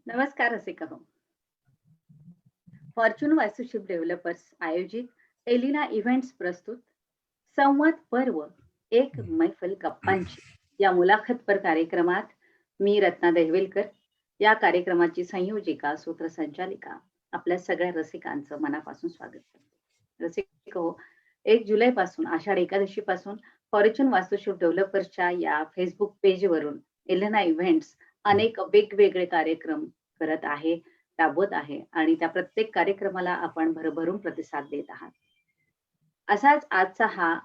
नमस्कार रसिका हो. फॉर्च्यून वास्तुशिल्प डेव्हलपर्स आयोजित एलिना इव्हेंट्स प्रस्तुत संवाद पर्व एक हं. मैफल गप्पांची या मुलाखतपर कार्यक्रमात मी रत्ना देहवेलकर या कार्यक्रमाची संयोजिका सूत्रसंचालिका आपल्या सगळ्या रसिकांचं मनापासून स्वागत करते. रसिक हो, 1 जुलै पासून आषाढ एकादशी पासून फॉर्च्यून वास्तुशिल्प डेव्हलपर्सच्या या फेसबुक पेजवरून एलिना इव्हेंट्स अनेक वेगवेगळे कार्यक्रम करत आहे, राबवत आहे आणि त्या प्रत्येक कार्यक्रमाला आपण भरभरून प्रतिसाद देत आहात. असाच आजचा हा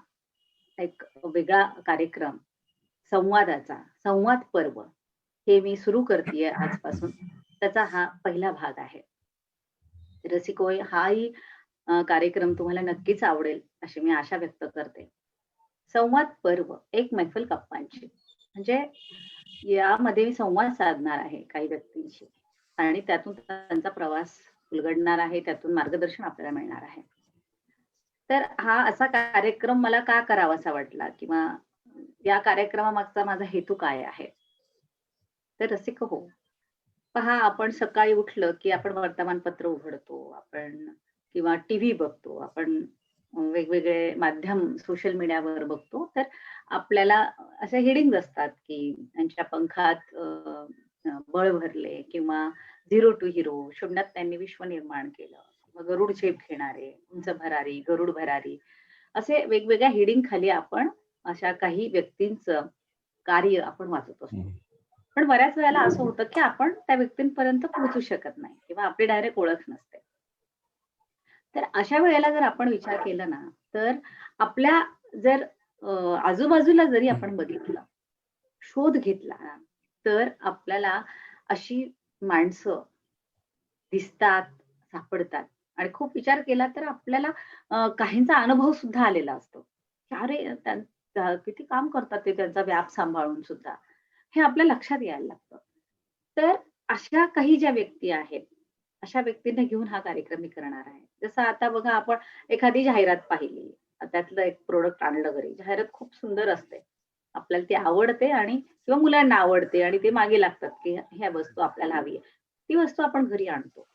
एक वेगळा कार्यक्रम संवादाचा, संवाद पर्व हे मी सुरू करतीये आजपासून. त्याचा हा पहिला भाग आहे. रसिको हाही कार्यक्रम तुम्हाला नक्कीच आवडेल अशी मी आशा व्यक्त करते. संवाद पर्व एक मैफल गप्पांची म्हणजे यामध्ये मी संवाद साधणार आहे काही व्यक्तींशी आणि त्यातून त्यांचा प्रवास उलगडणार आहे, त्यातून मार्गदर्शन आपल्याला मिळणार आहे. तर हा असा कार्यक्रम मला का करावासा वाटला किंवा या कार्यक्रमामागचा माझा हेतू काय आहे? तर रसिक हो, पहा आपण सकाळी उठलं, की आपण वर्तमानपत्र उघडतो, आपण किंवा टीव्ही बघतो, आपण वेगवेगळे माध्यम सोशल मीडियावर बघतो. तर आपल्याला असे हेडिंग्ज असतात, की त्यांच्या पंखात बळ भरले किंवा झिरो टू हिरो, शून्यात त्यांनी विश्व निर्माण केलं. मग गरुड झेप घेणारे, उंच भरारी, गरुड भरारी असे वेगवेगळ्या हेडिंग खाली आपण अशा काही व्यक्तींचं कार्य आपण वाचत असतो. हं. पण बऱ्याच वेळेला असं होतं, की आपण त्या व्यक्तींपर्यंत पोहोचू शकत नाही किंवा आपली डायरेक्ट ओळख नसते. तर अशा वेळेला जर आपण विचार केला ना, तर आपल्या जर आजूबाजूला जरी आपण बघितलं, शोध घेतला ना, तर आपल्याला अशी माणसं दिसतात, सापडतात आणि खूप विचार केला तर आपल्याला काहींचा अनुभव सुद्धा आलेला असतो. की अरे, किती काम करतात ते त्यांचा व्याप सांभाळून सुद्धा. हे आपल्या लक्षात यायला लागतं. तर अशा काही ज्या व्यक्ती आहेत, अशा व्यक्तींना घेऊन हा कार्यक्रम मी करणार आहे. जसं आता बघा आपण एखादी जाहिरात पाहिली, त्यातलं एक प्रॉडक्ट आणलं घरी. जाहिरात खूप सुंदर असते. आपल्याला ती आवडते आणि किंवा मुलांना आवडते आणि ते मागे लागतात, की ह्या वस्तू आपल्याला हवी आहे. ती वस्तू आपण घरी आणतो.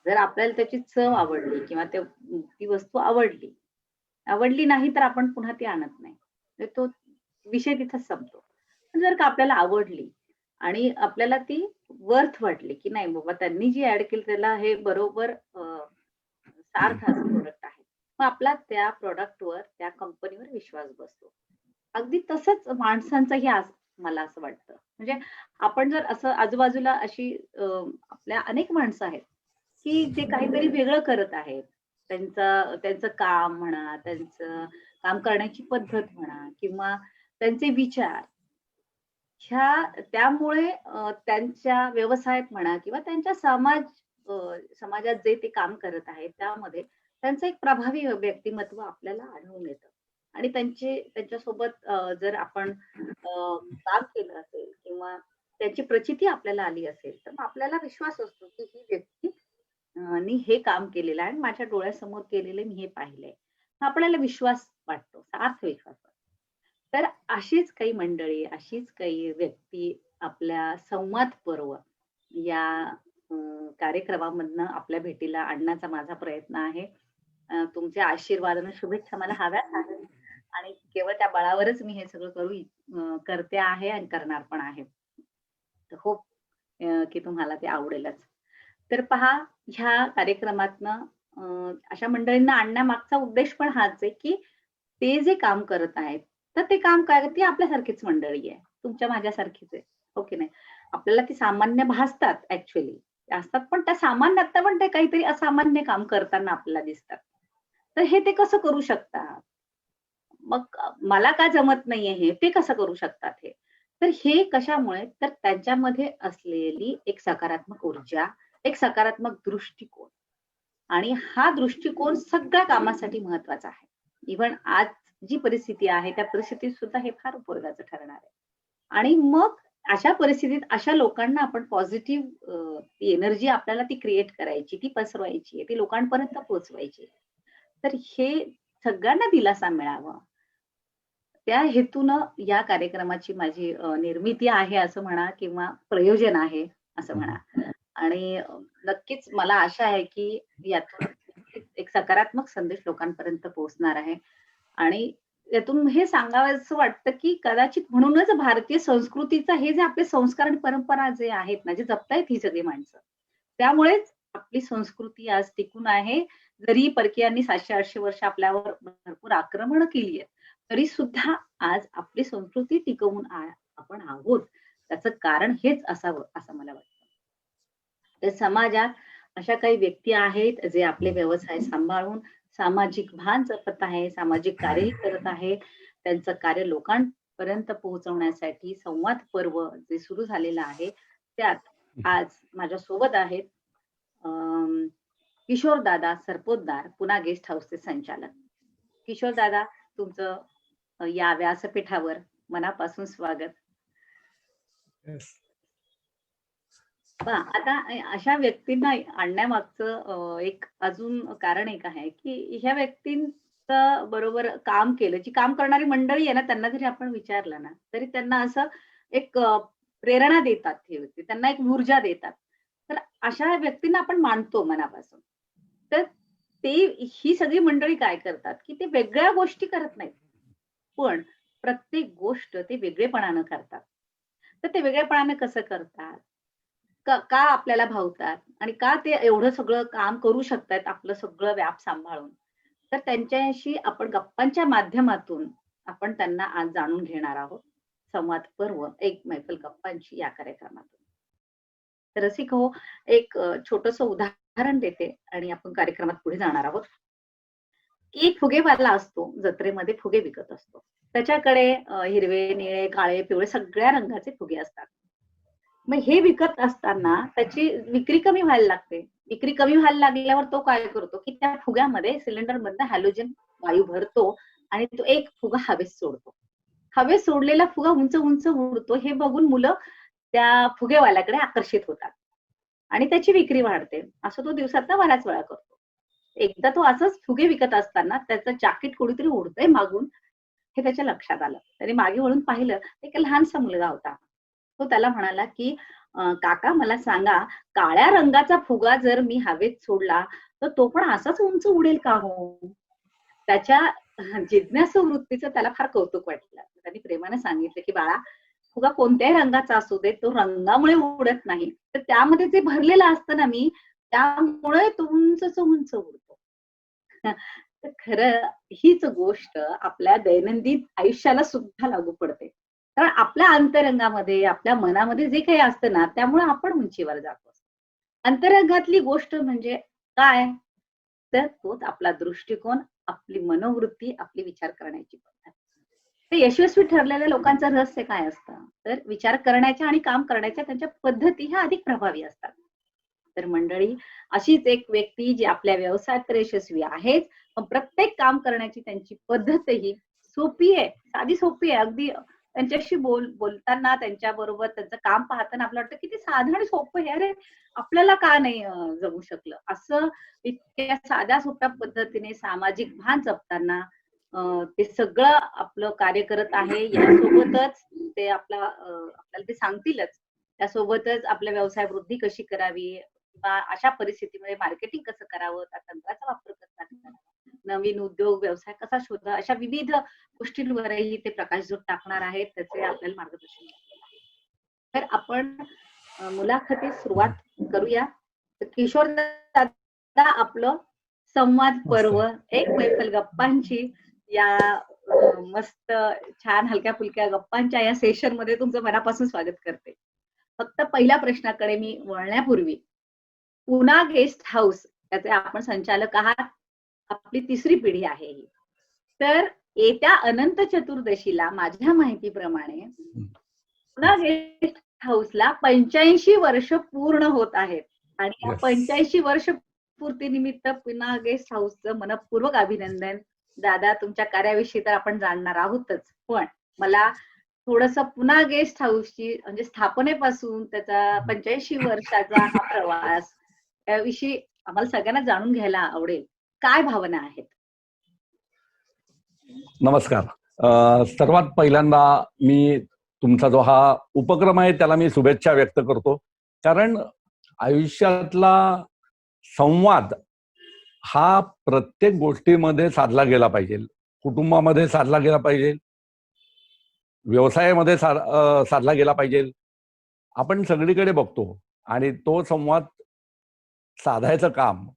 जर आपल्याला त्याची चव आवडली किंवा ती वस्तू आवडली, आवडली नाही तर आपण पुन्हा ती आणत नाही. तर तो विषय तिथेच संपतो. पण जर का आपल्याला आवडली आणि आपल्याला ती वर्थ वाटली, की नाही बाबा त्यांनी जी ॲड केली त्याला हे बरोबर सार्थ असं प्रॉडक्ट आहे. मग आपला त्या प्रॉडक्टवर, त्या कंपनीवर विश्वास बसतो. अगदी तसंच माणसांचंही मला असं वाटतं. म्हणजे आपण जर असं आजूबाजूला अशी आपल्या अनेक माणसं आहेत, की जे काहीतरी वेगळं करत आहेत. त्यांचं काम म्हणा, त्यांचं काम करण्याची पद्धत म्हणा किंवा त्यांचे विचार त्यामुळे त्यांच्या व्यवसायात म्हणा किंवा त्यांच्या अ, समाजात जे ते काम करत आहेत त्यामध्ये त्यांचं एक प्रभावी व्यक्तिमत्व आपल्याला आढळून येतं. आणि त्यांच्यासोबत जर आपण काम केलं असेल किंवा त्यांची प्रचिती आपल्याला आली असेल, तर मग आपल्याला विश्वास असतो, की ही व्यक्ती नी हे काम केलेलं आहे आणि माझ्या डोळ्यासमोर केलेलं मी हे पाहिलंय. मग आपल्याला विश्वास वाटतो, सार्थ विश्वास वाटतो. तर अशीच काही मंडळी, अशीच काही व्यक्ती आपल्या संवाद पर्व या अ, कार्यक्रमामधनं आपल्या भेटीला आणण्याचा माझा प्रयत्न आहे. तुमचे आशीर्वाद आणि शुभेच्छा मला हव्याच आहेत आणि केवळ त्या बळावरच मी हे सगळं करते आहे आणि करणार पण आहे. तर होप की तुम्हाला ते आवडेलच. तर पहा ह्या कार्यक्रमातनं अशा मंडळींना आणण्यामागचा उद्देश पण हाच आहे, की ते जे काम करत आहेत, तर ते काम काय ती आपल्यासारखीच मंडळी आहे. तुमच्या माझ्यासारखीच आहे. हो की नाही? आपल्याला ती सामान्य भासतात ॲक्चुअली. असतात पण त्या सामान्यातनं पण ते काहीतरी असामान्य काम करताना आपल्याला दिसतात. तर हे ते कसं करू शकतात? मग मला का जमत नाहीये हे, ते कसं करू शकतात हे? तर हे कशामुळे? तर त्यांच्यामध्ये असलेली एक सकारात्मक ऊर्जा, एक सकारात्मक दृष्टिकोन आणि हा दृष्टिकोन सगळ्या कामासाठी महत्वाचा आहे. इव्हन आज जी परिस्थिती आहे, त्या परिस्थितीत सुद्धा हे फार उपयोगाचं ठरणार आहे. आणि मग अशा परिस्थितीत अशा लोकांना आपण पॉझिटिव्ह ती एनर्जी आपल्याला ती क्रिएट करायची, ती पसरवायची आहे, ती लोकांपर्यंत पोहोचवायची आहे. तर हे सगळ्यांना दिलासा मिळावा त्या हेतूनं या कार्यक्रमाची माझी निर्मिती आहे असं म्हणा किंवा प्रयोजन आहे असं हं, म्हणा. हं. आणि नक्कीच मला आशा आहे की यातून एक सकारात्मक संदेश लोकांपर्यंत पोहोचणार आहे. आणि यातून हे सांगावसं वाटतं की कदाचित म्हणूनच भारतीय संस्कृतीचा हे जे आपले संस्कार आणि परंपरा जे आहेत ना, जे जपतायत ही सगळी माणसं, त्यामुळेच आपली संस्कृती आज टिकून आहे. जरी परकीयांनी 700-800 वर्ष आपल्यावर भरपूर आक्रमण केली आहेत, तरी सुद्धा आज आपली संस्कृती टिकवून आपण आहोत. त्याचं कारण हेच असावं असं मला वाटतं. तर समाजात अशा काही व्यक्ती आहेत जे आपले व्यवसाय सांभाळून सामाजिक भान जपत आहे, सामाजिक कार्यही करत आहे. त्यांचं कार्य लोकांपर्यंत पोहोचवण्यासाठी संवाद पर्व जे सुरू झालेलं आहे, त्यात आज माझ्यासोबत आहेत किशोर दादा सरपोतदार, पुणा गेस्ट हाऊसचे संचालक. किशोर दादा, तुमचं या व्यासपीठावर मनापासून स्वागत. पहा, आता अशा व्यक्तींना आणण्यामागचं एक अजून कारण एक आहे, की ह्या व्यक्तींचं बरोबर काम केलं, जी काम करणारी मंडळी आहे ना, त्यांना जरी आपण विचारलं ना, तरी त्यांना असं एक प्रेरणा देतात हे व्यक्ती, त्यांना एक ऊर्जा देतात. तर अशा व्यक्तींना आपण मानतो मनापासून. तर ही सगळी मंडळी काय करतात, की ते वेगळ्या गोष्टी करत नाहीत. पण प्रत्येक गोष्ट ते वेगळेपणानं करतात. तर ते वेगळेपणानं कसं करतात? का आपल्याला भावतात आणि का ते एवढं सगळं काम करू शकतायत आपलं सगळं व्याप सांभाळून. तर त्यांच्याशी आपण गप्पांच्या माध्यमातून आपण त्यांना आज जाणून घेणार आहोत. संवाद पर्व एक मैफल गप्पांची या कार्यक्रमातून. तर रसिक हो, एक छोटंसं उदाहरण देते आणि आपण कार्यक्रमात पुढे जाणार आहोत. एक फुगेवाला असतो, जत्रेमध्ये फुगे विकत असतो. त्याच्याकडे हिरवे, निळे, काळे, पिवळे सगळ्या रंगाचे फुगे असतात. मग हे विकत असताना त्याची विक्री कमी व्हायला लागते. विक्री कमी व्हायला लागल्यावर तो काय करतो, की त्या फुग्यामध्ये सिलेंडरमधनं हॅलोजन वायू भरतो आणि तो एक फुगा हवेत सोडतो. हवेत सोडलेला फुगा उंच उंच उडतो हे बघून मुलं त्या फुगेवाल्याकडे आकर्षित होतात आणि त्याची विक्री वाढते. असं तो दिवसातनं बऱ्याच वेळा करतो. एकदा तो असंच फुगे विकत असताना त्याचं जाकीट कोणीतरी ओढतंय मागून हे त्याच्या लक्षात आलं. त्याने मागे वळून पाहिलं, एक लहानसा मुलगा होता. तो त्याला म्हणाला, की "काका मला सांगा, काळ्या रंगाचा फुगा जर मी हवेत सोडला, तर तो पण असाच उंच उडेल का हो?" त्याच्या जिज्ञासू वृत्तीचं त्याला फार कौतुक वाटलं. त्यांनी प्रेमाने सांगितलं, की "बाळा, फुगा कोणत्याही रंगाचा असू दे, तो रंगामुळे उडत नाही. तर त्यामध्ये जे भरलेलं असतं ना मी, त्यामुळे तो उंचच उंच उडतो." तर खरं हीच गोष्ट आपल्या दैनंदिन आयुष्याला सुद्धा लागू पडते. कारण आपल्या अंतरंगामध्ये, आपल्या मनामध्ये जे काही असतं ना, त्यामुळे आपण उंचीवर जातो. अंतरंगातली गोष्ट म्हणजे काय? तर तोच आपला दृष्टिकोन, आपली मनोवृत्ती, आपली विचार करण्याची पद्धत. ते यशस्वी ठरलेल्या लोकांचं रहस्य काय असतं? तर विचार करण्याच्या आणि काम करण्याच्या त्यांच्या पद्धती ह्या अधिक प्रभावी असतात. तर मंडळी, अशीच एक व्यक्ती जी आपल्या व्यवसायात तर यशस्वी आहेच, पण प्रत्येक काम करण्याची त्यांची पद्धतही सोपी आहे, साधी सोपी आहे. अगदी त्यांच्याशी बोलताना त्यांच्याबरोबर त्यांचं काम पाहताना आपल्याला वाटतं किती साधं आणि सोपं आहे. अरे, आपल्याला का नाही जमू शकलं? असं इतक्या साध्या सोप्या पद्धतीने सामाजिक भान जपताना ते सगळं आपलं कार्य करत आहे. यासोबतच ते आपल्याला ते सांगतीलच. त्यासोबतच आपल्या व्यवसाय वृद्धी कशी करावी किंवा अशा परिस्थितीमध्ये मार्केटिंग कसं करावं, त्या तंत्राचा वापर कसा करावा, नवीन उद्योग व्यवसाय कसा शोधा, अशा विविध गोष्टींवरही ते प्रकाशझोत टाकणार आहेत. त्याचे आपल्याला मार्गदर्शन करणार. तर आपण मुलाखतीस सुरुवात करूया. तर किशोर दादा, आपलं संवाद पर्व एक मैफल गप्पांची या मस्त छान हलक्या फुलक्या गप्पांच्या या सेशन मध्ये तुमचं मनापासून स्वागत करते. फक्त पहिल्या प्रश्नाकडे मी वळण्यापूर्वी, पुणा गेस्ट हाऊस याचे आपण संचालक आहात. आपली तिसरी पिढी आहे ही. तर येत्या अनंत चतुर्दशीला माझ्या माहितीप्रमाणे पुणा गेस्ट हाऊसला 85 वर्ष पूर्ण होत आहेत आणि या 85 वर्ष पूर्तीनिमित्त पुणा गेस्ट हाऊसचं मनपूर्वक अभिनंदन. दादा, तुमच्या कार्याविषयी तर आपण जाणणार आहोतच, पण मला थोडंसं पुणा गेस्ट हाऊसची म्हणजे स्थापनेपासून त्याचा 85 वर्षाचा हा प्रवास त्याविषयी आम्हाला सगळ्यांना जाणून घ्यायला आवडेल. काय भावना आहेत? नमस्कार. सर्वात पहिल्यांदा मी तुमचा जो हा उपक्रम आहे त्याला मी शुभेच्छा व्यक्त करतो. कारण आयुष्यातला संवाद हा प्रत्येक गोष्टीमध्ये साधला गेला पाहिजे. कुटुंबामध्ये साधला गेला पाहिजे, व्यवसायामध्ये साधला गेला पाहिजे. आपण सगळीकडे बघतो आणि तो संवाद साधायचं काम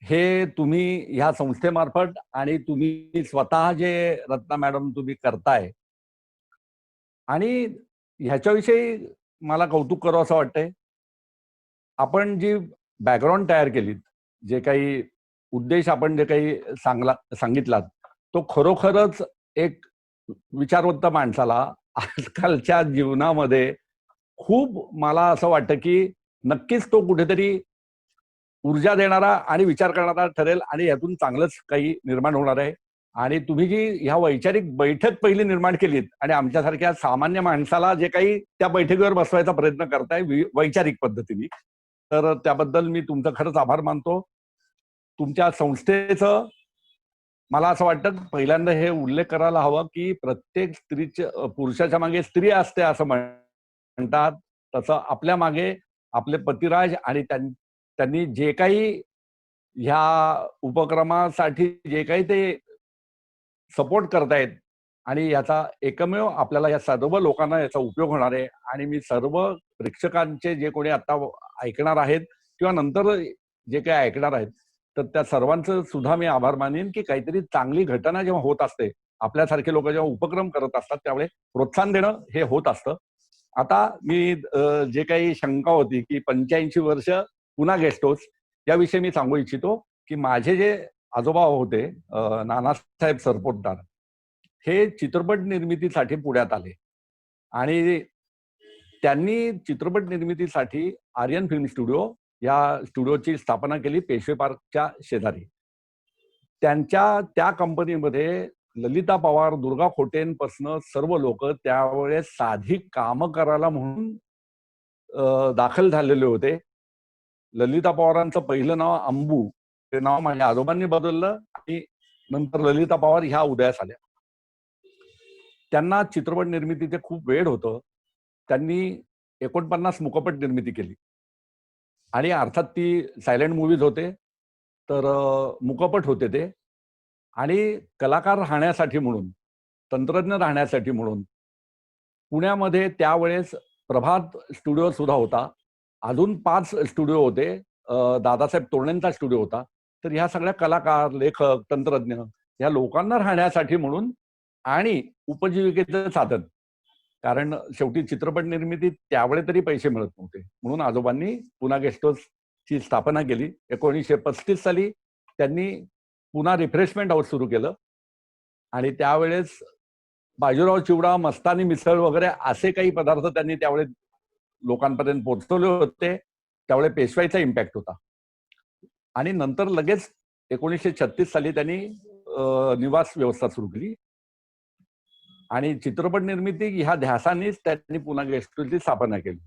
हे तुम्ही ह्या संस्थेमार्फत आणि तुम्ही स्वतः जे रत्ना मॅडम तुम्ही करताय, आणि ह्याच्याविषयी मला कौतुक करावं असं वाटतंय. आपण जी बॅकग्राऊंड तयार केलीत, जे काही उद्देश आपण जे काही सांगितलात, तो खरोखरच एक विचारवंत माणसाला आजकालच्या जीवनामध्ये खूप मला असं वाटतं की नक्कीच तो कुठेतरी ऊर्जा देणारा आणि विचार करणारा ठरेल आणि यातून चांगलंच काही निर्माण होणार आहे. आणि तुम्ही जी ह्या वैचारिक बैठक पहिली निर्माण केलीत आणि आमच्यासारख्या सामान्य माणसाला जे काही त्या बैठकीवर बसवायचा प्रयत्न करताय वैचारिक पद्धतीने, तर त्याबद्दल मी तुमचं खरंच आभार मानतो. तुमच्या संस्थेचं मला असं वाटतं पहिल्यांदा हे उल्लेख करायला हवा की प्रत्येक पुरुषाच्या मागे स्त्री असते असं म्हणतात, तसं आपल्या मागे आपले पतिराज आणि त्यांनी जे काही ह्या उपक्रमासाठी जे काही ते सपोर्ट करतायत, आणि याचा एकमेव आपल्याला या सर्व लोकांना याचा उपयोग होणार आहे. आणि मी सर्व प्रेक्षकांचे जे कोणी आता ऐकणार आहेत किंवा नंतर जे काही ऐकणार आहेत, तर त्या सर्वांचं सुद्धा मी आभार मानेन की काहीतरी चांगली घटना जेव्हा होत असते, आपल्यासारखे लोक जेव्हा उपक्रम करत असतात, त्यावेळेस प्रोत्साहन देणं हे होत असतं. आता मी जे काही शंका होती की 85 वर्ष पुन्हा गेस्ट हाऊस, याविषयी मी सांगू इच्छितो की माझे जे आजोबा होते, नानासाहेब सरपोतदार, हे चित्रपट निर्मितीसाठी पुण्यात आले आणि त्यांनी चित्रपट निर्मितीसाठी आर्यन फिल्म स्टुडिओ या स्टुडिओची स्थापना केली पेशवे पार्कच्या शेजारी. त्यांच्या त्या कंपनीमध्ये ललिता पवार, दुर्गा खोटेंपासनं सर्व लोक त्यावेळेस साधी कामं करायला म्हणून दाखल झालेले होते. ललिता पवारांचं पहिलं नाव अंबू, ते नाव माझ्या आजोबांनी बदललं आणि नंतर ललिता पवार ह्या उदयास आल्या. त्यांना चित्रपट निर्मितीचे खूप वेळ होतं. त्यांनी 49 मुकपट निर्मिती केली आणि अर्थात ती सायलेंट मूव्हीज होते, तर मुकपट होते ते. आणि कलाकार राहण्यासाठी म्हणून, तंत्रज्ञ राहण्यासाठी म्हणून पुण्यामध्ये त्यावेळेस प्रभात स्टुडिओ सुद्धा होता. अजून 5 स्टुडिओ होते. दादासाहेब तोरण्यांचा स्टुडिओ होता. तर ह्या सगळ्या कलाकार, लेखक, तंत्रज्ञ या लोकांना राहण्यासाठी म्हणून आणि उपजीविकेचं साधन, कारण शेवटी चित्रपट निर्मितीत त्यावेळे तरी पैसे मिळत नव्हते, म्हणून आजोबांनी पुन्हा गेस्ट हाऊसची स्थापना केली. 1935 साली त्यांनी पुन्हा रिफ्रेशमेंट हाऊस सुरू केलं आणि त्यावेळेस बाजीराव चिवडा, मस्तानी मिसळ वगैरे असे काही पदार्थ त्यांनी त्यावेळे लोकांपर्यंत पोहोचवले होते. त्यावेळे पेशवाईचा इम्पॅक्ट होता. आणि नंतर लगेच 1936 साली त्यांनी निवास व्यवस्था सुरू केली आणि चित्रपट निर्मिती ह्या ध्यासानेच त्यांनी पुन्हा गेस्ट हाऊसची स्थापना केली.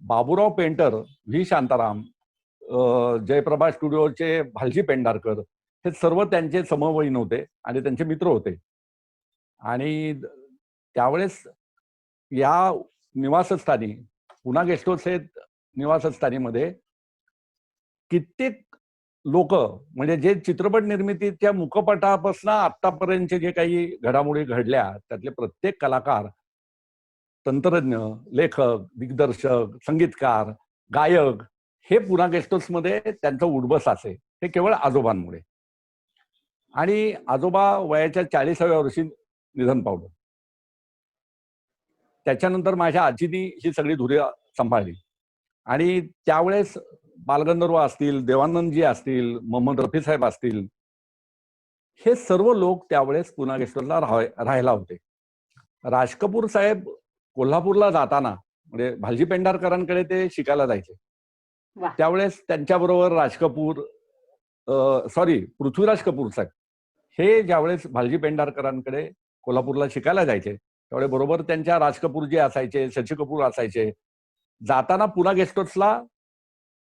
बाबूराव पेंटर, व्ही शांताराम, जयप्रभा स्टुडिओचे भालजी पेंढारकर हे सर्व त्यांचे समवयीन होते आणि त्यांचे मित्र होते. आणि त्यावेळेस या निवासस्थानी, पुन्हा गेस्ट हाऊस हे निवासस्थानीमध्ये कित्येक लोक, म्हणजे जे चित्रपट निर्मितीच्या मुखपटापासून आतापर्यंतचे जे काही घडामोडी घडल्या, त्यातले प्रत्येक कलाकार, तंत्रज्ञ, लेखक, दिग्दर्शक, संगीतकार, गायक हे पुन्हा गेस्ट हाऊसमध्ये त्यांचं उडबस असे, हे केवळ आजोबांमुळे. आणि आजोबा वयाच्या 40व्या वर्षी निधन पावलं. त्याच्यानंतर माझ्या आजीनी ही सगळी धुरी सांभाळली आणि त्यावेळेस बालगंधर्व असतील, देवानंदजी असतील, मोहम्मद रफी साहेब असतील, हे सर्व लोक त्यावेळेस पुन्हा गेस्ट हाऊसला राहायला होते. राज कपूर साहेब कोल्हापूरला जाताना, म्हणजे भालजी पेंढारकरांकडे ते शिकायला जायचे. त्यावेळेस त्यांच्याबरोबर राज कपूर, पृथ्वीराज कपूर साहेब हे ज्यावेळेस भालजी पेंढारकरांकडे कोल्हापूरला शिकायला जायचे, त्यावेळेस बरोबर त्यांच्या राज कपूर जे असायचे, शशी कपूर असायचे, जाताना पुन्हा गेस्ट हाऊसला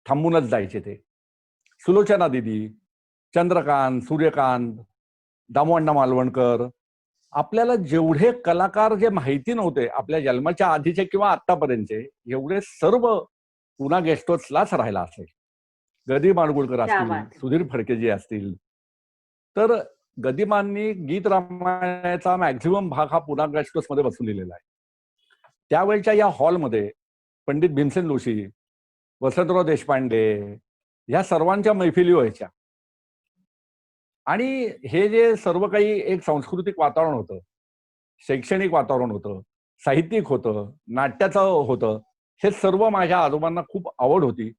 थांबूनच जायचे ते. सुलोचना दिदी, चंद्रकांत, सूर्यकांत, दामोअण्णा मालवणकर, आपल्याला जेवढे कलाकार जे माहिती नव्हते आपल्या जन्माच्या आधीचे किंवा आतापर्यंतचे, एवढे सर्व पुन्हा गेस्ट हाऊसलाच राहायला असायचे. गदी माडगुळकर क्या असतील, बात है. सुधीर फडकेजी असतील. तर गदिमांनी गीत रामायणाचा मॅक्झिमम भाग हा पुन्हा गेस्ट हाऊसमध्ये बसून लिहिलेला आहे. त्यावेळच्या या हॉलमध्ये पंडित भीमसेन जोशी, वसंतराव देशपांडे ह्या सर्वांच्या मैफिली व्हायच्या. आणि हे जे सर्व काही एक सांस्कृतिक वातावरण होतं, शैक्षणिक वातावरण होतं, साहित्यिक होतं, नाट्याचं होतं, हे सर्व माझ्या आजोबांना खूप आवड होती.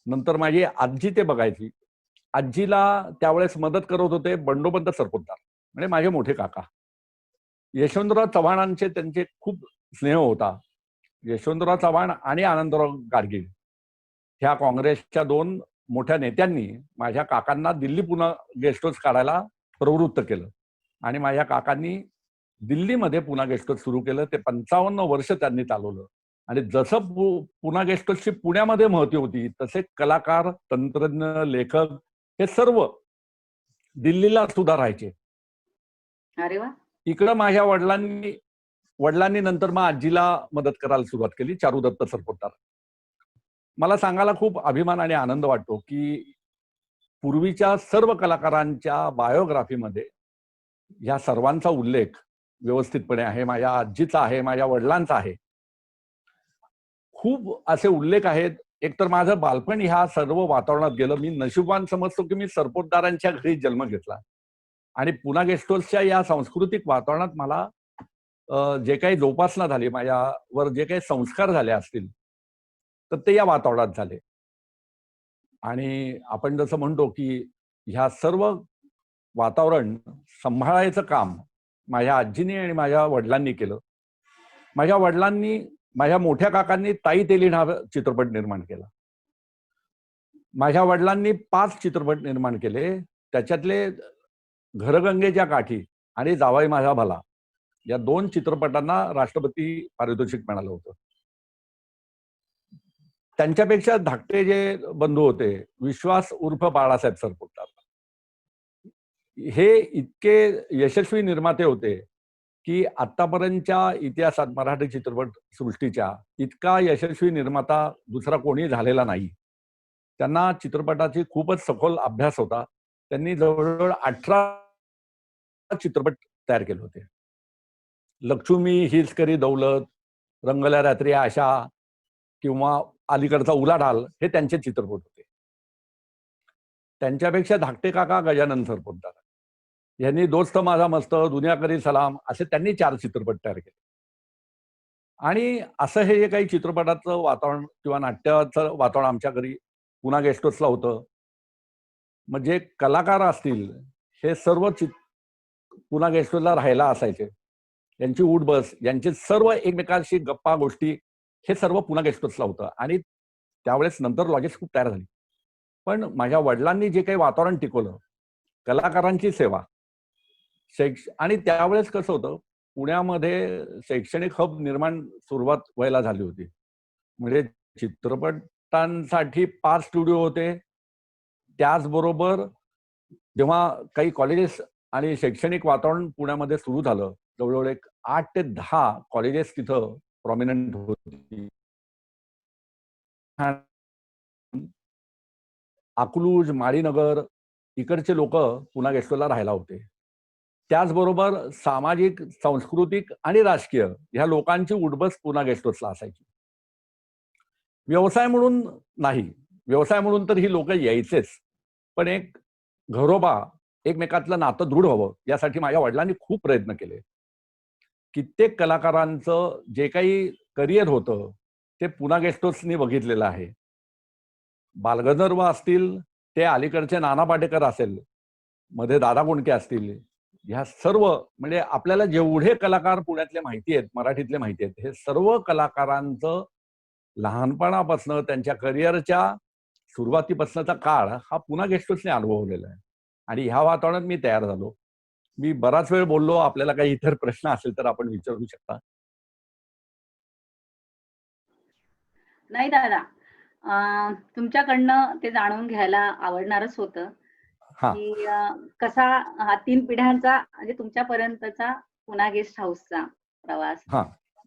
नंतर माझी आजी ते बघायची. आजीला त्यावेळेस मदत करत होते बंडोपंत सरपोतदार, म्हणजे माझे मोठे काका. यशवंतराव चव्हाणांचे त्यांचे खूप स्नेह होता. यशवंतराव चव्हाण आणि आनंदराव गाडगीळ ह्या काँग्रेसच्या 2 मोठ्या नेत्यांनी माझ्या काकांना दिल्ली पुन्हा गेस्ट हाऊस काढायला प्रवृत्त केलं आणि माझ्या काकांनी दिल्लीमध्ये पुन्हा गेस्ट हाऊस सुरू केलं. ते 55 वर्ष त्यांनी चालवलं. आणि जसं पुन्हा गेस्ट हाऊसची पुण्यामध्ये महती होती, तसे कलाकार, तंत्रज्ञ, लेखक हे सर्व दिल्लीला सुद्धा राहायचे. अरे वा. इकडं माझ्या वडिलांनी नंतर मग आजीला मदत करायला सुरुवात केली, चारुदत्त सरपोतदार. मला सांगायला खूप अभिमान आणि आनंद वाटतो की पूर्वीच्या सर्व कलाकारांच्या बायोग्राफीमध्ये या सर्वांचा उल्लेख व्यवस्थितपणे आहे. माझ्या आजीचा आहे, माझ्या वडिलांचा आहे. खूप असे उल्लेख आहेत. एकतर माझं बालपण ह्या सर्व वातावरणात गेलं. मी नशीबवान समजतो की मी सरपोतदारांच्या घरी जन्म घेतला आणि पुन्हा गेस्ट हाऊसच्या या सांस्कृतिक वातावरणात मला जे काही जोपासना झाली, माझ्यावर जे काही संस्कार झाले असतील, तर ते या वातावरणात झाले. आणि आपण जसं म्हणतो की ह्या सर्व वातावरण सांभाळायचं काम माझ्या आजीने आणि माझ्या वडिलांनी केलं. माझ्या वडिलांनी, माझ्या मोठ्या काकांनी ताई तेलीन हा चित्रपट निर्माण केला. माझ्या वडिलांनी 5 चित्रपट निर्माण केले. त्याच्यातले घरगंगेच्या काठी आणि जावाई माझा भला या 2 चित्रपटांना राष्ट्रपती पारितोषिक मिळालं होतं. त्यांच्यापेक्षा धाकटे जे बंधू होते, विश्वास उर्फ बाळासाहेब सरपोतदार, हे इतके यशस्वी निर्माते होते की आतापर्यंतच्या इतिहासात मराठी चित्रपट सृष्टीच्या इतका यशस्वी निर्माता दुसरा कोणी झालेला नाही. त्यांना चित्रपटाची खूपच सखोल अभ्यास होता. त्यांनी जवळजवळ 18 चित्रपट तयार केले होते. लक्ष्मी हीच करी दौलत, रंगल्या रात्री आशा किंवा अलीकडचा उलाढाल हे त्यांचे चित्रपट होते. त्यांच्यापेक्षा धाकटे काका गजानन सरपोतदार यांनी दोस्त माझा मस्त, दुनिया करी सलाम असे त्यांनी 4 चित्रपट तयार केले. आणि असं हे जे काही चित्रपटाचं वातावरण किंवा नाट्याचं वातावरण आमच्या घरी पुन्हा गेस्ट हाऊसला होतं. म्हणजे कलाकार असतील हे सर्व पुन्हा गेस्ट हाऊसला राहायला असायचे. यांची उठबस, यांचे सर्व एकमेकांशी गप्पा गोष्टी हे सर्व पुन्हा गेस्ट हाऊसला होतं. आणि त्यावेळेस नंतर लॉजिक्स खूप तयार झाली. पण माझ्या वडिलांनी जे काही वातावरण टिकवलं, कलाकारांची सेवा, आणि त्यावेळेस कसं होतं, पुण्यामध्ये शैक्षणिक हब निर्माण सुरुवात व्हायला झाली होती. म्हणजे चित्रपटांसाठी 5 स्टुडिओ होते. त्याचबरोबर जेव्हा काही कॉलेजेस आणि शैक्षणिक वातावरण पुण्यामध्ये सुरू झालं, जवळजवळ एक 8 ते 10 कॉलेजेस तिथं प्रॉमिनंट होती. अकलूज, माळीनगर इकडचे लोक पुन्हा गेस्ट हाऊसला राहायला होते. त्याचबरोबर सामाजिक, सांस्कृतिक आणि राजकीय ह्या लोकांची उठबस पुन्हा गेस्ट हाऊसला असायची. व्यवसाय म्हणून नाही, व्यवसाय म्हणून तर ही लोक यायचेच, पण एक घरोबा, एकमेकातलं नातं दृढ व्हावं यासाठी माझ्या वडिलांनी खूप प्रयत्न केले. कित्येक कलाकारांचं जे काही करिअर होतं ते पुन्हा गेस्ट हाऊसनी बघितलेलं आहे. बालगंधर्व असतील, ते अलीकडचे नाना पाटेकर असेल, मध्ये दादा कोंडके असतील, ह्या सर्व म्हणजे आपल्याला जेवढे कलाकार पुण्यातले माहिती आहेत, मराठीतले माहिती आहेत, हे सर्व कलाकारांचं लहानपणापासून त्यांच्या करिअरच्या सुरुवातीपासूनचा काळ हा पुन्हा गेस्ट हाऊसने अनुभवलेला आहे. आणि ह्या वातावरणात मी तयार झालो. मी बराच वेळ बोललो. आपल्याला काही इतर प्रश्न असेल तर आपण विचारू शकता. नाही दादा, तुमच्याकडनं ते जाणून घ्यायला आवडणारच होतं हा, की कसा हा 3 पिढ्यांचा म्हणजे तुमच्यापर्यंतचा पुन्हा गेस्ट हाऊसचा प्रवास, हा.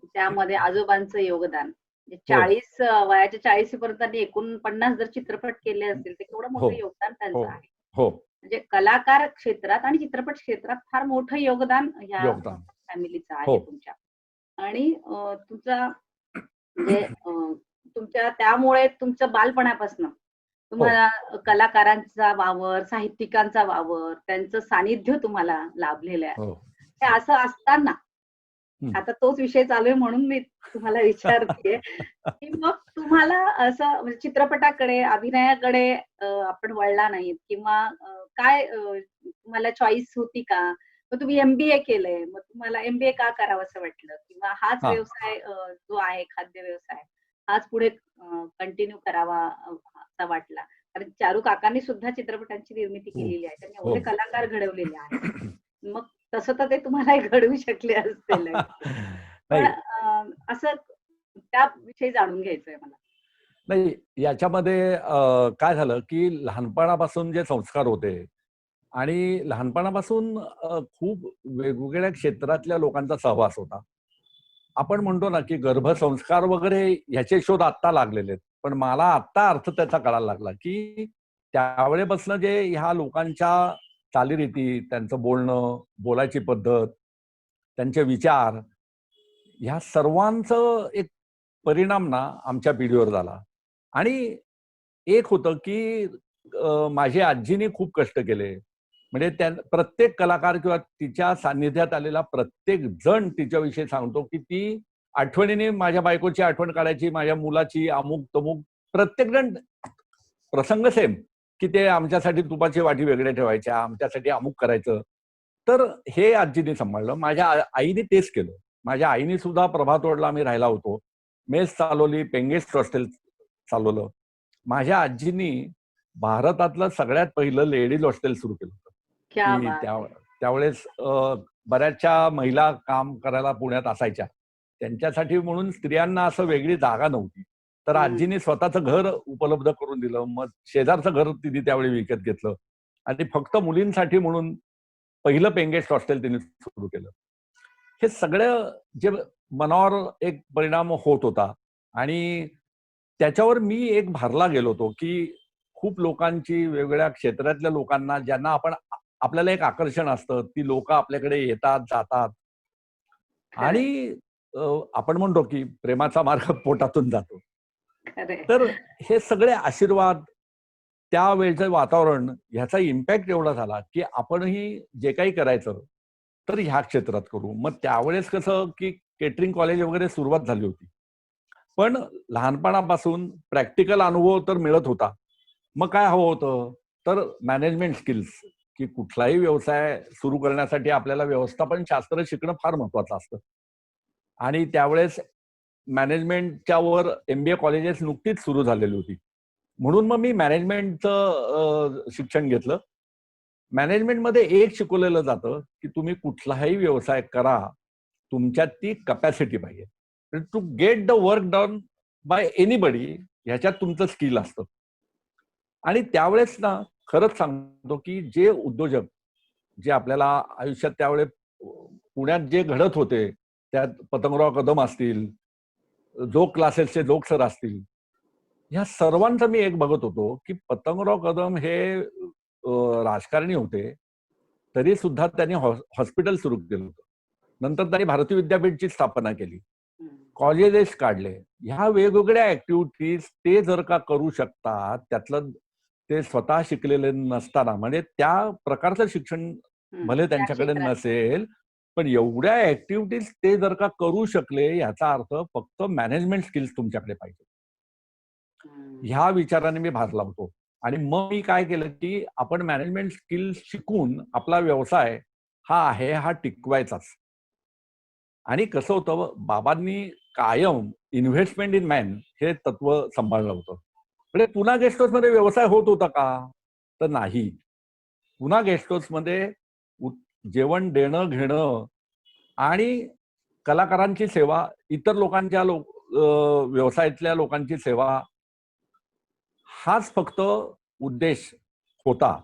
त्यामध्ये आजोबांचं योगदान हो, 40 वयाच्या 40 पर्यंत त्यांनी 49 जर चित्रपट केले असतील, तर केवढं हो, मोठं योगदान हो, त्यांचं आहे. हो. म्हणजे कलाकार क्षेत्रात आणि चित्रपट क्षेत्रात फार मोठं योगदान ह्या योगदान. फॅमिलीचं हो. आहे तुमच्या. आणि तुमचा म्हणजे तुमच्या त्यामुळे तुमचं बालपणापासनं हो, तुम्हाला कलाकारांचा वावर, साहित्यिकांचा वावर, त्यांचं सानिध्य तुम्हाला लाभलेलं आहे. हो. हे असं असताना, हं. आता तोच विषय चालू आहे म्हणून मी तुम्हाला विचारतेय, की मग तुम्हाला असं म्हणजे चित्रपटाकडे, अभिनयाकडे आपण वळला नाहीत किंवा काय तुम्हाला चॉईस होती का? मग तुम्ही एम-बी-ए केलंय. मग तुम्हाला एम-बी-ए का करावंसं वाटलं? किंवा हाच हां. व्यवसाय जो आहे खाद्य व्यवसाय, हाच पुढे कंटिन्यू करावा असा वाटला? कारण चारू काकांनी सुद्धा चित्रपटांची निर्मिती हो, केलेली आहे. त्यांनी हो. एवढे कलाकार घडवलेले आहेत. मग तसं तर ते तुम्हालाही घडवू शकले असतीलच. पण नाही, असं त्याविषयी जाणून घ्यायचंय मला. नाही याच्यामध्ये काय झालं, की लहानपणापासून जे संस्कार होते आणि लहानपणापासून खूप वेगवेगळ्या क्षेत्रातल्या लोकांचा सहवास होता. आपण म्हणतो ना, की गर्भसंस्कार वगैरे ह्याचे शोध आत्ता लागलेले आहेत. पण मला आत्ता अर्थ त्याचा कळायला लागला, की त्यावेळेपासून जे ह्या लोकांच्या चालीरीती, त्यांचं बोलणं, बोलायची पद्धत, त्यांचे विचार, ह्या सर्वांचं एक परिणाम ना आमच्या पिढीवर झाला. आणि एक होतं, की माझी आजीनी खूप कष्ट केले. म्हणजे त्या प्रत्येक कलाकार किंवा तिच्या सान्निध्यात आलेला प्रत्येक जण तिच्याविषयी सांगतो, की ती आठवणीने माझ्या बायकोची आठवण काढायची, माझ्या मुलाची, अमुक-तमुक. प्रत्येकजण प्रसंग सेम, की ते आमच्यासाठी तुपाची वाटी वेगळ्या ठेवायच्या, आमच्यासाठी अमुक करायचं. तर हे आजीने सांभाळलं. माझ्या आईने तेच केलं. माझ्या आईने सुद्धा प्रभात रोडला आम्ही राहायला होतो. मेस चालवली, पेंगेस्ट हॉस्टेल चालवलं. माझ्या आजीनी भारतातलं सगळ्यात पहिलं लेडीज हॉस्टेल सुरू केलं होतं, क्या की बात है! त्यावेळेस बऱ्याचशा महिला काम करायला पुण्यात असायच्या. त्यांच्यासाठी म्हणून स्त्रियांना असं वेगळी जागा नव्हती. तर हं. आजीने स्वतःचं घर उपलब्ध करून दिलं. मग शेजारचं घर तिने त्यावेळी विकत घेतलं आणि फक्त मुलींसाठी म्हणून पहिलं पेंगेस्ट हॉस्टेल तिने सुरू केलं. हे सगळं जे मनावर एक परिणाम होत होता आणि त्याच्यावर मी एक भारला गेलो होतो, की खूप लोकांची वेगवेगळ्या क्षेत्रातल्या लोकांना ज्यांना आपल्याला एक आकर्षण असतं. ती लोकं आपल्याकडे येतात, जातात आणि खरंय, आपण म्हणतो, की प्रेमाचा मार्ग पोटातून जातो. खरंय. तर हे सगळे आशीर्वाद, त्यावेळचं वातावरण ह्याचा इम्पॅक्ट एवढा झाला, की आपणही जे काही करायचं, तर ह्या क्षेत्रात करू. मग त्यावेळेस कसं, की केटरिंग कॉलेज वगैरे सुरुवात झाली होती. पण लहानपणापासून प्रॅक्टिकल अनुभव तर मिळत होता. मग काय हवं होतं, तर मॅनेजमेंट स्किल्स, की कुठलाही व्यवसाय सुरू करण्यासाठी आपल्याला व्यवस्थापन शास्त्र शिकणं फार महत्वाचं असतं. आणि त्यावेळेस मॅनेजमेंटच्या वर एम-बी-ए कॉलेजेस नुकतीच सुरू झालेली होती. म्हणून मग मी मॅनेजमेंटचं शिक्षण घेतलं. मॅनेजमेंटमध्ये एक शिकवलेलं जातं, की तुम्ही कुठलाही व्यवसाय करा, तुमच्यात ती कपॅसिटी पाहिजे. To get the work done by anybody ह्याच्यात तुमचं स्किल असतं. आणि त्यावेळेस ना खरंच सांगतो, की जे उद्योजक, जे आपल्याला आयुष्यात त्यावेळेस पुण्यात जे घडत होते, त्यात पतंगराव कदम असतील, जोक क्लासेसचे जोक सर असतील, ह्या सर्वांचं मी एक बघत होतो, की पतंगराव कदम हे राजकारणी होते. तरी सुद्धा त्यांनी हॉस्पिटल सुरू केलं होतं. नंतर त्यांनी भारतीय विद्यापीठची स्थापना केली. हं. कॉलेजेस काढले. ह्या वेगवेगळ्या ॲक्टिव्हिटीज ते जर का करू शकतात, त्यातलं ते स्वतः शिकलेले नसताना, म्हणजे त्या प्रकारचं शिक्षण हं. भले त्या त्यांच्याकडे क्षेत्रात. नसेल, पण एवढ्या ॲक्टिव्हिटीज ते जर का करू शकले, याचा अर्थ फक्त मॅनेजमेंट स्किल्स तुमच्याकडे पाहिजे. हं. ह्या विचाराने मी भार लावतो. आणि मग मी काय केलं, की आपण मॅनेजमेंट स्किल्स शिकून आपला व्यवसाय हा आहे, हा टिकवायचाच. आणि कसं होतं, बाबांनी कायम इन्व्हेस्टमेंट इन मॅन हे तत्व सांभाळलं होतं. म्हणजे पुन्हा गेस्ट हाऊसमध्ये व्यवसाय होत होता का? तर नाही. पुन्हा गेस्ट हाऊसमध्ये जेवण देणं, घेणं आणि कलाकारांची सेवा, इतर लोकांच्या व्यवसायातल्या लोकांची सेवा, हाच फक्त उद्देश होता.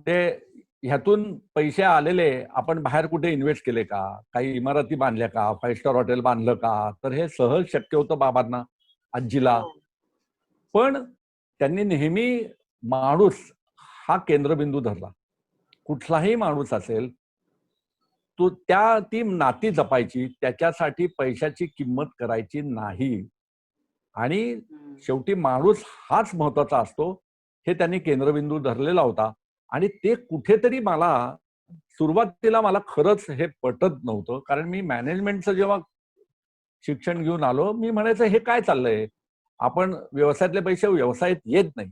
ते ह्यातून पैसे आलेले आपण बाहेर कुठे इन्व्हेस्ट केले का? काही इमारती बांधल्या का? 5 स्टार हॉटेल बांधलं का? तर हे सहज शक्य होतं बाबांना. आजीला. हो. पण त्यांनी नेहमी माणूस हा केंद्रबिंदू धरला. कुठलाही माणूस असेल, ती नाती जपायची, त्याच्यासाठी पैशाची किंमत करायची नाही. आणि हं. शेवटी माणूस हाच महत्वाचा असतो, हे त्यांनी केंद्रबिंदू धरलेला होता. आणि ते कुठेतरी सुरुवातीला मला खरंच हे पटत नव्हतं. कारण मी मॅनेजमेंटचं जेव्हा शिक्षण घेऊन आलो, मी म्हणायचं हे काय चाललंय? आपण व्यवसायातले पैसे व्यवसायात येत नाहीत.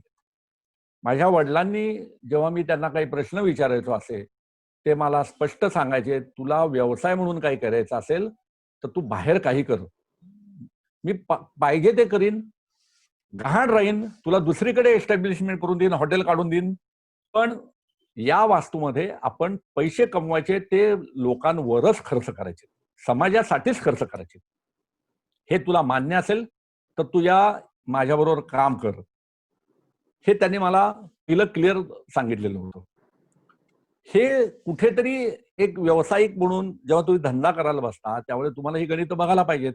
माझ्या वडिलांनी जेव्हा मी त्यांना काही प्रश्न विचारायचो असे, ते मला स्पष्ट सांगायचे, "तुला व्यवसाय म्हणून काही करायचं असेल, तर तू बाहेर काही कर. मी पाहिजे ते करीन, गहाण राहीन, तुला दुसरीकडे एस्टॅब्लिशमेंट करून देईन, हॉटेल काढून देईन. पण या वास्तूमध्ये आपण पैसे कमवायचे ते लोकांवरच खर्च करायचे. समाजासाठीच खर्च करायचे. हे तुला मान्य असेल, तर तू माझ्याबरोबर काम कर." हे त्यांनी मला क्लिअर सांगितलेलं होतं. हे कुठेतरी एक व्यावसायिक म्हणून जेव्हा तुम्ही धंदा करायला बसता, त्यावेळेस तुम्हाला ही गणितं बघायला पाहिजेत.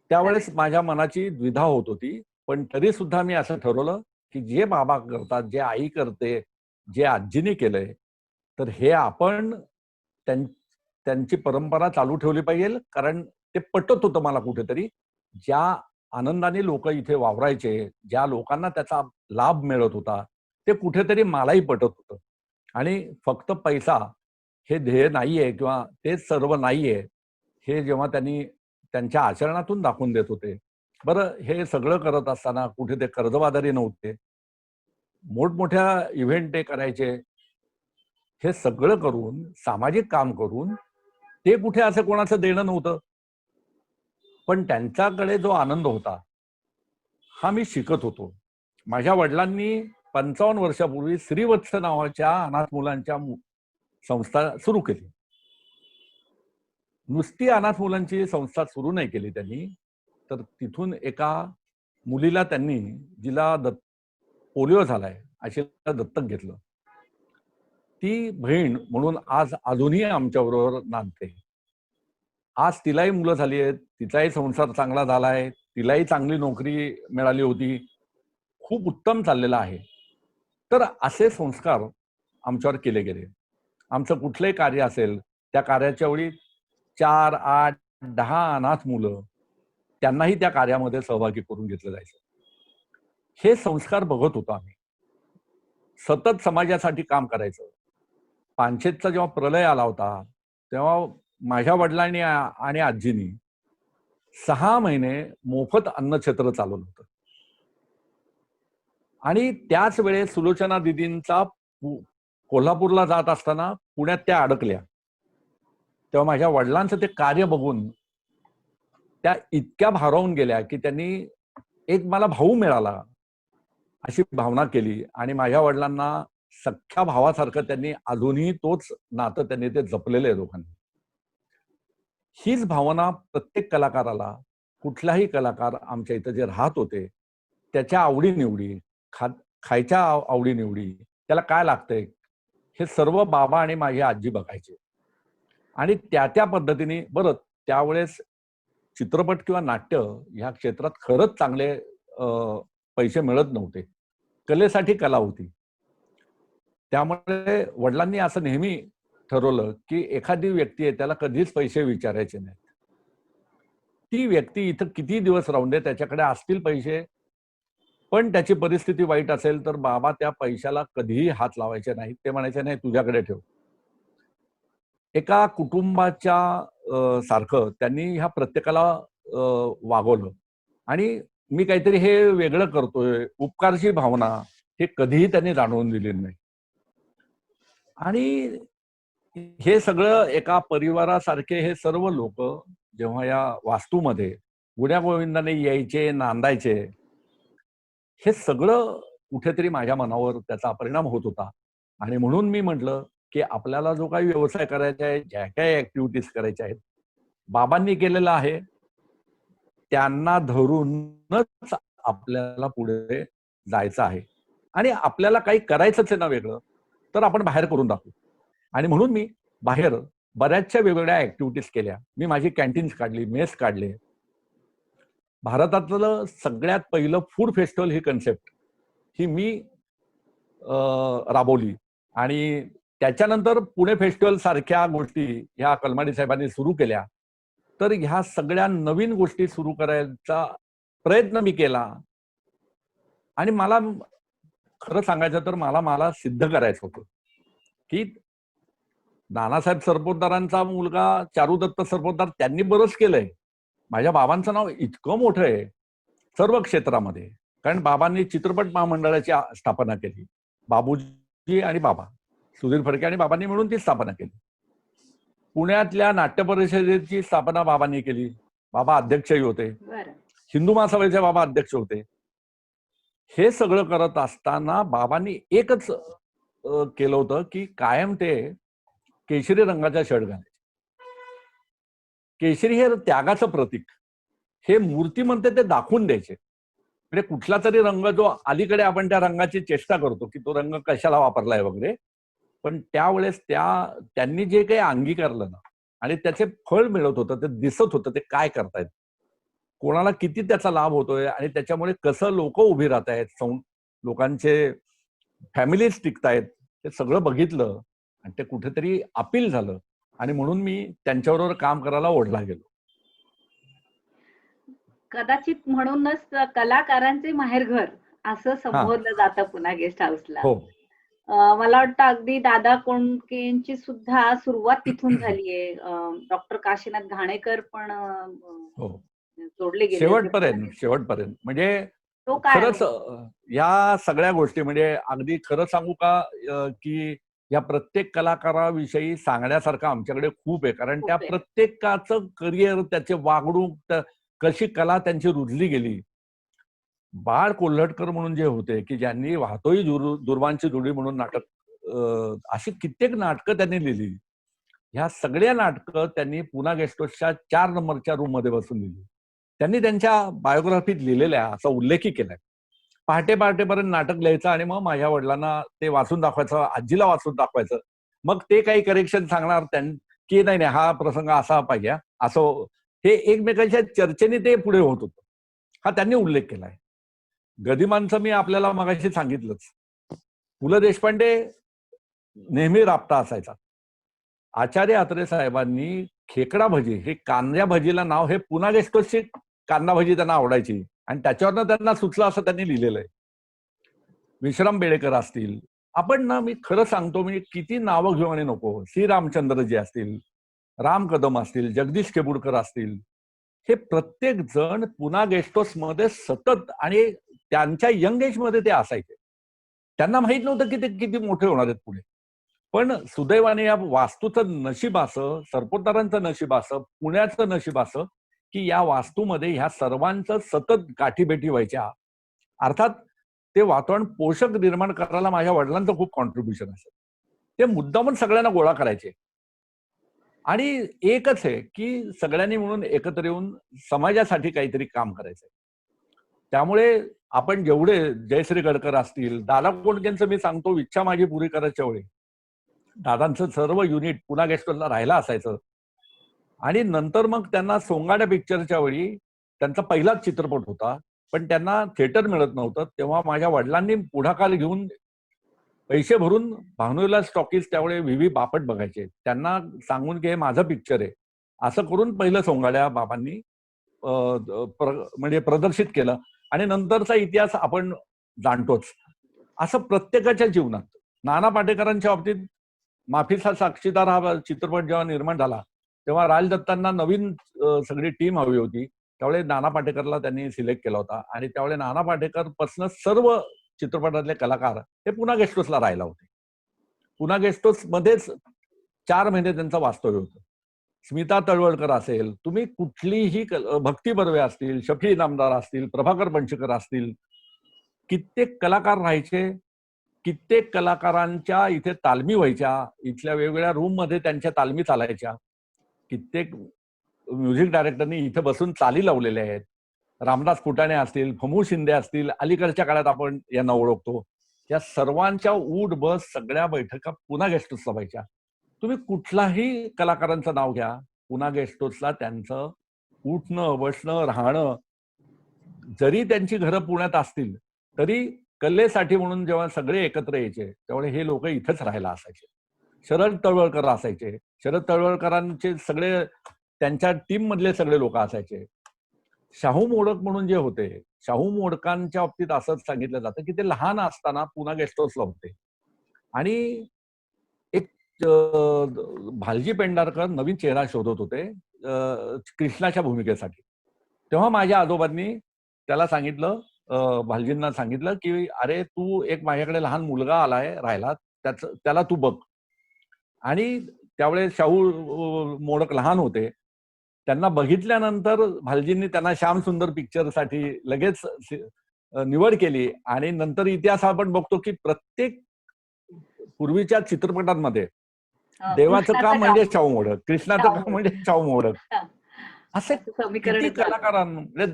त्यावेळेस करेक्ट. माझ्या मनाची द्विधा होत होती. पण तरी सुद्धा मी असं ठरवलं, की जे बाबा करतात, जे आई करते, जे आजीने केलंय, तर हे आपण त्यांची परंपरा चालू ठेवली पाहिजे. कारण ते पटत होतं मला कुठेतरी. ज्या आनंदाने लोक इथे वावरायचे, ज्या लोकांना त्याचा लाभ मिळत होता, ते कुठेतरी मलाही पटत होतं. आणि फक्त पैसा हे ध्येय नाहीये किंवा तेच सर्व नाहीये, हे जेव्हा त्यांनी त्यांच्या आचरणातून दाखवून देत होते. बरं, हे सगळं करत असताना कुठे ते कर्जबाजारी नव्हते. मोठमोठ्या इव्हेंट ते करायचे. हे सगळं करून, सामाजिक काम करून, ते कुठे असं कोणाचं देणं नव्हतं. पण त्यांच्याकडे जो आनंद होता, हा मी शिकत होतो. माझ्या वडिलांनी 55 वर्षापूर्वी श्रीवत्स नावाच्या अनाथ मुलांच्या संस्था सुरू केली. नुसती अनाथ मुलांची संस्था सुरू नाही केली त्यांनी, तर तिथून एका मुलीला त्यांनी, जिला पोलिओ झालाय, अशीला दत्तक घेतलं. ती बहीण म्हणून आज अजूनही आमच्याबरोबर नांदते. आज तिलाही मुलं झाली आहेत, तिचाही संसार चांगला झालाय, तिलाही चांगली नोकरी मिळाली होती. खूप उत्तम चाललेलं आहे. तर असे संस्कार आमच्यावर केले गेले. आमचं कुठलंही कार्य असेल, त्या कार्याच्या वेळी 4, 8, 10 अनाथ मुलं, त्यांनाही त्या कार्यामध्ये सहभागी करून घेतलं जायचं. हे संस्कार बघत होतो आम्ही. सतत समाजासाठी काम करायचं. पानशेतचा जेव्हा प्रलय आला होता, तेव्हा माझ्या वडिलांनी आणि आजीनी 6 महिने मोफत अन्नछत्र चालवलं होतं. आणि त्याच वेळेस सुलोचना दीदींचा कोल्हापूरला जात असताना पुण्यात त्या अडकल्या. तेव्हा माझ्या वडिलांचं ते कार्य बघून त्या इतक्या भारावून गेल्या, की त्यांनी एक मला भाऊ मिळाला अशी भावना केली. आणि माझ्या वडिलांना सख्ख्या भावासारखं त्यांनी अजूनही तोच नातं त्यांनी ते जपलेलं आहे दोघांनी. हीच भावना प्रत्येक कलाकाराला, कुठलाही कलाकार आमच्या इथं जे राहत होते, त्याच्या आवडीनिवडी, खायच्या आवडीनिवडी, त्याला काय लागतंय, हे सर्व बाबा आणि माझी आजी बघायचे. आणि त्या पद्धतीने बरं, त्यावेळेस चित्रपट किंवा नाट्य ह्या क्षेत्रात खरंच चांगले पैसे मिळत नव्हते. कलेसाठी कला होती. त्यामुळे वडिलांनी असं नेहमी ठरवलं, की एखादी व्यक्ती आहे त्याला कधीच पैसे विचारायचे नाहीत. ती व्यक्ती इथं किती दिवस राहून दे, त्याच्याकडे असतील पैसे, पण त्याची परिस्थिती वाईट असेल तर बाबा त्या पैशाला कधीही हात लावायचे नाहीत. ते म्हणायचे, "नाही, तुझ्याकडे ठेव." एका कुटुंबाच्या सारखं त्यांनी ह्या प्रत्येकाला वागवलं. आणि मी काहीतरी हे वेगळं करतोय, उपकारची भावना हे कधीही त्यांनी जाणवून दिलेली नाही. आणि हे सगळं एका परिवारासारखे हे सर्व लोक जेव्हा या वास्तूमध्ये गुण्यागोविंदाने यायचे, नांदायचे, हे सगळं कुठेतरी माझ्या मनावर त्याचा परिणाम होत होता. आणि म्हणून मी म्हटलं, की आपल्याला जो काही व्यवसाय करायचा आहे, ज्या काही ऍक्टिव्हिटीज करायच्या आहेत, बाबांनी केलेलं आहे, त्यांना धरूनच आपल्याला पुढे जायचं आहे. आणि आपल्याला काही करायचंच आहे ना वेगळं, तर आपण बाहेर करून दाखवू. आणि म्हणून मी बाहेर बऱ्याचशा वेगवेगळ्या ऍक्टिव्हिटीज केल्या. मी माझी कॅन्टीन्स काढली, मेस काढले. भारतातलं सगळ्यात पहिलं फूड फेस्टिवल ही कन्सेप्ट ही मी राबवली. आणि त्याच्यानंतर पुणे फेस्टिवल सारख्या गोष्टी ह्या कलमाडी साहेबांनी सुरू केल्या. तर ह्या सगळ्या नवीन गोष्टी सुरू करायचा प्रयत्न मी केला. आणि मला खरं सांगायचं तर मला सिद्ध करायचं होतं की नानासाहेब सरपोतदारांचा मुलगा चारुदत्त सरपोतदार त्यांनी बरंच केलंय. माझ्या बाबांचं नाव इतकं मोठं आहे सर्व क्षेत्रामध्ये, कारण बाबांनी चित्रपट महामंडळाची स्थापना केली. बाबूजी आणि बाबा, सुधीर फडके आणि बाबांनी मिळून ती स्थापना केली. पुण्यातल्या नाट्य परिषदेची स्थापना बाबांनी केली. बाबा अध्यक्षही होते. हिंदू महासभेचे बाबा अध्यक्ष होते. हे सगळं करत असताना बाबांनी एकच केलं होतं की कायम ते केशरी रंगाचा शर्ट घालायचे. केशरी हे त्यागाचं प्रतीक, हे मूर्ती म्हणते ते दाखवून द्यायचे. म्हणजे कुठला तरी रंग जो अलीकडे आपण त्या रंगाची चेष्टा करतो की तो रंग कशाला वापरलाय वगैरे, पण त्यावेळेस त्यांनी जे काही अंगीकारलं ना आणि त्याचे फळ मिळत होतं, ते दिसत होतं ते काय करतायत, कोणाला किती त्याचा लाभ होतोय आणि त्याच्यामुळे कसं लोक उभी राहत आहेत, लोकांचे फॅमिलीज टिकतायत, ते सगळं बघितलं आणि ते कुठेतरी अपील झालं. आणि म्हणून मी त्यांच्याबरोबर काम करायला ओढला गेलो. कदाचित म्हणूनच कलाकारांचे माहेरघर असं संबोधलं जातं पुन्हा गेस्ट हाऊसला. हो. मला वाटतं अगदी दादा कोंडकेंची सुद्धा सुरुवात तिथून झालीये. डॉक्टर काशीनाथ घाणेकर पण जोडले गेले शेवटपर्यंत. म्हणजे खरंच या सगळ्या गोष्टी, म्हणजे अगदी खरं सांगू का की या प्रत्येक कलाकाराविषयी सांगण्यासारखं आमच्याकडे खूप आहे. कारण त्या प्रत्येकाचं करिअर, त्याचे वागणूक, कशी कला त्यांची रुजली गेली. बाळ कोल्हटकर म्हणून जे होते की ज्यांनी वाहतोही दुर्वांची जोडी म्हणून नाटक, अशी कित्येक नाटकं त्यांनी लिहिली. ह्या सगळ्या नाटकं त्यांनी पुन्हा गेस्ट हाऊसच्या 4 नंबरच्या रूम मध्ये बसून लिहिली. त्यांनी त्यांच्या बायोग्राफीत लिहिलेल्या असा उल्लेखही केलाय. पहाटेपर्यंत नाटक लिहायचं आणि मग माझ्या वडिलांना ते वाचून दाखवायचं, आजीला वाचून दाखवायचं. मग ते काही करेक्शन सांगणार की नाही हा प्रसंग असा पाहिजे, असं हे एकमेकांच्या चर्चेने ते पुढे होत होतं. हा त्यांनी उल्लेख केलाय. गदिमांचं मी आपल्याला मगाशी सांगितलंच. पु ल देशपांडे नेहमी राबता असायचा. आचार्य अत्रे साहेबांनी खेकडा भजी, हे कांद्या भजीला नाव, हे पुन्हा गेस्ट हाऊसची कांदा भजी त्यांना आवडायची आणि त्याच्यावरनं त्यांना सुचलं असं त्यांनी लिहिलेलं आहे. विश्राम बेडेकर असतील, आपण ना, मी खरं सांगतो, मी किती नावं घेऊ आणि नको, श्री रामचंद्रजी असतील, राम कदम असतील, जगदीश केबुडकर असतील, हे प्रत्येक जण पुन्हा गेस्ट हाऊस मध्ये सतत, आणि त्यांच्या यंग एज मध्ये ते असायचे. त्यांना माहित नव्हतं की ते किती मोठे होणार आहेत पुढे. पण सुदैवाने या वास्तूचं नशीब असं, सरपोतदारांचं नशीब असं, पुण्याचं नशीब असं की या वास्तूमध्ये ह्या सर्वांचं सतत गाठीभेटी व्हायच्या. अर्थात ते वातावरण पोषक निर्माण करायला माझ्या वडिलांचं खूप कॉन्ट्रीब्युशन असेल. ते मुद्दामून सगळ्यांना गोळा करायचे आणि एकच आहे की सगळ्यांनी म्हणून एकत्र येऊन समाजासाठी काहीतरी काम करायचंय. त्यामुळे आपण जेवढे, जयश्री गडकर असतील, दादा कोंडकेंचं मी सांगतो, इच्छा माझी पुरी करायच्या वेळी दादांचं सर्व युनिट पुन्हा गेस्ट हाऊसला राहायला असायचं. आणि नंतर मग त्यांना सोंगाड्या पिक्चरच्या वेळी त्यांचा पहिलाच चित्रपट होता, पण त्यांना थिएटर मिळत नव्हतं. तेव्हा माझ्या वडिलांनी पुढाकार घेऊन पैसे भरून भानुला स्टॉकीज, त्यावेळी व्ही बापट बघायचे, त्यांना सांगून की हे माझं पिक्चर आहे, असं करून पहिलं सोंगाड्या बाबांनी म्हणजे प्रदर्शित केलं. आणि नंतरचा इतिहास आपण जाणतोच. असं प्रत्येकाच्या जीवनात, नाना पाटेकरांच्या बाबतीत माफीचा साक्षीदार हा चित्रपट जेव्हा निर्माण झाला तेव्हा राजदत्तांना नवीन सगळी टीम हवी होती. त्यावेळी नाना पाटेकरला त्यांनी सिलेक्ट केला होता आणि त्यावेळी नाना पाटेकर पासून सर्व चित्रपटातले कलाकार हे पुन्हा गेस्ट हाऊसला राहिला होते. पुन्हा गेस्ट हाऊस मध्येच 4 महिने त्यांचं वास्तव्य होतं. स्मिता तळवळकर असेल, तुम्ही कुठलीही भक्ती बर्वे असतील, शफी इनामदार असतील, प्रभाकर बनशेकर असतील, कित्येक कलाकार राहायचे. कित्येक कलाकारांच्या इथे तालमी व्हायच्या, इथल्या वेगवेगळ्या रूम मध्ये त्यांच्या तालमी चालायच्या. कित्येक म्युझिक डायरेक्टरनी इथे बसून चाली लावलेल्या आहेत. रामदास फुटाणे असतील, फमू शिंदे असतील, अलीकडच्या काळात आपण यांना ओळखतो. या सर्वांच्या उठ बस सगळ्या बैठका पुन्हा गेस्ट हाऊसला व्हायच्या. तुम्ही कुठलाही कलाकारांचं नाव घ्या, पुन्हा गेस्ट हाऊसला त्यांचं उठणं, बसणं, राहणं जरी त्यांची घरं पुण्यात असतील तरी कलेसाठी म्हणून जेव्हा सगळे एकत्र यायचे त्यावेळी हे लोक इथंच राहायला असायचे. शरद तळवळकर असायचे. शरद तळवळकरांचे सगळे त्यांच्या टीम मधले सगळे लोक असायचे. शाहू मोडक म्हणून जे होते, शाहू मोडकांच्या बाबतीत असंच सांगितलं जातं की ते लहान असताना पुन्हा गेस्ट हाऊसला होते आणि एक भालजी पेंढारकर नवीन चेहरा शोधत होते कृष्णाच्या भूमिकेसाठी. तेव्हा माझ्या आजोबांनी त्याला सांगितलं, भालजींना सांगितलं की अरे तू एक माझ्याकडे लहान मुलगा आलाय राहायला, त्याला तू बघ. आणि त्यावेळेस शाहू मोडक लहान होते. त्यांना बघितल्यानंतर भालजींनी त्यांना श्याम सुंदर पिक्चरसाठी लगेच निवड केली आणि नंतर इतिहास आपण बघतो की प्रत्येक पूर्वीच्या चित्रपटांमध्ये देवाचं काम म्हणजे शाहू मोडक, कृष्णाचं काम म्हणजे शाहू मोडक, असे किती कलाकारांना,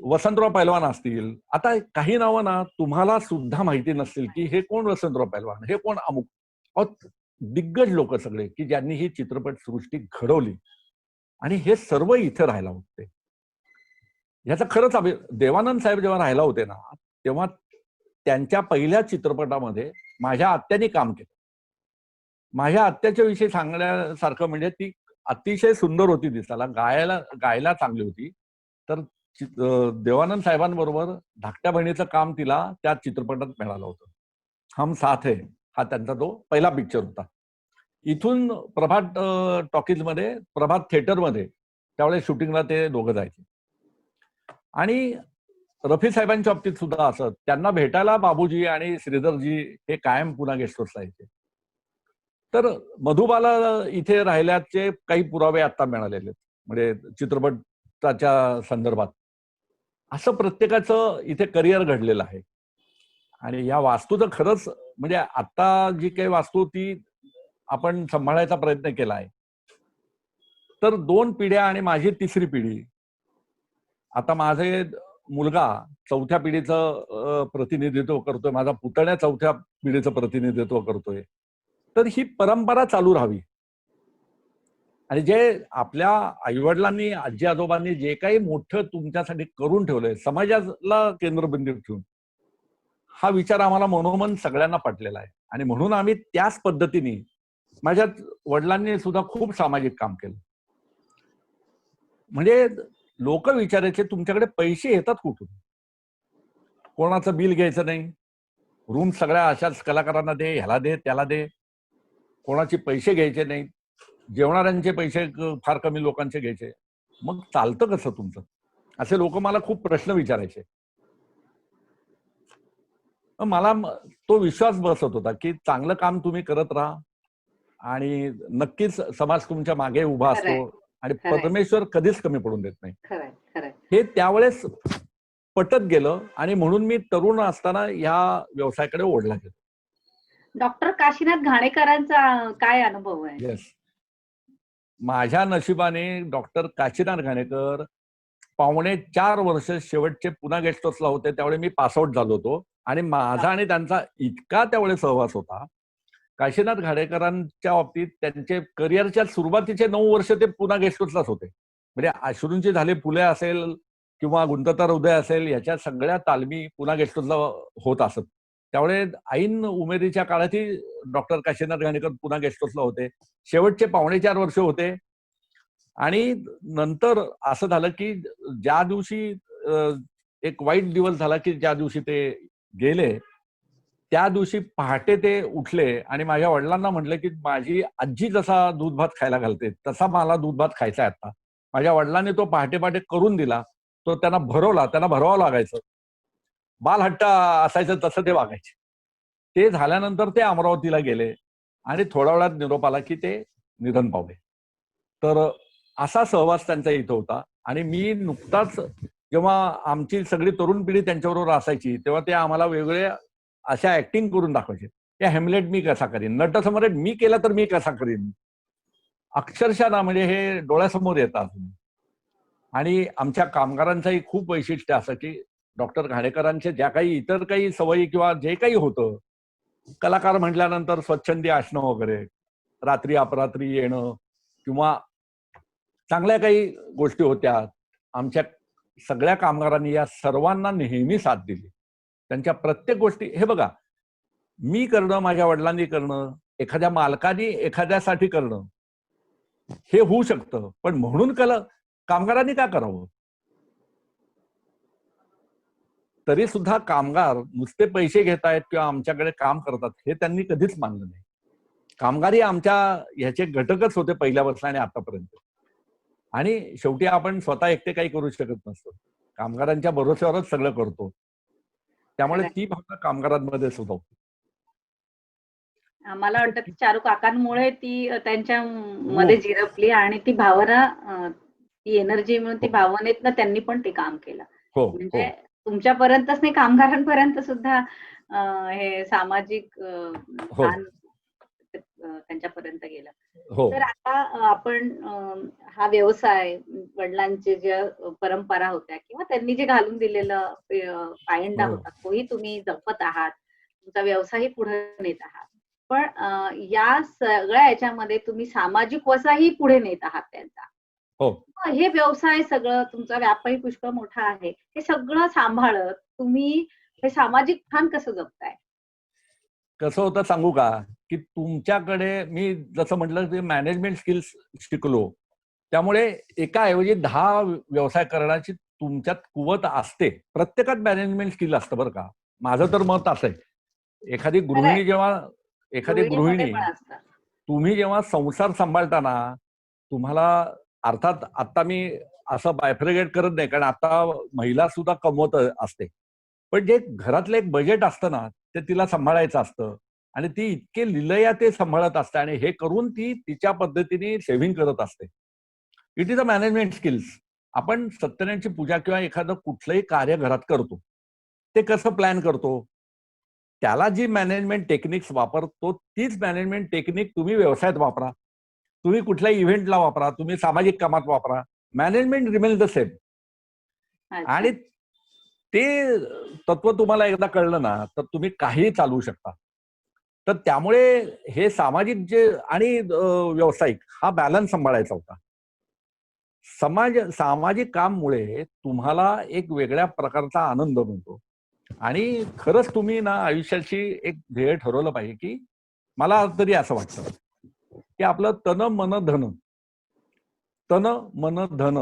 वसंतराव पैलवान असतील. आता काही नावं ना तुम्हाला सुद्धा माहिती नसतील की हे कोण वसंतराव पैलवान, हे कोण अमुक. दिग्गज लोक सगळे की ज्यांनी ही चित्रपट सृष्टी घडवली आणि हे सर्व इथे राहायला होते. ह्याचा खरंच देवानंद साहेब जेव्हा राहायला होते ना तेव्हा त्यांच्या पहिल्या चित्रपटामध्ये माझ्या आत्याने काम केलं. माझ्या आत्याच्या विषयी सांगण्यासारखं म्हणजे ती अतिशय सुंदर होती दिसायला, गायला चांगली होती. तर देवानंद साहेबांबरोबर धाकट्या बहिणीचं काम तिला त्या चित्रपटात मिळालं होतं. हम साथ है हा त्यांचा तो पहिला पिक्चर होता. इथून प्रभात टॉकीज मध्ये, प्रभात थिएटर मध्ये त्यावेळेस शूटिंगला ते दोघं जायचे. आणि रफी साहेबांच्या बाबतीत सुद्धा असं त्यांना भेटायला बाबूजी आणि श्रीधरजी हे कायम पुन्हा गेस्ट हाऊसला यायचे. तर मधुबाला इथे राहिल्याचे काही पुरावे आता मिळालेले म्हणजे चित्रपटाच्या संदर्भात. असं प्रत्येकाचं इथे करिअर घडलेलं आहे. आणि या वास्तूचं खरंच म्हणजे आता जी काही वास्तू ती आपण सांभाळायचा प्रयत्न केला आहे. तर 2 पिढ्या आणि माझी 3री पिढी. आता माझे मुलगा 4थ्या पिढीचं प्रतिनिधित्व करतोय, माझा पुतण्या 4थ्या पिढीचं प्रतिनिधित्व करतोय. तर ही परंपरा चालू राहावी. आणि जे आपल्या आईवडिलांनी, आजी आजोबांनी जे काही मोठं तुमच्यासाठी करून ठेवलंय, समाजाला केंद्रबिंदू ठेवून, हा विचार आम्हाला मनोमन सगळ्यांना पटलेला आहे. आणि म्हणून आम्ही त्याच पद्धतीने, माझ्या वडिलांनी सुद्धा खूप सामाजिक काम केलं. म्हणजे लोक विचारायचे तुमच्याकडे पैसे येतात कुठून? कोणाचं बिल घ्यायचं नाही, रूम सगळ्या अशाच कलाकारांना दे, ह्याला दे, त्याला दे, कोणाचे पैसे घ्यायचे नाही, जेवणाऱ्यांचे पैसे फार कमी लोकांचे घ्यायचे. मग चालतं कसं तुमचं? असे लोक मला खूप प्रश्न विचारायचे. मला तो विश्वास बसत होता की चांगलं काम तुम्ही करत राहा आणि नक्कीच समाज तुमच्या मागे उभा असतो आणि परमेश्वर कधीच कमी पडून देत नाही. हे त्यावेळेस पटत गेलं आणि म्हणून मी तरुण असताना या व्यवसायाकडे ओढला गेलो. डॉक्टर काशीनाथ घाणेकरांचा काय अनुभव आहे? येस, माझ्या नशिबाने डॉक्टर काशीनाथ घाणेकर 4.5 वर्ष शेवटचे पुन्हा गेस्ट हाऊसला होते. त्यावेळी मी पासआउट झालो होतो आणि माझा आणि त्यांचा इतका त्यावेळेस सहवास होता. काशीनाथ घाणेकरांच्या बाबतीत त्यांचे करिअरच्या सुरुवातीचे 9 वर्ष ते पुन्हा गेस्ट हाऊसलाच होते. म्हणजे अश्रूंची झाले फुले असेल किंवा गुंततर उदय असेल, याच्या सगळ्या तालमी पुन्हा गेस्ट हाऊसला होत असत. त्यामुळे ऐन उमेदीच्या काळातही डॉक्टर काशीनाथ घाणेकर पुन्हा गेस्ट हाऊसला होते. शेवटचे 4.5 वर्ष होते. आणि नंतर असं झालं की ज्या दिवशी एक वाईट दिवस झाला की ज्या दिवशी ते गेले, त्या दिवशी पहाटे ते उठले आणि माझ्या वडिलांना म्हटलं की माझी आजी जसा दूध भात खायला घालते तसा मला दूध भात खायचा आहे आता. माझ्या वडिलांनी तो पहाटे पहाटे करून दिला. तो त्यांना भरवावं लागायचं. बालहट्ट असायचं तसं ते वागायचे. ते झाल्यानंतर ते अमरावतीला गेले आणि थोड्या वेळात निरोप आला की ते निधन पावले. तर असा सहवास त्यांचा इथं होता. आणि मी नुकताच जेव्हा आमची सगळी तरुण पिढी त्यांच्याबरोबर असायची तेव्हा ते आम्हाला वेगवेगळ्या अशा ऍक्टिंग करून दाखवायचे. या हेमलेट मी कसा करीन, नटसम्राट मी केला तर मी कसा करीन, अक्षरशः ना म्हणजे हे डोळ्यासमोर येतात. आणि आमच्या कामगारांचंही खूप वैशिष्ट्य असं की डॉक्टर घाणेकरांचे ज्या काही इतर काही सवयी किंवा जे काही होतं, कलाकार म्हटल्यानंतर स्वच्छंदी असणं वगैरे, रात्री अपरात्री येणं किंवा चांगल्या काही गोष्टी होत्या. आमच्या सगळ्या कामगारांनी या सर्वांना नेहमी साथ दिली. त्यांच्या प्रत्येक गोष्टी, हे बघा, मी करणं, माझ्या वडिलांनी करणं, एखाद्या मालकाने एखाद्यासाठी करणं हे होऊ शकतं, पण म्हणून कामगारांनी का करावं? तरी सुद्धा कामगार नुसते पैसे घेत आहेत किंवा आमच्याकडे काम करतात हे त्यांनी कधीच मानलं नाही. कामगारी आमच्या ह्याचे घटकच होते पहिल्यापासून आणि आतापर्यंत. आणि शेवटी आपण स्वतः एकटे काही करू शकत नसतो, कामगारांच्या भरोश्यावरच सगळं करतो. त्यामुळे ती भावना कामगारांमध्ये सुद्धा होती. मला वाटतं की चारू काकांमुळे ती त्यांच्या मध्ये झिरपली आणि ती भावना, ती एनर्जी म्हणून ती भावनेतनं त्यांनी पण ते काम केलं. म्हणजे तुमच्यापर्यंतच नाही, कामगारांपर्यंत सुद्धा हे सामाजिक त्यांच्यापर्यंत गेलं. तर आता आपण हा व्यवसाय, वडिलांचे ज्या परंपरा होत्या किंवा त्यांनी जे घालून दिलेलं पायंडा होता, तोही तुम्ही जपत आहात, तुमचा व्यवसायही पुढे नेत आहात. पण या सगळ्या याच्यामध्ये तुम्ही सामाजिक वसाही पुढे नेत आहात त्यांचा. हे व्यवसाय सगळं, तुमचा व्यापही पुष्कळ मोठा आहे, हे सगळं सांभाळत तुम्ही हे सामाजिक भान कसं जपताय? कसं होतं सांगू का, की तुमच्याकडे मी जसं म्हटलं ते मॅनेजमेंट स्किल्स शिकलो, त्यामुळे एकाऐवजी 10 व्यवसाय करण्याची तुमच्यात कुवत असते. प्रत्येकात मॅनेजमेंट स्किल असतं बरं का. माझं तर मत असं आहे, एखादी गृहिणी तुम्ही जेव्हा संसार सांभाळताना, तुम्हाला अर्थात आता मी असं बायफ्रिगेट करत नाही, कारण आता महिला सुद्धा कमवत असते, पण जे घरातलं एक बजेट असतं ना, ते तिला सांभाळायचं असतं आणि ती इतके लिलया ते सांभाळत असते आणि हे करून ती तिच्या पद्धतीने सेव्हिंग करत असते. It is a management skills. आपण सत्यनारायणची पूजा किंवा एखादं कुठलंही कार्य घरात करतो, ते कसं प्लॅन करतो, त्याला जी मॅनेजमेंट टेक्निक्स वापरतो, तीच मॅनेजमेंट टेक्निक तुम्ही व्यवसायात वापरा, तुम्ही कुठल्या इव्हेंटला वापरा, तुम्ही सामाजिक कामात वापरा, मॅनेजमेंट रिमेन्स द सेम. आणि ते तत्व तुम्हाला एकदा कळलं ना, तर तुम्ही काहीही चालवू शकता. तर त्यामुळे हे सामाजिक जे आणि व्यावसायिक हा बॅलन्स सांभाळायचा होता. सामाजिक काममुळे तुम्हाला एक वेगळ्या प्रकारचा आनंद मिळतो आणि खरंच तुम्ही ना आयुष्याची एक ध्येय ठरवलं पाहिजे, की मला तरी असं वाटतं की आपलं तन मन धन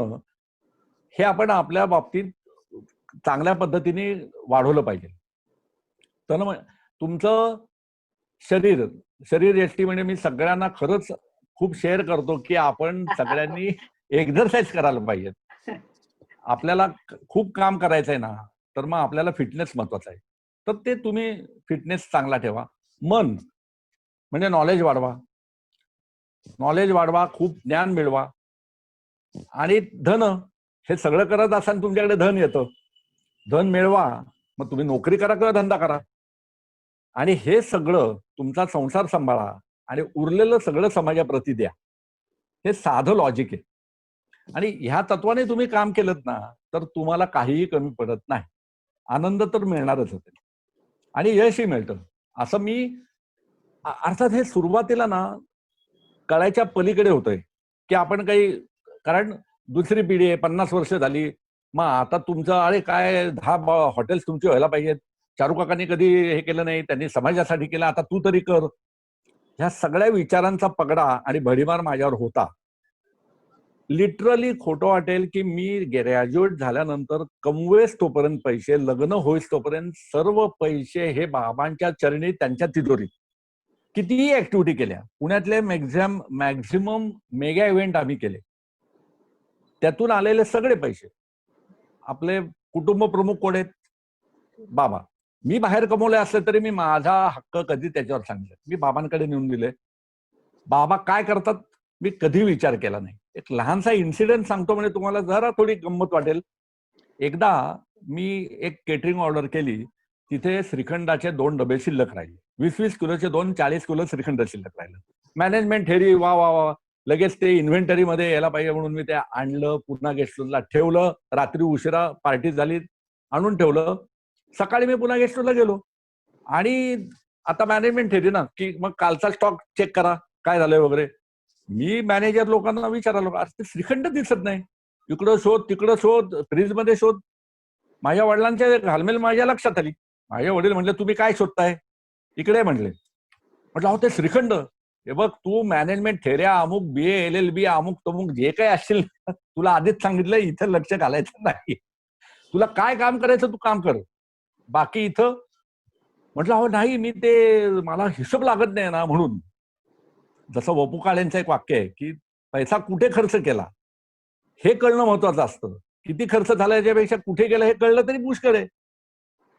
हे आपण आपल्या बाबतीत चांगल्या पद्धतीने वाढवलं पाहिजे. तुमचं शरीर यष्टी म्हणजे मी सगळ्यांना खरंच खूप शेअर करतो की आपण सगळ्यांनी एक्झरसाइज करायला पाहिजे. आपल्याला खूप काम करायचं आहे ना, तर मग आपल्याला फिटनेस महत्वाचा आहे. तर ते तुम्ही फिटनेस चांगला ठेवा. मन म्हणजे नॉलेज वाढवा, खूप ज्ञान मिळवा. आणि धन हे सगळं करत असाल, तुमच्याकडे धन येतं, धन मिळवा, मग तुम्ही नोकरी करा किंवा धंदा करा आणि हे सगळं तुमचा संसार सांभाळा आणि उरलेलं सगळं समाजाप्रती द्या. हे साधं लॉजिक आहे आणि ह्या तत्वाने तुम्ही काम केलं ना, तर तुम्हाला काहीही कमी पडत नाही. आनंद तर मिळणारच होते आणि यशही मिळतं. असं मी अर्थात हे सुरुवातीला ना कळायच्या पलीकडे होतंय की आपण काही, कारण दुसरी पिढी आहे, 50 वर्ष झाली, मग आता तुमचं अरे काय 10 हॉटेल्स तुमची व्हायला पाहिजेत, चारू काकांनी कधी हे केलं नाही, त्यांनी समाजासाठी केलं, आता तू तरी कर. ह्या सगळ्या विचारांचा पगडा आणि भडीमार माझ्यावर होता. लिटरली खोटं वाटेल की मी ग्रॅज्युएट झाल्यानंतर कमवेस तोपर्यंत पैसे, लग्न होईस तोपर्यंत सर्व पैसे हे बाबांच्या चरणी, त्यांच्या तिजोरीत. कितीही ऍक्टिव्हिटी केल्या, पुण्यातले मॅक्झिमम मेगा इव्हेंट आम्ही केले, त्यातून आलेले सगळे पैसे आपले कुटुंब प्रमुख कोण आहेत, बाबा. मी बाहेर कमवले असले तरी मी माझा हक्क कधी त्याच्यावर सांगितलं, मी बाबांकडे नेऊन दिले. बाबा काय करतात मी कधी विचार केला नाही. एक लहानसा इन्सिडेंट सांगतो, म्हणजे तुम्हाला जरा थोडी गंमत वाटेल. एकदा मी एक केटरिंग ऑर्डर केली, तिथे श्रीखंडाचे 2 डबे शिल्लक राहिले, 20-20 किलोचे 2, 40 किलो श्रीखंड शिल्लक राहिलं. मॅनेजमेंट हेरी वा वा वा, लगेच ते इन्व्हेंटरी मध्ये यायला पाहिजे म्हणून मी ते आणलं, पुन्हा गेस्ट हाऊसला ठेवलं. रात्री उशिरा पार्टी झाली, आणून ठेवलं. सकाळी मी पुन्हा गेस्ट हाऊसला गेलो आणि आता मॅनेजमेंट ठेवली ना, की मग कालचा स्टॉक चेक करा काय झालंय वगैरे. मी मॅनेजर लोकांना विचारायला, आज ते श्रीखंड दिसत नाही. इकडं शोध तिकडं शोध, फ्रीजमध्ये शोध. माझ्या वडिलांच्या घालमेल माझ्या लक्षात आली. माझे वडील म्हणले, तुम्ही काय शोधताय, इकडे म्हणले. म्हटलं अहो ते श्रीखंड. हे बघ, तू मॅनेजमेंट थेऱ्या अमुक BA LLB अमुक तमुक जे काही असतील तुला आधीच सांगितलं इथं लक्ष घालायचं नाही. तुला काय काम करायचं तू काम कर, बाकी इथं. म्हटलं अहो नाही, मी ते मला हिशोब लागत नाही ना म्हणून. जसं वपू काळेंचं एक वाक्य आहे की पैसा कुठे खर्च केला हे कळणं महत्वाचं असतं. किती खर्च झाला याच्यापेक्षा कुठे गेला हे कळलं तरी पुष्कळ आहे.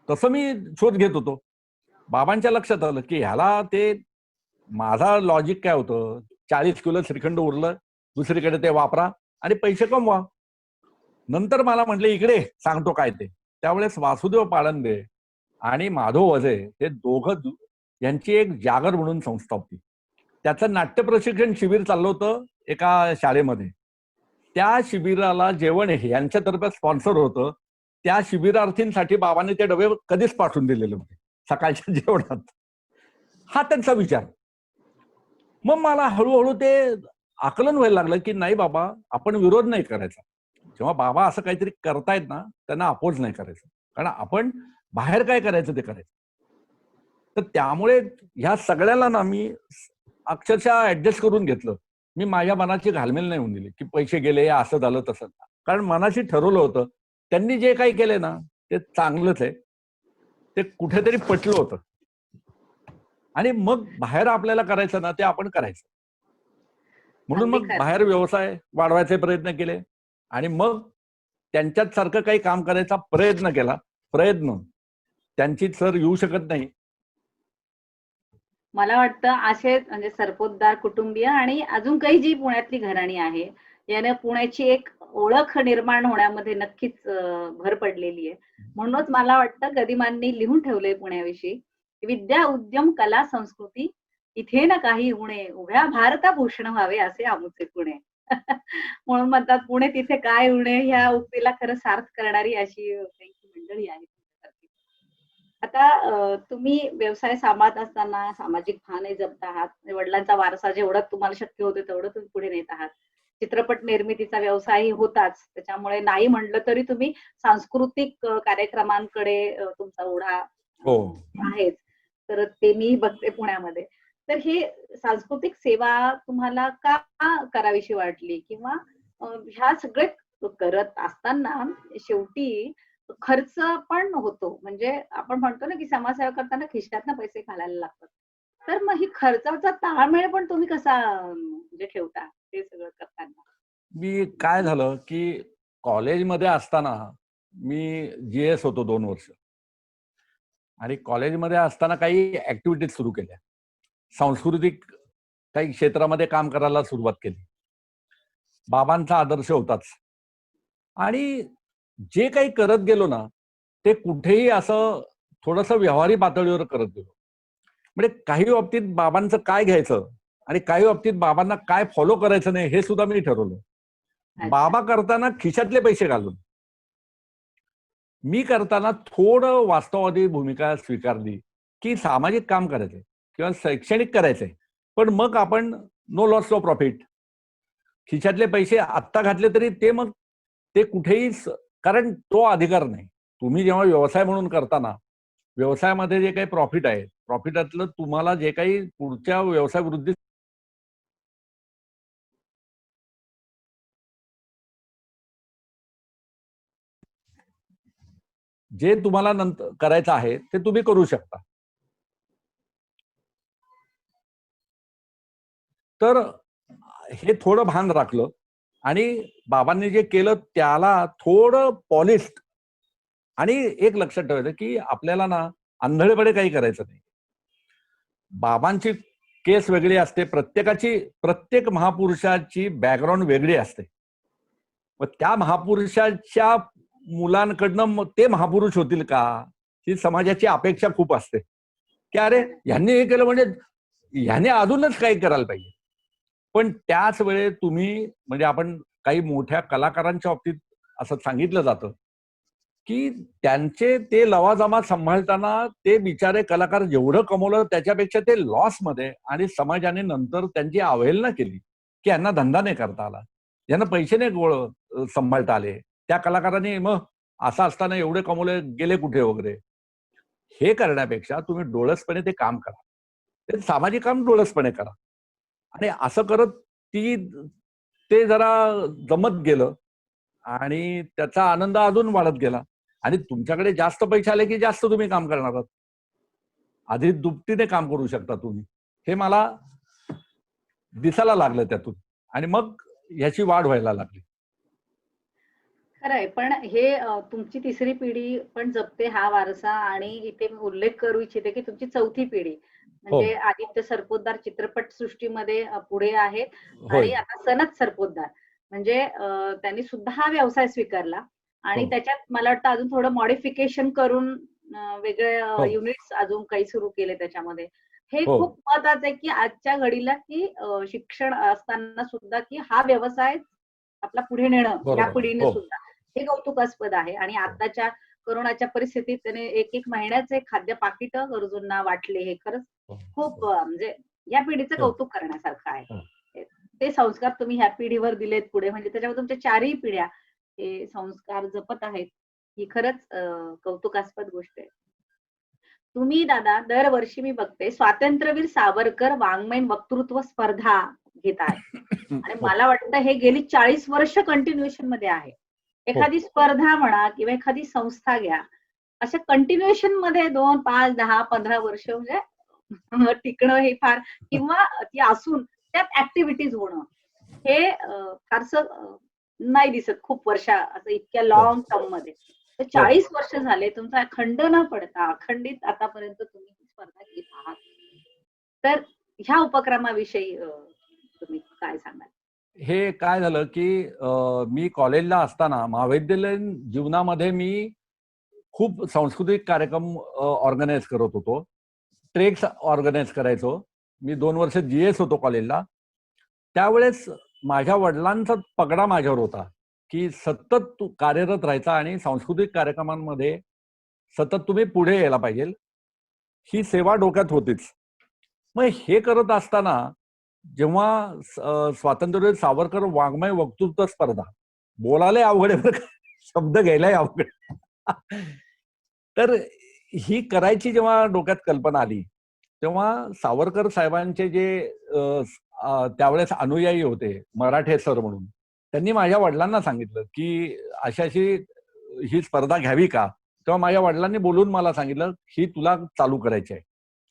तसं मी शोध घेत होतो. बाबांच्या लक्षात आलं की ह्याला ते, माझा लॉजिक काय होतं, 40 किलो श्रीखंड उरलं, दुसरीकडे ते वापरा आणि पैसे कमवा. नंतर मला म्हटले इकडे सांगतो काय ते. त्यावेळेस वासुदेव पाळंदे आणि माधव वझे हे दोघं, यांची एक जागर म्हणून संस्था होती. त्याचं नाट्य प्रशिक्षण शिबिर चाललं होतं एका शाळेमध्ये. त्या शिबिराला जेवण यांच्यातर्फे स्पॉन्सर होतं. त्या शिबिरार्थींसाठी बाबांनी ते डबे कधीच पाठवून दिलेले होते सकाळच्या जेवणात. हा त्यांचा विचार. मग मला हळूहळू ते आकलन व्हायला लागलं की नाही बाबा, आपण विरोध नाही करायचा. जेव्हा बाबा असं काहीतरी करतायत ना, त्यांना अपोज नाही करायचं, कारण आपण बाहेर काय करायचं ते करायचं. तर त्यामुळे ह्या सगळ्याला ना मी अक्षरशः ऍडजस्ट करून घेतलं. मी माझ्या मनाची घालमेल नाही होऊन दिली की पैसे गेले, असं झालं तसं. कारण मनाशी ठरवलं होतं, त्यांनी जे काही केले ना ते चांगलंच आहे, ते कुठेतरी पटलं होतं. आणि मग बाहेर आपल्याला करायचं ना ते आपण करायचं. म्हणून अगदी मग खरं. बाहेर व्यवसाय वाढवायचे प्रयत्न केले आणि मग त्यांच्यात सारखं काही काम करायचा प्रयत्न केला. त्यांची सर येऊ शकत नाही. मला वाटतं असे म्हणजे सरपोतदार कुटुंबीय आणि अजून काही जी पुण्यातली घराणी आहे, याने पुण्याची एक ओळख निर्माण होण्यामध्ये नक्कीच भर पडलेली आहे. म्हणूनच मला वाटतं गदिमांनी लिहून ठेवलंय पुण्याविषयी, विद्या, उद्यम, कला, संस्कृती इथे ना काही उणे, उभ्या भारताभूषण व्हावे असे आमुचे पुणे. म्हणून म्हणतात पुणे तिथे काय उणे, ह्या उक्तीला खरं सार्थ करणारी अशी काही मंडळी आहे. आता तुम्ही व्यवसाय सांभाळत असताना सामाजिक भानही जपत आहात. वडिलांचा वारसा जेवढा तुम्हाला शक्य होतं तेवढं तुम्ही पुढे नेत आहात. चित्रपट निर्मितीचा व्यवसायही होताच. त्याच्यामुळे नाही म्हटलं तरी तुम्ही सांस्कृतिक कार्यक्रमांकडे तुमचा ओढा हो. आहेच. तर ते मी बघते पुण्यामध्ये. तर ही सांस्कृतिक सेवा तुम्हाला का करावीशी वाटली? किंवा ह्या सगळे करत असताना शेवटी खर्च पण होतो. म्हणजे आपण म्हणतो ना, की समाजसेवा करताना खिशातनं पैसे घालायला लागतात. तर मग ही खर्चाचा ताळमेळ पण तुम्ही कसा म्हणजे ठेवता ते सगळं करताना? मी काय झालं की कॉलेजमध्ये असताना मी GS होतो 2 वर्ष. आणि कॉलेजमध्ये असताना काही ऍक्टिव्हिटीज सुरू केल्या. सांस्कृतिक काही क्षेत्रामध्ये काम करायला सुरुवात केली. बाबांचा आदर्श होताच. आणि जे काही करत गेलो ना ते कुठेही असं थोडंसं व्यवहारी पातळीवर करत गेलो. म्हणजे काही बाबतीत बाबांचं काय घ्यायचं आणि काही बाबतीत बाबांना काय फॉलो करायचं नाही हे सुद्धा मी ठरवलं. अच्छा. बाबा करताना खिशातले पैसे घालून, मी करताना थोडं वास्तववादी भूमिका स्वीकारली की सामाजिक काम करायचंय किंवा शैक्षणिक करायचंय, पण मग आपण नो लॉस नो प्रॉफिट. खिशातले पैसे आत्ता घातले तरी ते मग ते कुठेही कारण तो अधिकार नाही. तुम्ही जेव्हा व्यवसाय म्हणून करताना व्यवसायामध्ये जे काही प्रॉफिट आहे, प्रॉफिटातलं तुम्हाला जे काही पुढच्या व्यवसाय वृद्धी जे तुम्हाला नंतर करायचं आहे ते तुम्ही करू शकता. तर हे थोडं भान राखलं आणि बाबांनी जे केलं त्याला थोडं पॉलिश्ड. आणि एक लक्षात ठेवायचं की आपल्याला ना आंधळेपणे काही करायचं नाही. बाबांची केस वेगळी असते, प्रत्येक महापुरुषाची बॅकग्राऊंड वेगळी असते. मग त्या महापुरुषाच्या मुलांकडनं मग ते महापुरुष होतील का, ही समाजाची अपेक्षा खूप असते की अरे ह्यांनी हे केलं म्हणजे ह्याने अजूनच काही करायला पाहिजे. पण त्याच वेळेस तुम्ही म्हणजे आपण काही मोठ्या कलाकारांच्या बाबतीत असं सांगितलं जातं की त्यांचे ते लवाजमा सांभाळताना ते बिचारे कलाकार जेवढं कमवलं त्याच्यापेक्षा ते लॉसमध्ये, आणि समाजाने नंतर त्यांची अवहेलना केली की यांना धंदा नाही करता आला, यांना पैसे नाही सांभाळता आले. त्या कलाकारांनी मग असं असताना एवढे कमवले, गेले कुठे वगैरे, हे करण्यापेक्षा तुम्ही डोळसपणे ते काम करा. ते सामाजिक काम डोळसपणे करा. आणि असं करत ती ते जरा जमत गेलं आणि त्याचा आनंद अजून वाढत गेला. आणि तुमच्याकडे जास्त पैसे आले की जास्त तुम्ही काम करणार आहात. आधी दुपटीने काम करू शकता तुम्ही. हे मला दिसायला लागलं त्यातून. आणि मग ह्याची वाढ व्हायला लागली. खरंय. पण हे तुमची तिसरी पिढी पण जपते हा वारसा आणि इथे मी उल्लेख करू इच्छिते, की तुमची चौथी पिढी हो. म्हणजे आदित्य सरपोतदार चित्रपटसृष्टीमध्ये पुढे आहेत होय. आणि आता सनत सरपोतदार म्हणजे त्यांनी सुद्धा हा व्यवसाय स्वीकारला आणि हो. त्याच्यात मला वाटतं अजून थोडं मॉडिफिकेशन करून वेगळे हो. युनिट्स अजून काही सुरू केले त्याच्यामध्ये. हे हो. खूप महत्वाचं आहे, की आजच्या घडीला, की शिक्षण असताना सुद्धा, की हा व्यवसाय आपला पुढे नेणं या बरोबर आहे. पिढीने हो. सुद्धा हे कौतुकास्पद आहे आणि आताच्या कोरोनाच्या परिस्थितीत त्याने एक महिन्याचे खाद्य पाकिटं गरजूंना वाटले. हे खरंच हो. खूप म्हणजे या पिढीचं हो. कौतुक करण्यासारखं आहे. हो. ते संस्कार तुम्ही ह्या पिढीवर दिलेत पुढे म्हणजे त्याच्यामुळे तुमच्या चारही पिढ्या हे संस्कार जपत आहेत. ही खरंच कौतुकास्पद गोष्ट आहे. तुम्ही दादा दरवर्षी मी बघते स्वातंत्र्यवीर सावरकर वाङ्मयीन वक्तृत्व स्पर्धा घेताय आणि हो. मला वाटतं हे गेली 40 वर्ष कंटिन्युएशन मध्ये आहे. हो. एखादी स्पर्धा म्हणा किंवा एखादी संस्था घ्या. अशा कंटिन्युएशन मध्ये 2, 5, 10, 15 वर्ष म्हणजे टिकणं हे फार किंवा ती असून त्यात ऍक्टिव्हिटीज होणं हे फारसं नाही दिसत खूप वर्ष असं इतक्या हो. लॉंग टर्म मध्ये. तर हो. 40 वर्ष झाले तुमचा खंड न पडता अखंडित आतापर्यंत तुम्ही ही स्पर्धा घेत आहात. तर ह्या उपक्रमाविषयी तुम्ही काय सांगाल? हे काय झालं की मी कॉलेजला असताना महाविद्यालयीन जीवनामध्ये मी खूप सांस्कृतिक कार्यक्रम ऑर्गनाईज करत होतो. ट्रेक्स ऑर्गनाईज करायचो. मी 2 वर्ष जीएस होतो कॉलेजला. त्यावेळेस माझ्या वडिलांचा पगडा माझ्यावर होता, की सतत कार्यरत राहायचा आणि सांस्कृतिक कार्यक्रमांमध्ये सतत तुम्ही पुढे यायला पाहिजे. ही सेवा डोक्यात होतीच. मग हे करत असताना जेव्हा स्वातंत्र्यवीर सावरकर वाङ्मय वक्तृत्व स्पर्धा, बोलायलाही अवघड आहे बरं का, शब्द घ्यायलाही अवघड. तर ही करायची जेव्हा डोक्यात कल्पना आली, तेव्हा सावरकर साहेबांचे जे त्यावेळेस अनुयायी होते, मराठे सर म्हणून, त्यांनी माझ्या वडिलांना सांगितलं, की अशी ही स्पर्धा घ्यावी का? तेव्हा माझ्या वडिलांनी बोलून मला सांगितलं, ही तुला चालू करायची आहे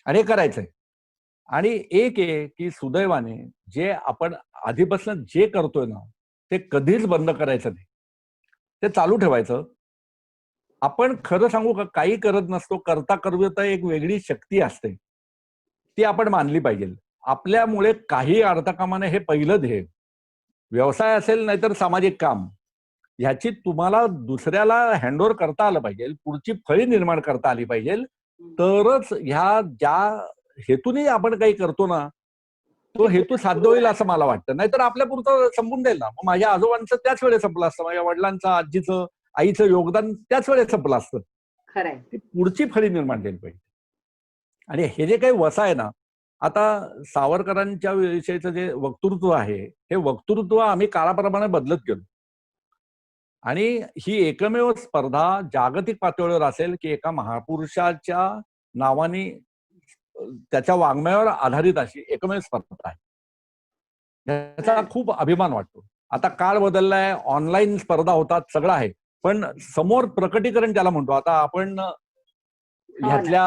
आणि हे करायचंय. आणि एक आहे की सुदैवाने जे आपण आधीपासून जे करतोय ना, ते कधीच बंद करायचं नाही. ते चालू ठेवायचं. आपण खरं सांगू का, काही करत नसतो. करता करता एक वेगळी शक्ती असते. ती आपण मानली पाहिजे. आपल्यामुळे काही अर्थकामाने हे पहिलं ध्येय. व्यवसाय असेल नाहीतर सामाजिक काम. ह्याची तुम्हाला दुसऱ्याला हँडओव्हर करता आलं पाहिजे. पुढची फळी निर्माण करता आली पाहिजे. तरच ह्या ज्या हेतूने आपण काही करतो ना, तो ते हेतू पुढे साध्य सुरू होईल असं राहतं. मला वाटतं. नाहीतर आपल्यापुरतं संपून जाईल ना. मग माझ्या आजोबांचं त्याच वेळेस संपलं असतं. माझ्या वडिलांचं, आजीचं, आईचं योगदान त्याच वेळेस संपलं असतं. खरंय. ती पुढची फळी निर्माण केली पाहिजे. आणि हे जे काही वसा आहे ना, आता सावरकरांच्या विषयीचं जे वक्तृत्व आहे, हे वक्तृत्व आम्ही काळाप्रमाणे बदलत गेलो. आणि ही एकमेव स्पर्धा जागतिक पातळीवर असेल, की एका महापुरुषाच्या नावाने त्याच्या वाङ्मयावर आधारित अशी एकमेव स्पर्धा आहे. त्याचा खूप अभिमान वाटतो. आता काळ बदललाय, ऑनलाईन स्पर्धा होतात, सगळं आहे. पण समोर प्रकटीकरण त्याला म्हणतो. आता आपण हो ना. ह्यातल्या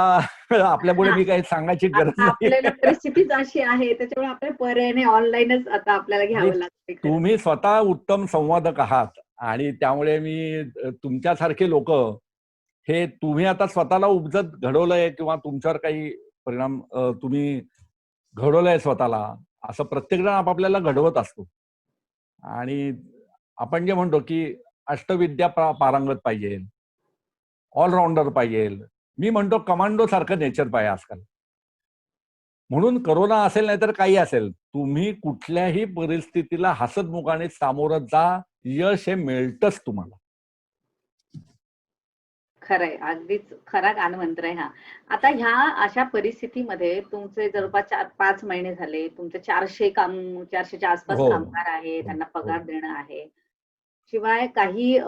आपल्यापुढे मी काही सांगायची गरज आता आपल्याला नाही. परिस्थितीच अशी आहे त्याच्यामुळे आपल्या पर्यायाने ऑनलाईनच आता आपल्याला आणि घ्यावं लागतंय खरंच. तुम्ही स्वतः उत्तम संवादक आहात आणि त्यामुळे मी तुमच्यासारखे लोक हे तुम्ही आता स्वतःला उपजत घडवलंय किंवा तुमच्यावर काही परिणाम तुम्ही घडवलंय स्वतःला, असं प्रत्येक जण आपापल्याला घडवत असतो. आणि आपण जे म्हणतो की अष्टविद्या पारंगत पाहिजे, ऑलराऊंडर पाहिजे. मी म्हणतो कमांडो सारखं नेचर पाहिजे आजकाल. म्हणून करोना असेल नाही तर काही असेल, तुम्ही कुठल्याही परिस्थितीला हसतमुखाने सामोरं जा. यश हे मिळतंच तुम्हाला. खरंय. अगदीच खरा कानमंत्र आहे हा. आता ह्या अशा परिस्थितीमध्ये तुमचे जवळपास 4-5 महिने झाले. तुमचे 400च्या आसपास हो. कामगार आहे. हो. त्यांना हो. पगार देणं आहे. शिवाय काही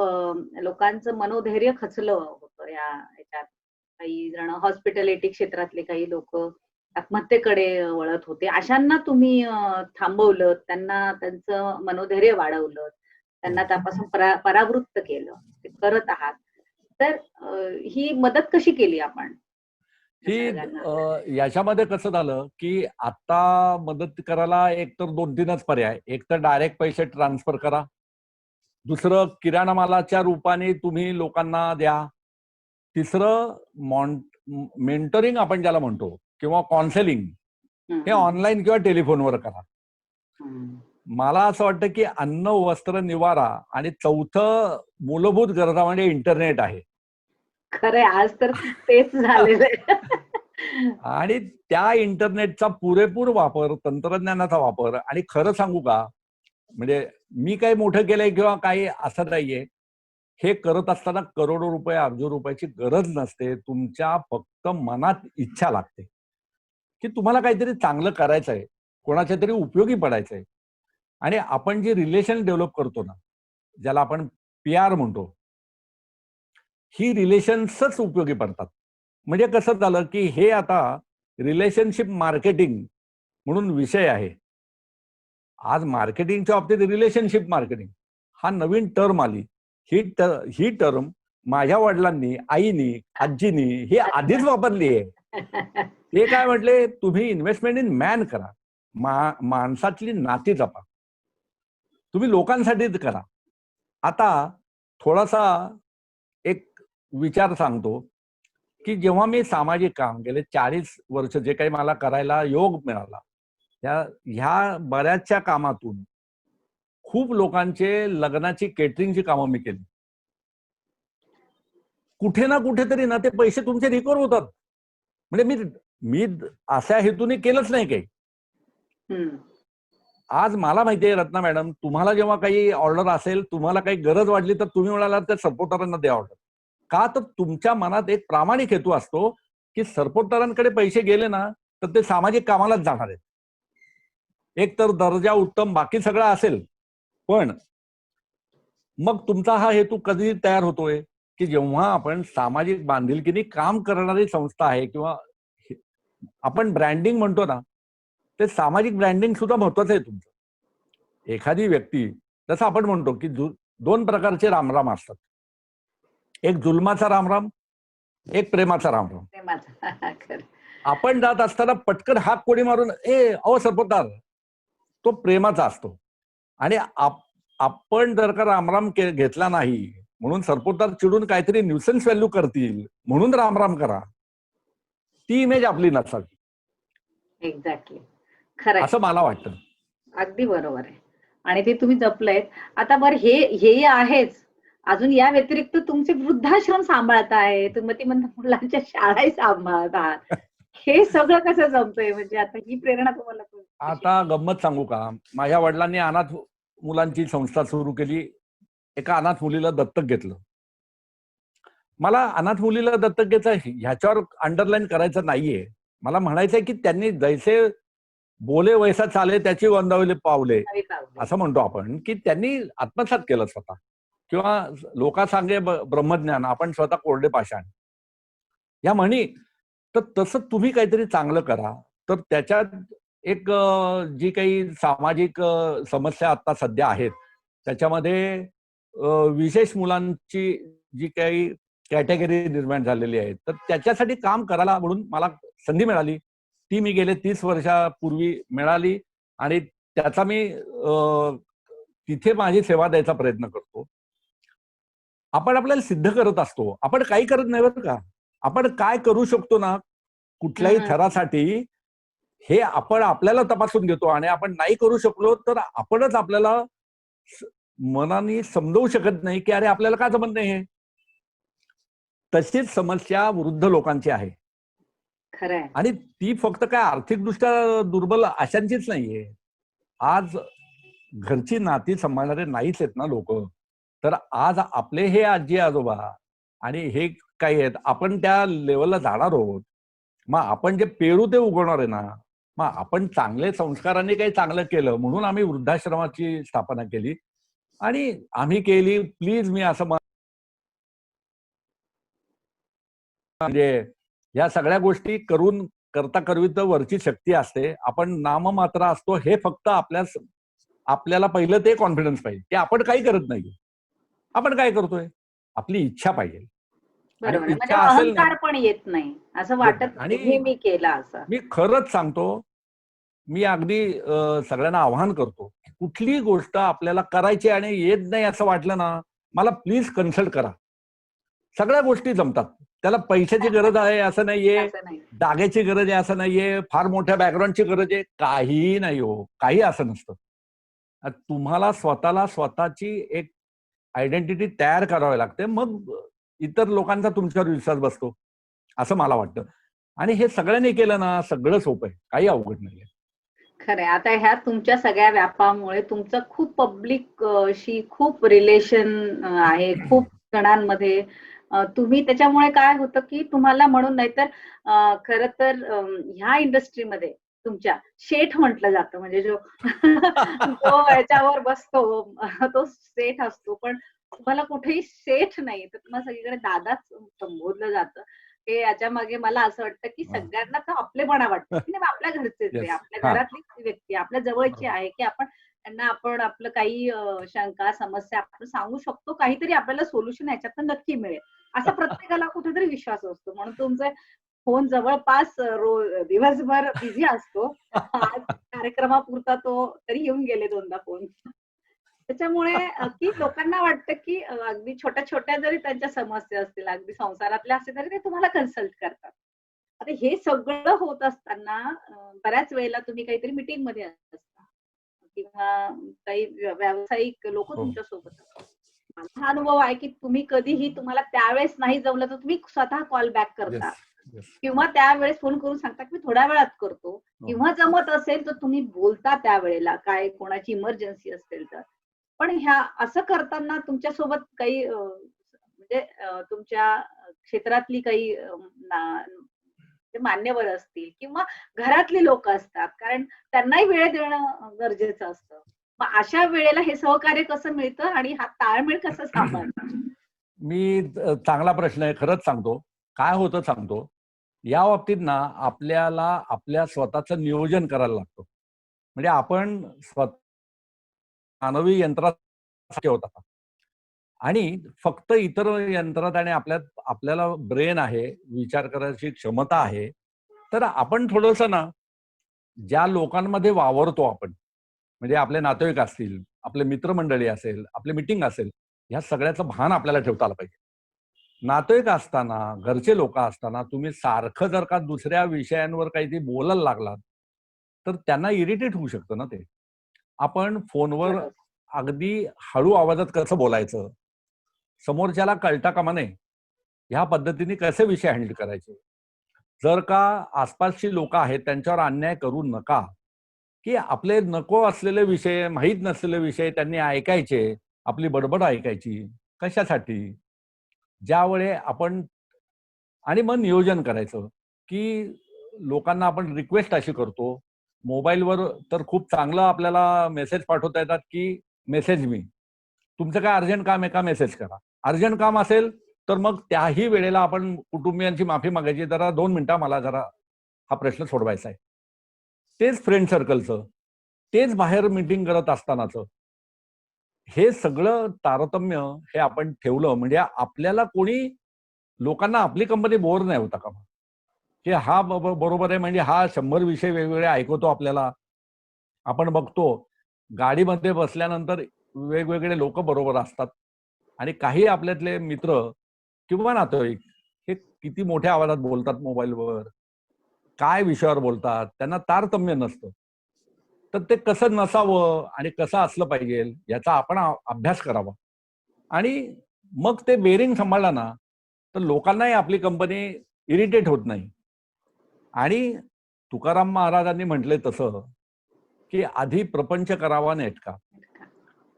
लोकांचं मनोधैर्य खचलं होतं या ह्याच्यात. काही जण हॉस्पिटॅलिटी क्षेत्रातले काही लोक आत्महत्येकडे वळत होते. अशांना तुम्ही थांबवलं, त्यांना त्यांचं मनोधैर्य वाढवलं, त्यांना त्यापासून परावृत्त केलं. ते करत आहात. तर ही मदत कशी केली आपण ही निसर्गाला? याच्यामध्ये कसं झालं, की आता मदत करायला एक तर 2-3च पर्याय. एक तर डायरेक्ट पैसे ट्रान्सफर करा. दुसरं किराणा मालाच्या रूपाने तुम्ही लोकांना द्या. तिसरं मेंटरिंग आपण ज्याला म्हणतो किंवा काउन्सेलिंग हं, हे हं. ऑनलाईन किंवा टेलिफोनवर करा. हं. मला असं वाटतं, की अन्न, वस्त्र, निवारा आणि चौथं मूलभूत गरजा म्हणजे इंटरनेट आहे. खरंय, आज तर तेच झालेलं आहे. आणि त्या इंटरनेटचा पुरेपूर वापर, तंत्रज्ञानाचा वापर आणि खरं सांगू का, म्हणजे मी काही मोठं केलंय किंवा काही असं नाहीये. हे करत असताना करोडो रुपये, अब्जो रुपयाची गरज नसते. तुमच्या फक्त मनात इच्छा लागते, की तुम्हाला काहीतरी चांगलं करायचंय, कोणाच्या तरी उपयोगी पडायचंय. आणि आपण जे रिलेशन डेव्हलप करतो ना, ज्याला आपण PR म्हणतो, ही रिलेशन्सच उपयोगी पडतात. म्हणजे कसं झालं, की हे आता रिलेशनशिप मार्केटिंग म्हणून विषय आहे. आज मार्केटिंगच्या बाबतीत रिलेशनशिप मार्केटिंग हा नवीन टर्म आली. ही टर्म माझ्या वडिलांनी, आईनी, आजीनी ही आधीच वापरली आहे. ते काय म्हटले, तुम्ही इन्व्हेस्टमेंट इन मॅन करा. माणसातली नाती जपा. तुम्ही लोकांसाठीच करा. आता थोडासा एक विचार सांगतो, की जेव्हा मी सामाजिक काम गेले 40 वर्ष जे काही मला करायला योग मिळाला, ह्या बऱ्याचशा कामातून खूप लोकांचे लग्नाची केटरिंगची कामं मी केली. कुठे ना कुठेतरी ना ते पैसे तुमचे रिकव्हर होतात. म्हणजे मी मी अशा हेतूने केलंच नाही काही. हं. आज मला माहितीये रत्ना मॅडम, तुम्हाला जेव्हा काही ऑर्डर असेल, तुम्हाला काही गरज वाटली तर तुम्ही म्हणाला त्या सपोर्टरांना द्या ऑर्डर. का तर तुमच्या मनात एक प्रामाणिक हेतू असतो, की सपोर्टरांकडे पैसे गेले ना, तर ते सामाजिक कामालाच जाणार आहेत. एक तर दर्जा उत्तम बाकी सगळं असेल, पण मग तुमचा हा हेतू कधी तयार होतोय, की जेव्हा आपण सामाजिक बांधिलकीने काम करणारी संस्था आहे किंवा आपण ब्रँडिंग म्हणतो ना, ते सामाजिक ब्रँडिंग सुद्धा महत्वाचं आहे तुमचं. एखादी व्यक्ती, जसं आपण म्हणतो, की 2 प्रकारचे रामराम असतात. एक जुलमाचा रामराम, एक प्रेमाचा रामराम. प्रेमाचा. खरं. आपण जात असताना पटकन हाक कोणी मारून, अहो सरपोतदार, तो प्रेमाचा असतो. आणि आपण जर का रामराम घेतला नाही, म्हणून सरपोतदार चिडून काहीतरी न्यूसन्स व्हॅल्यू करतील, म्हणून रामराम करा. ती इमेज आपली नसावी, एक्झॅक्टली. खरंय. असं मला वाटतं. अगदी बरोबर आहे. आणि ते तुम्ही जपलंयत. आता बरं हे आहेच. अजून या व्यतिरिक्त तुमचे वृद्धाश्रम सांभाळताय. तुम्ही ती म्हणता मुलांच्या शाळाही सांभाळत आहात. हे सगळं कसं जमतंय? म्हणजे आता ही प्रेरणा तुम्हाला कशी? आता गंमत सांगू का? माझ्या वडिलांनी अनाथ मुलांची संस्था सुरू केली. एका अनाथ मुलीला दत्तक घेतलं. मला अनाथ मुलीला दत्तक घ्यायचं ह्याच्यावर अंडरलाईन करायचं नाहीये. मला म्हणायचंय, की त्यांनी जैसे बोले वैसा चाले त्याची वंदावले पावले, नवी पावले. असं म्हणतो आपण, की त्यांनी आत्मसात केलं स्वतः. किंवा लोका सांगे ब्रह्मज्ञान, आपण स्वतः कोरडे पाषाण. या म्हणी. तर तसं तुम्ही काहीतरी चांगलं करा. तर त्याच्यात एक जी काही सामाजिक समस्या आता सध्या आहेत, त्याच्यामध्ये विशेष मुलांची जी काही कॅटेगरी निर्माण झालेली आहे, तर त्याच्यासाठी काम करायला म्हणून मला संधी मिळाली. ती मी गेले 30 वर्षापूर्वी मिळाली आणि त्याचा मी तिथे माझी सेवा द्यायचा प्रयत्न करतो. आपण आपल्याला सिद्ध करत असतो. आपण काही करत नाही बरं का. आपण काय करू शकतो ना, कुठल्याही हं. थरासाठी, हे आपण आपल्याला तपासून घेतो आणि आपण नाही करू शकलो तर आपणच आपल्याला स मनाने समजवू शकत नाही, की अरे आपल्याला का जमत नाही हे? तशीच समस्या वृद्ध लोकांची आहे. खरंय. आणि ती फक्त काय आर्थिकदृष्ट्या दुर्बल अशांचीच नाहीये. आज घरची नाती सांभाळणारे नाहीच आहेत ना लोक. तर आज आपले हे आजी-आजोबा आणि हे काही आहेत, आपण त्या लेव्हलला जाणार आहोत. मग आपण जे पेरू ते उगवणार आहे ना. मग आपण चांगले संस्कारांनी काही चांगलं केलं म्हणून आम्ही वृद्धाश्रमाची स्थापना केली. आणि आम्ही केली, प्लीज मी असं म्हणजे या सगळ्या गोष्टी करून करता करवित वरची शक्ती असते. आपण नाममात्र असतो हे फक्त आपल्याला पहिलं ते कॉन्फिडन्स पाहिजे की आपण काही करत नाही. आपण काय करतोय? आपली इच्छा पाहिजे. आणि बरोबर आहे. म्हणजे इच्छा असेल ना, अहंकार पण येत नाही. असं येत नाही. वाटत नाही आणि हे मी केलं असं. मी खरंच सांगतो, मी अगदी सगळ्यांना आवाहन करतो, कुठलीही गोष्ट आपल्याला करायची आणि येत नाही असं वाटलं ना, मला प्लीज कन्सल्ट करा. सगळ्या गोष्टी जमतात. त्याला पैशाची गरज आहे असं नाहीये, असं नाही. जागेची गरज आहे असं नाहीये, फार मोठ्या बॅकग्राऊंडची गरज आहे, काहीही नाही हो. काही असं नसतं. तुम्हाला स्वतःला स्वतःची एक आयडेंटिटी तयार करावी लागते. मग इतर लोकांचा तुमच्यावर विश्वास बसतो, असं मला वाटतं. आणि हे सगळ्यांनी केलं ना, सगळं सोपं आहे. काही अवघड नाहीये. खरंय. आता ह्या तुमच्या सगळ्या व्यापामुळे तुमचं खूप पब्लिक शी खूप रिलेशन आहे. खूप जणांमध्ये तुम्ही त्याच्यामुळे काय होतं, की तुम्हाला म्हणून नाहीतर खरं तर ह्या इंडस्ट्रीमध्ये तुमच्या शेठ म्हटलं जातं. म्हणजे जो जो ह्याच्यावर बसतो तो सेठ असतो. पण तुम्हाला कुठेही सेठ नाही, तर तुम्हाला सगळीकडे दादाच संबोधलं जातं. हे याच्या मागे मला असं वाटतं, की हां. सगळ्यांना तो आपलेपणा वाटतो, की नाही आपल्या घरचेच आहे, येस. आपल्या हां. घरातलीच व्यक्ती, आपल्या जवळची बरोबर. आहे, की आपण त्यांना आपण आपलं काही शंका, समस्या आपण सांगू शकतो. काहीतरी आपल्याला सोल्युशन ह्याच्यातनं नक्की मिळेल. असा प्रत्येकाला कुठेतरी विश्वास असतो. म्हणून तुमचे फोन जवळपास दिवसभर बिझी असतो. आज कार्यक्रमापुरता तो तरी येऊन गेले 2दा फोन. त्याच्यामुळे की लोकांना वाटतं, की अगदी छोट्या-छोट्या जरी त्यांच्या समस्या असतील, अगदी संसारातल्या असतील, तरी ते तुम्हाला कन्सल्ट करतात. आता हे सगळं होत असताना बऱ्याच वेळेला तुम्ही काहीतरी मीटिंगमध्ये असता किंवा काही व्यावसायिक लोकं हो. तुमच्यासोबत असतात. माझा हा अनुभव आहे, की तुम्ही कधीही तुम्हाला त्यावेळेस नाही जमलं, तर तुम्ही स्वतः कॉल बॅक येस. करता येस. किंवा त्यावेळेस फोन करून सांगता, की मी थोड्या वेळात करतो हो. किंवा जमत असेल, तर तुम्ही बोलता त्यावेळेला, काय कोणाची इमर्जन्सी असेल तर. पण असं करताना तुमच्यासोबत काही म्हणजे तुमच्या क्षेत्रातली काही ते मान्यवर असतील किंवा घरातली लोकं असतात. कारण त्यांनाही वेळ देणं गरजेचं असतं. मग अशा वेळेला हे सहकार्य कसं मिळतं आणि हा ताळमेळ कसा सांभाळता? मी चांगला प्रश्न आहे. खरंच सांगतो. काय होतं सांगतो. या बाबतीत ना आपल्याला आपल्या स्वतःचं नियोजन करायला लागतं. म्हणजे आपण मानवी यंत्रात होता आणि फक्त इतर यंत्रात आणि आपल्याला ब्रेन आहे, विचार करायची क्षमता आहे. तर आपण थोडंसं ना, ज्या लोकांमध्ये वावरतो आपण, म्हणजे आपले नातेवाईक असतील, आपले मित्रमंडळी असेल, आपली मीटिंग असेल, ह्या सगळ्याचं भान आपल्याला ठेवता आलं पाहिजे. नातेवाईक असताना, घरचे लोक असताना तुम्ही सारखं जर का दुसऱ्या विषयांवर काहीतरी बोलायला लागलात, तर त्यांना इरिटेट होऊ शकतं ना ते. आपण फोनवर बरोबर. अगदी हळू आवाजात कसं बोलायचं, समोरच्याला कळता कामा नये, ह्या पद्धतीने कसे विषय हँडल करायचे. जर का आसपासची लोक आहेत त्यांच्यावर अन्याय करू नका, की आपले नको असलेले विषय, माहीत नसलेले विषय त्यांनी ऐकायचे, आपली बडबड ऐकायची. कशासाठी? ज्यावेळी आपण आणि मग नियोजन करायचं, की लोकांना आपण रिक्वेस्ट अशी करतो, मोबाईलवर तर खूप चांगलं आपल्याला मेसेज पाठवता येतात, की मेसेज मी. तुमचं काय अर्जंट काम आहे का मेसेज करा. अर्जंट काम असेल, तर मग त्याही वेळेला आपण कुटुंबियांची माफी मागायची, जरा 2 मिनिटं मला जरा हा प्रश्न सोडवायचा आहे. तेच फ्रेंड सर्कलचं, तेच बाहेर मीटिंग करत असतानाचं. हे सगळं तारतम्य हे आपण ठेवलं म्हणजे आपल्याला कोणी लोकांना आपली कंपनी बोर नाही होता कामा. की हा बरोबर आहे म्हणजे हा 100 विषय वेगवेगळे ऐकवतो आपल्याला. आपण बघतो गाडीमध्ये बसल्यानंतर वेगवेगळे लोक बरोबर असतात आणि काही आपल्यातले मित्र किंवा नातेवाईक हे किती मोठ्या आवाजात बोलतात मोबाईलवर, काय विषयावर बोलतात, त्यांना तारतम्य नसतं. तर ते कसं नसावं आणि कसं असलं पाहिजे याचा आपण अभ्यास करावा. आणि मग ते बेरिंग सांभाळला ना, तर लोकांनाही आपली कंपनी इरिटेट होत नाही. आणि तुकाराम महाराजांनी म्हटलंय तसं, की आधी प्रपंच करावा नेटका.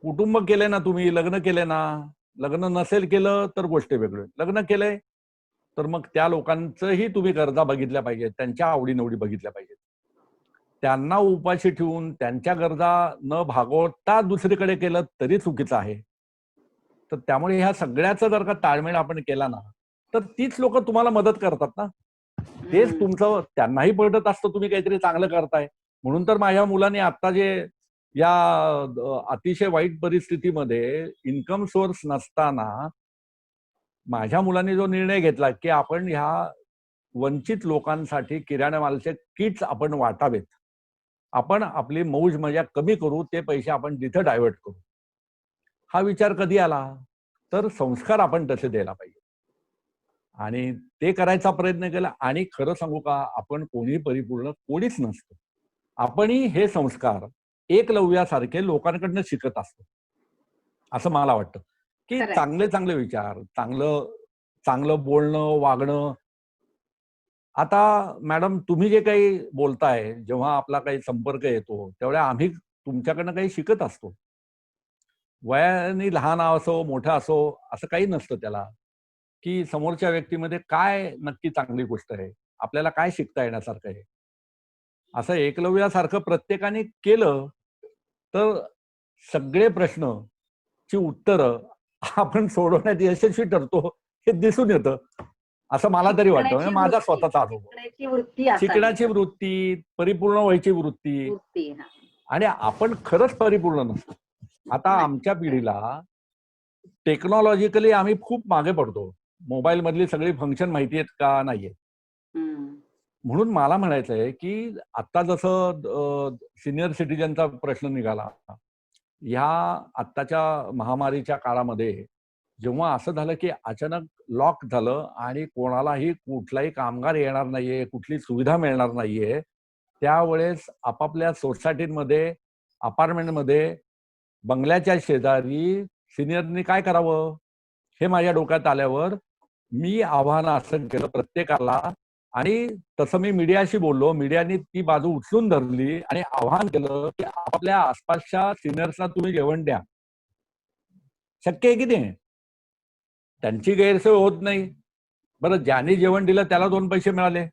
कुटुंब केले ना तुम्ही, लग्न केले ना, लग्न नसेल केलं तर गोष्ट वेगळी. लग्न केलंय, तर मग त्या लोकांचंही तुम्ही गरजा बघितल्या पाहिजेत, त्यांच्या आवडी-निवडी बघितल्या पाहिजेत. त्यांना उपाशी ठेवून त्यांच्या गरजा न भागवता दुसरीकडे केलं तरी चुकीचं आहे. तर त्यामुळे ह्या सगळ्याचा जर का ताळमेळ आपण केला ना, तर तीच लोक तुम्हाला मदत करतात ना. तेच हम्म. तुमचं त्यांनाही पटत असतं तुम्ही काहीतरी चांगलं करताय. म्हणून तर माझ्या मुलाने आता जे या अतिशय वाईट परिस्थितीमध्ये इन्कम सोर्स नसताना माझ्या मुलाने जो निर्णय घेतला की आपण ह्या वंचित लोकांसाठी किराणा मालाचे किट्स आपण वाटावेत. आपण आपली मौज मजा कमी करू, ते पैसे आपण तिथे डायव्हर्ट करू. हा विचार कधी आला? तर संस्कार आपण तसे द्यायला पाहिजे आणि ते करायचा प्रयत्न केला. आणि खरं सांगू का, आपण कोणी परिपूर्ण कोणीच नसतो. आपणही हे संस्कार एकलव्यासारखे लोकांकडनं शिकत असतो असं मला वाटतं, की खरंय. चांगले चांगले विचार, चांगलं चांगलं बोलणं वागणं. आता मॅडम तुम्ही जे काही बोलताय, जेव्हा आपला काही संपर्क येतो तेवढ्या आम्ही तुमच्याकडनं काही शिकत असतो. वयाने लहान असो मोठा असो असं काही नसतं त्याला, की समोरच्या व्यक्तीमध्ये काय नक्की चांगली गोष्ट आहे, आपल्याला काय शिकता येण्यासारखं आहे. असं एकलव्यासारखं प्रत्येकाने केलं तर सगळे प्रश्नची उत्तरं आपण सोडवण्यात यशस्वी ठरतो हे दिसून येतं, असं मला तरी वाटतं. म्हणजे माझा स्वतःचा अनुभव. शिकण्याची वृत्ती असावी. शिकण्याची वृत्ती, परिपूर्ण व्हायची वृत्ती. वृत्ती. हा. आणि आपण खरंच परिपूर्ण नसतो. आता नाही. आमच्या पिढीला टेक्नॉलॉजिकली आम्ही खूप मागे पडतो. मोबाईल मधली सगळी फंक्शन माहिती आहेत का? नाहीये. हम्म. म्हणून मला म्हणायचं आहे, की आता जसं सिनियर सिटीजनचा प्रश्न निघाला, ह्या आत्ताच्या महामारीच्या काळामध्ये जेव्हा असं झालं, की अचानक लॉक झालं आणि कोणालाही कुठलाही कामगार येणार नाहीये, कुठली सुविधा मिळणार नाहीये, त्यावेळेस आपापल्या सोसायटीमध्ये, अपार्टमेंटमध्ये, बंगल्याच्या शेजारी सिनियरनी काय करावं? हे माझ्या डोक्यात आल्यावर मी आव्हान असं केलं प्रत्येकाला. आणि तसं मी मीडियाशी बोललो. मीडियाने ती बाजू उचलून धरली आणि आवाहन केलं, की आपल्या आसपासच्या सिनियर्सना तुम्ही जेवण द्या. शक्य आहे की नाही? त्यांची गैरसोय होत नाही. बरं, ज्यांनी जेवण दिलं त्याला 2 पैसे मिळाले.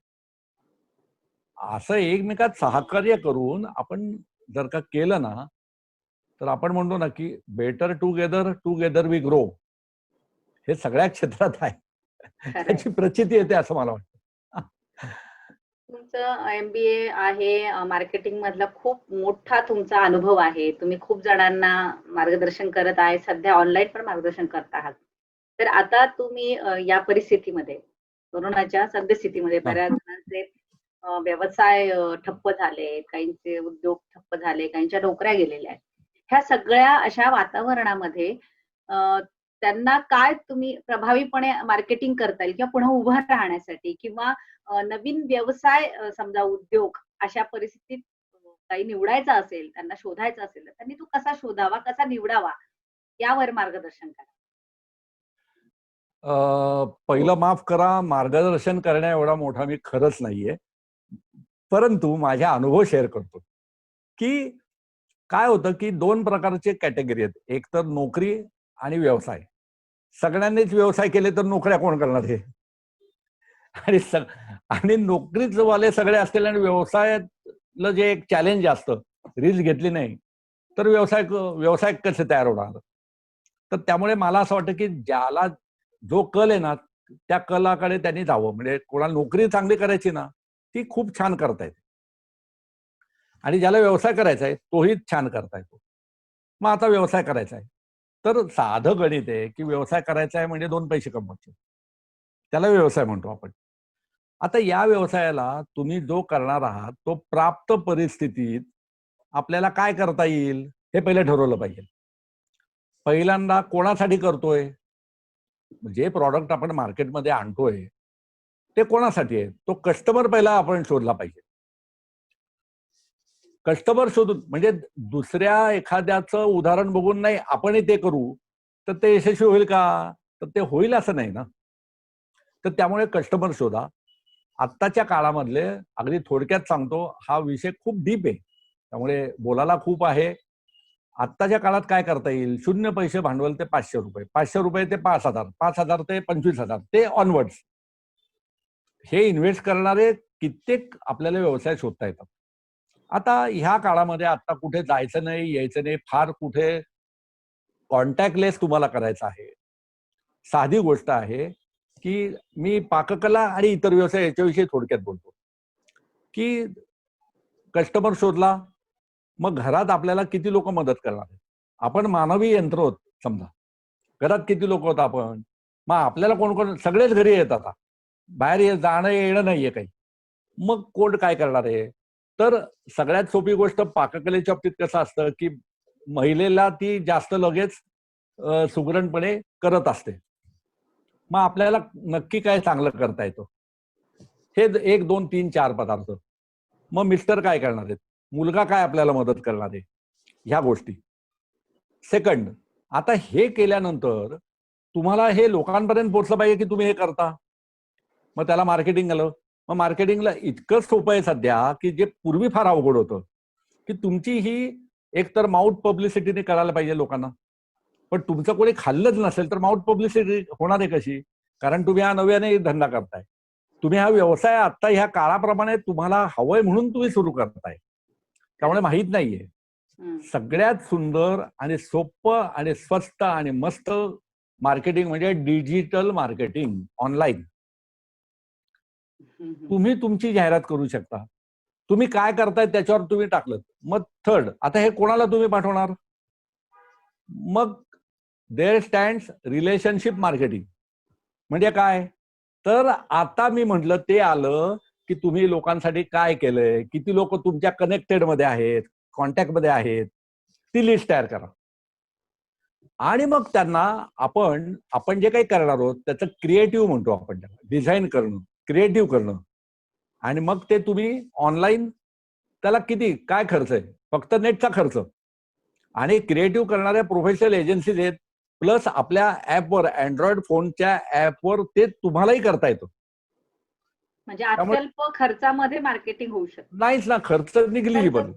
असं एकमेकात सहकार्य करून आपण जर का केलं ना, तर आपण म्हणतो ना, की better together, together we grow. हे सगळ्या क्षेत्रात आहे. खरंय. त्याची प्रचिती येते असं मला वाटतं. तुमचं MBA आहे, मार्केटिंग मधला खूप मोठा तुमचा अनुभव आहे. तुम्ही खूप जणांना मार्गदर्शन करत आहे. सध्या ऑनलाईन पण मार्गदर्शन करत आहात. तर आता तुम्ही या परिस्थितीमध्ये, कोरोनाच्या सद्यस्थितीमध्ये हां. बऱ्याच जणांचे व्यवसाय ठप्प झाले, काहींचे उद्योग ठप्प झाले, काहींच्या नोकऱ्या गेलेल्या आहेत. ह्या सगळ्या अशा वातावरणामध्ये अ, त्यांना काय तुम्ही प्रभावीपणे मार्केटिंग करता येईल किंवा पुन्हा उभं राहण्यासाठी किंवा नवीन व्यवसाय समजा उद्योग अशा परिस्थितीत काही निवडायचा असेल, त्यांना शोधायचा असेल, तर त्यांनी तो कसा शोधावा, कसा निवडावा यावर मार्गदर्शन करा. पहिलं माफ करा, मार्गदर्शन करण्या एवढा मोठा मी खरंच नाहीये. परंतु माझ्या अनुभव शेअर करतो, की काय होतं, की 2 प्रकारचे कॅटेगरी आहेत. एक तर नोकरी आणि व्यवसाय. सगळ्यांनीच व्यवसाय केले तर नोकऱ्या कोण करणार आहे? आणि आणि नोकरीच वाले सगळे असतील आणि व्यवसायातलं जे एक चॅलेंज असतं, रिस्क घेतली नाही, तर व्यवसाय कसे तयार होणार? तर त्यामुळे मला असं वाटतं, की ज्याला जो कल आहे ना, त्या कलाकडे त्यांनी जावं. म्हणजे कोणाला नोकरी चांगली करायची ना, ती खूप छान करता येते. आणि ज्याला व्यवसाय करायचा आहे, तोही छान करता येतो. मग आता व्यवसाय करायचा आहे. तर साधं गणित आहे, की व्यवसाय करायचा आहे म्हणजे 2 पैसे कमवायचे. त्याला व्यवसाय म्हणतो आपण. आता या व्यवसायाला तुम्ही जो करणार आहात, तो प्राप्त परिस्थितीत आपल्याला काय करता येईल, हे पहिलं ठरवलं पाहिजे. पहिल्यांदा कोणासाठी करतोय? जे प्रॉडक्ट आपण मार्केटमध्ये आणतोय, ते कोणासाठी आहे? तो कस्टमर पहिला आपण शोधला पाहिजे. कस्टमर शोधून म्हणजे दुसऱ्या एखाद्याचं उदाहरण बघून नाही आपणही ते करू, तर ते यशस्वी होईल का? तर ते होईल असं नाही ना. तर त्यामुळे कस्टमर शोधा. आत्ताच्या काळामधले अगदी थोडक्यात सांगतो, हा विषय खूप डीप आहे. त्यामुळे बोलायला खूप आहे. आत्ताच्या काळात काय करता येईल? 0 पैसे भांडवल ते ₹500, ₹500 ते 5,000, 5,000 ते 25,000 ते ऑनवर्ड्स. हे इन्व्हेस्ट करणारे कित्येक आपल्याला व्यवसाय शोधता येतात. आता ह्या काळामध्ये आता कुठे जायचं नाही, यायचं नाही, फार कुठे कॉन्टॅक्टलेस तुम्हाला करायचं आहे. साधी गोष्ट आहे, की मी पाककला आणि इतर व्यवसाय याच्याविषयी थोडक्यात बोलतो, की कस्टमर शोधला, मग घरात आपल्याला किती लोक मदत करणार आहेत? आपण मानवी यंत्र आहोत समजा. घरात किती लोक आहोत आपण? मग आपल्याला कोण कोण? सगळेच घरी येतात आता. बाहेर जाणं येणं नाहीये काही. मग कोण काय करणार आहे? तर सगळ्यात सोपी गोष्ट पाककलेच्या बाबतीत कसं असतं, की महिलेला ती जास्त लगेच सुगरणपणे करत असते. मग आपल्याला नक्की काय चांगलं करता येतं? हे 1, 2, 3, 4 पदार्थ. मग मिस्टर काय करणार आहेत? मुलगा काय आपल्याला मदत करणार आहे? ह्या गोष्टी. सेकंड, आता हे केल्यानंतर तुम्हाला हे लोकांपर्यंत पोहोचलं पाहिजे, की तुम्ही हे करता. मग त्याला मार्केटिंग आलं. मग मार्केटिंगला इतकं सोपं आहे सध्या, की जे पूर्वी फार अवघड होतं, की तुमची ही एकतर माउथ पब्लिसिटीने करायला पाहिजे लोकांना. पण तुमचं कोणी खाल्लंच नसेल तर माउथ पब्लिसिटी होणार आहे कशी? कारण तुम्ही हा नव्याने धंदा करताय. तुम्ही हा व्यवसाय आता ह्या काळाप्रमाणे तुम्हाला हवंय म्हणून तुम्ही सुरू करताय. त्यामुळे माहीत नाहीये. सगळ्यात सुंदर आणि सोपं आणि स्वस्त आणि मस्त मार्केटिंग म्हणजे डिजिटल मार्केटिंग ऑनलाईन. तुम्ही तुमची जाहिरात करू शकता. तुम्ही काय करताय त्याच्यावर तुम्ही टाकलं. मग थर्ड, आता हे कोणाला तुम्ही पाठवणार? मग देअर स्टँड्स रिलेशनशिप मार्केटिंग. म्हणजे काय? तर आता मी म्हटलं ते आलं, की तुम्ही लोकांसाठी काय केलंय, किती लोक तुमच्या कनेक्टेड मध्ये आहेत, कॉन्टॅक्ट मध्ये आहेत, ती लिस्ट तयार करा. आणि मग त्यांना आपण आपण जे काही करणार आहोत त्याचं क्रिएटिव्ह म्हणतो आपण, त्याला डिझाईन करणं, क्रिएटिव्ह करणं. आणि मग ते तुम्ही ऑनलाईन त्याला किती काय खर्च आहे? फक्त नेटचा खर्च. आणि क्रिएटिव्ह करणाऱ्या प्रोफेशनल एजन्सीज आहेत, प्लस आपल्या ऍपवर, अँड्रॉइड फोनच्या ऍपवर ते तुम्हालाही करता येतं. म्हणजे त्यामुळे अत्यल्प खर्चामध्ये मार्केटिंग होऊ शकते. नाहीच ना, खर्च निग्लिजिबल. बरं,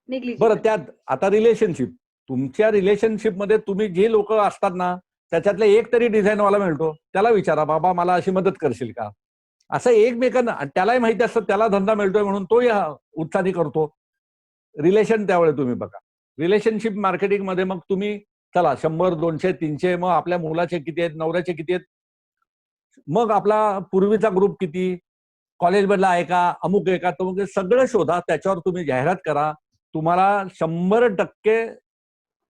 निग्लिजिबल. त्यात आता रिलेशनशिप, तुमच्या रिलेशनशिपमध्ये तुम्ही जे लोक असतात ना, त्याच्यातले एक तरी डिझाईनवाला मिळतो, त्याला विचारा, बाबा मला अशी मदत करशील का? असं एकमेकांना, त्यालाही माहिती असतं त्याला धंदा मिळतोय म्हणून तोही उत्साही करतो. रिलेशन त्यावेळी तुम्ही बघा. रिलेशनशिप मार्केटिंग मध्ये मग तुम्ही चला 100, 200, 300, मग आपल्या मुलाचे किती आहेत, नवऱ्याचे किती आहेत, मग आपला पूर्वीचा ग्रुप किती, कॉलेजमधला आहे का, अमुक आहे का, तो सगळं शोधा, त्याच्यावर तुम्ही जाहिरात करा. तुम्हाला 100%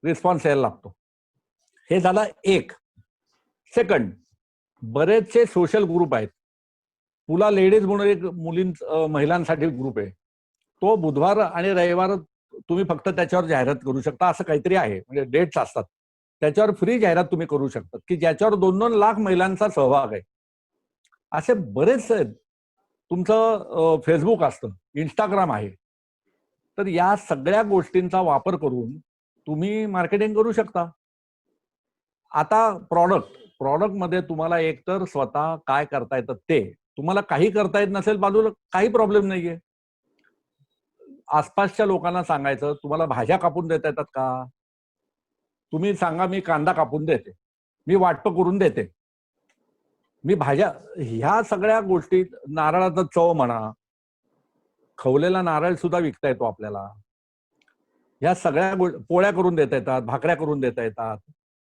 रिस्पॉन्स यायला लागतो. हे झालं एक. सेकंड, बरेचसे सोशल ग्रुप आहेत. पुला लेडीज म्हणून एक महिलांसाठी ग्रुप आहे. तो बुधवार आणि रविवार तुम्ही फक्त त्याच्यावर जाहिरात करू शकता, असं काहीतरी आहे. म्हणजे डेट्स असतात त्याच्यावर फ्री जाहिरात तुम्ही करू शकता, की ज्याच्यावर 2-2 लाख महिलांचा सहभाग आहे. असे बरेच आहेत. तुमचं फेसबुक असतं, इंस्टाग्राम आहे. तर या सगळ्या गोष्टींचा वापर करून तुम्ही मार्केटिंग करू शकता. आता प्रॉडक्ट मध्ये तुम्हाला एकतर स्वतः काय करता येतं ते, तुम्हाला काही करता येत नसेल बाजूला काही प्रॉब्लेम नाहीये. आसपासच्या लोकांना सांगायचं, तुम्हाला भाज्या कापून देता येतात का? तुम्ही सांगा, मी कांदा कापून देते, मी वाटप करून देते, मी भाज्या. ह्या सगळ्या गोष्टी, नारळाचा चव म्हणा, खवलेला नारळ सुद्धा विकता येतो आपल्याला. ह्या सगळ्या पोळ्या करून देता येतात, भाकऱ्या करून देता येतात,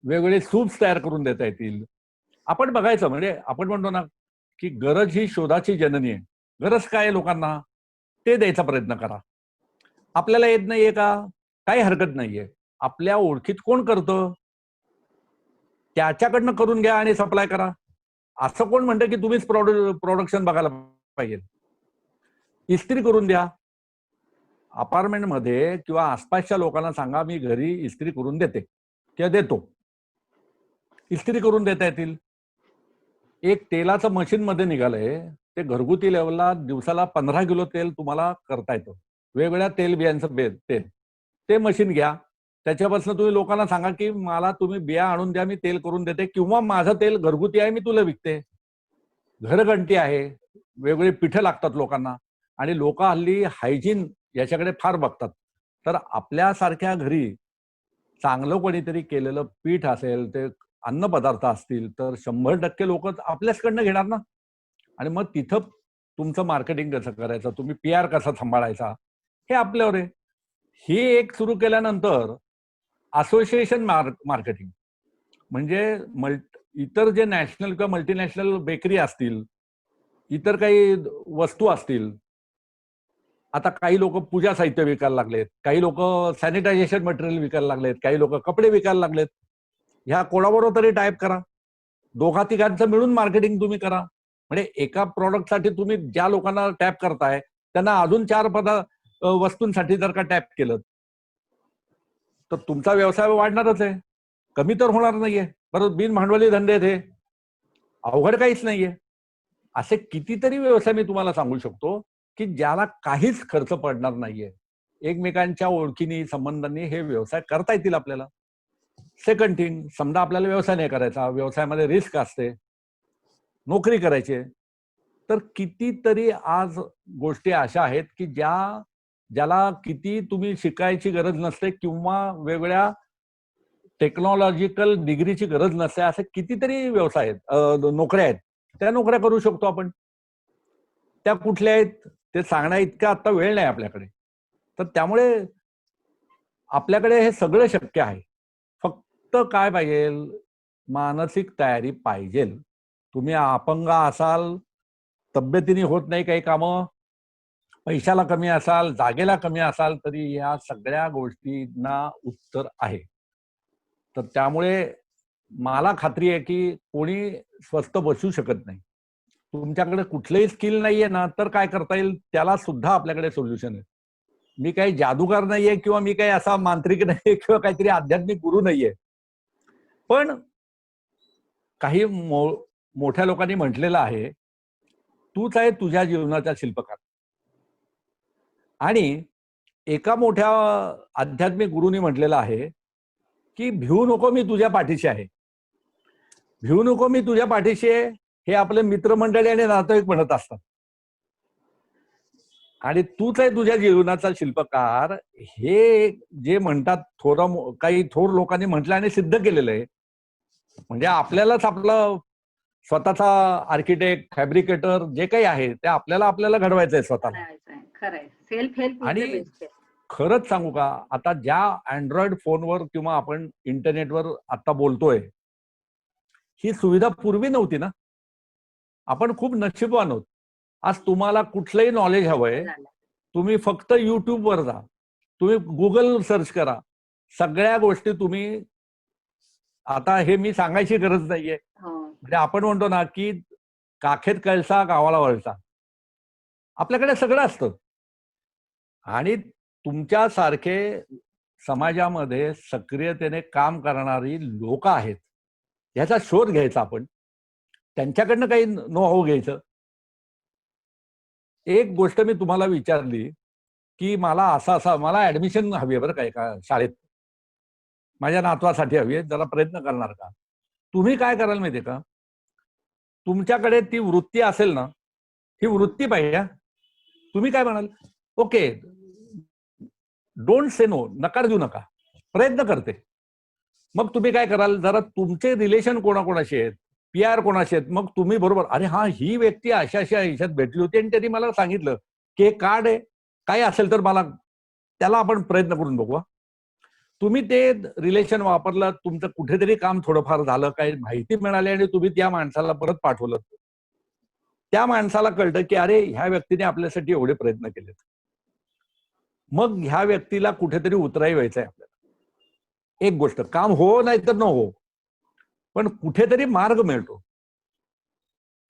वेगवेगळे सूप्स तयार करून देता येतील. आपण बघायचं, म्हणजे आपण म्हणतो ना, की गरज ही शोधाची जननी आहे. गरज काय आहे लोकांना, ते द्यायचा प्रयत्न करा. आपल्याला येत नाहीये का, काही हरकत नाहीये. आपल्या ओळखीत कोण करतं त्याच्याकडनं करून घ्या आणि सप्लाय करा. असं कोण म्हणतं की तुम्हीच प्रोडक्शन बघायला पाहिजे? इस्त्री करून द्या. अपार्टमेंटमध्ये किंवा आसपासच्या लोकांना सांगा, मी घरी इस्त्री करून देते किंवा देतो. इस्त्री करून देता येतील. एक तेलाचं मशीन मध्ये निघालंय, ते घरगुती लेवलला दिवसाला 15 किलो तेल तुम्हाला करता येतं. वेगवेगळ्या तेल बियांचं तेल, ते मशीन घ्या. त्याच्यापासून तुम्ही लोकांना सांगा, की मला तुम्ही बिया आणून द्या, मी तेल करून देते, किंवा माझं तेल घरगुती आहे, मी तुला विकते. घरघंटी आहे, वेगवेगळी पिठं लागतात लोकांना, आणि लोक हल्ली हायजीन याच्याकडे फार बघतात. तर आपल्यासारख्या घरी चांगलं कोणीतरी केलेलं पीठ असेल, ते अन्नपदार्थ असतील, तर 100% लोक आपल्याचकडनं घेणार ना. आणि मग तिथं तुमचं मार्केटिंग कसं करायचं, तुम्ही PR कसा सांभाळायचा, हे आपल्यावर आहे. ही एक सुरू केल्यानंतर असोसिएशन मार्केटिंग म्हणजे इतर जे नॅशनल किंवा मल्टीनॅशनल बेकरी असतील, इतर काही वस्तू असतील, आता काही लोक पूजा साहित्य विकायला लागलेत, काही लोक सॅनिटायझेशन मटेरियल विकायला लागलेत, काही लोक कपडे विकायला लागलेत. ह्या कोणाबरोबर तरी टाईप करा, दोघा तिघांचं मिळून मार्केटिंग तुम्ही करा. म्हणजे एका प्रॉडक्टसाठी तुम्ही ज्या लोकांना टॅप करताय त्यांना अजून 4 वस्तूंसाठी जर का टॅप केलं तर तुमचा व्यवसाय वाढणारच आहे, कमी तर होणार नाहीये. बरोबर, बिन भांडवली धंदे आहेत हे, अवघड काहीच नाहीये. असे कितीतरी व्यवसाय मी तुम्हाला सांगू शकतो की ज्याला काहीच खर्च पडणार नाहीये. एकमेकांच्या ओळखीनी संबंधांनी हे व्यवसाय करता येतील आपल्याला. सेकंड थिंग, समजा आपल्याला व्यवसाय नाही करायचा, व्यवसायामध्ये रिस्क असते, नोकरी करायची, तर कितीतरी आज गोष्टी अशा आहेत की ज्याला किती तुम्ही शिकायची गरज नसते किंवा वेगवेगळ्या टेक्नॉलॉजिकल डिग्रीची गरज नसते. असे कितीतरी व्यवसाय आहेत, नोकऱ्या आहेत, त्या नोकऱ्या करू शकतो आपण. त्या कुठल्या आहेत ते सांगण्या इतका आता वेळ नाही आपल्याकडे. तर त्यामुळे आपल्याकडे हे सगळं शक्य आहे. फक्त काय पाहिजे, मानसिक तयारी पाहिजे. तुम्ही अपंग असाल, तब्येतीने होत नाही काही कामं, पैशाला कमी असाल, जागेला कमी असाल, तरी या सगळ्या गोष्टींना उत्तर आहे. तर त्यामुळे मला खात्री आहे की कोणी स्वस्त बसू शकत नाही. तुमच्याकडे कुठलंही स्किल नाहीये ना, तर काय करता येईल त्याला सुद्धा आपल्याकडे सोल्युशन आहे. मी काही जादूगार नाहीये किंवा मी काही असा मांत्रिक नाहीये किंवा काहीतरी आध्यात्मिक गुरु नाहीये. पण काही मोठ्या लोकांनी म्हटलेलं आहे, तूच आहे तुझ्या जीवनाचा शिल्पकार. आणि एका मोठ्या आध्यात्मिक गुरुनी म्हटलेलं आहे की भिवू नको, मी तुझ्या पाठीशी आहे. भिवू नको, मी तुझ्या पाठीशी आहे, हे आपले मित्रमंडळी आणि नातेवाईक म्हणत असतात. आणि तूच आहे तुझ्या जीवनाचा शिल्पकार, हे जे म्हणतात काही थोर लोकांनी म्हटलं आणि सिद्ध केलेलं आहे. म्हणजे आपल्यालाच आपलं स्वतःचा आर्किटेक्ट, फॅब्रिकेटर जे काही आहे ते आपल्याला घडवायचं आहे स्वतःला. खरंय, self help is the best. खरंच सांगू का, आता ज्या अँड्रॉइड फोनवर किंवा आपण इंटरनेटवर आता बोलतोय, ही सुविधा पूर्वी नव्हती ना. आपण खूप नशीबवान आहोत. आज तुम्हाला कुठलंही नॉलेज हवंय, तुम्ही फक्त युट्यूबवर जा, तुम्ही गुगल सर्च करा, सगळ्या गोष्टी तुम्ही, आता हे मी सांगायची गरज नाहीये. म्हणजे आपण म्हणतो ना की काखेत कळसा गावाला वळसा, आपल्याकडे सगळं असतं. आणि तुमच्यासारखे समाजामध्ये सक्रियतेने काम करणारी लोक आहेत, ह्याचा शोध घ्यायचा आपण, त्यांच्याकडनं काही नो हाऊ घ्यायचं. एक गोष्ट मी तुम्हाला विचारली की मला ऍडमिशन हवी आहे बरं काय का शाळेत, माझ्या नातवासाठी हवी आहे, जरा प्रयत्न करणार का? तुम्ही काय कराल माहितीये का, तुमच्याकडे ती वृत्ती असेल ना, ही वृत्ती पाहिजे. तुम्ही काय म्हणाल, ओके, डोंट से नो, नकार देऊ नका, प्रयत्न करते. मग तुम्ही काय कराल, जरा तुमचे रिलेशन कोणाकोणाशी आहेत, PR कोणाशी आहेत, मग तुम्ही बरोबर, अरे हा, ही व्यक्ती अशा ह्याच्यात भेटली होती आणि त्यांनी मला सांगितलं की हे कार्ड आहे, काय असेल तर मला, त्याला आपण प्रयत्न करून बघू. तुम्ही ते रिलेशन वापरलं, तुमचं कुठेतरी काम थोडंफार झालं, काही माहिती मिळाली आणि तुम्ही त्या माणसाला परत पाठवलं, त्या माणसाला कळतं की अरे ह्या व्यक्तीने आपल्यासाठी एवढे प्रयत्न केलेत. मग ह्या व्यक्तीला कुठेतरी उतराई व्हायचंय आपल्याला. एक गोष्ट, काम हो नाही तर न हो, पण कुठेतरी मार्ग मिळतो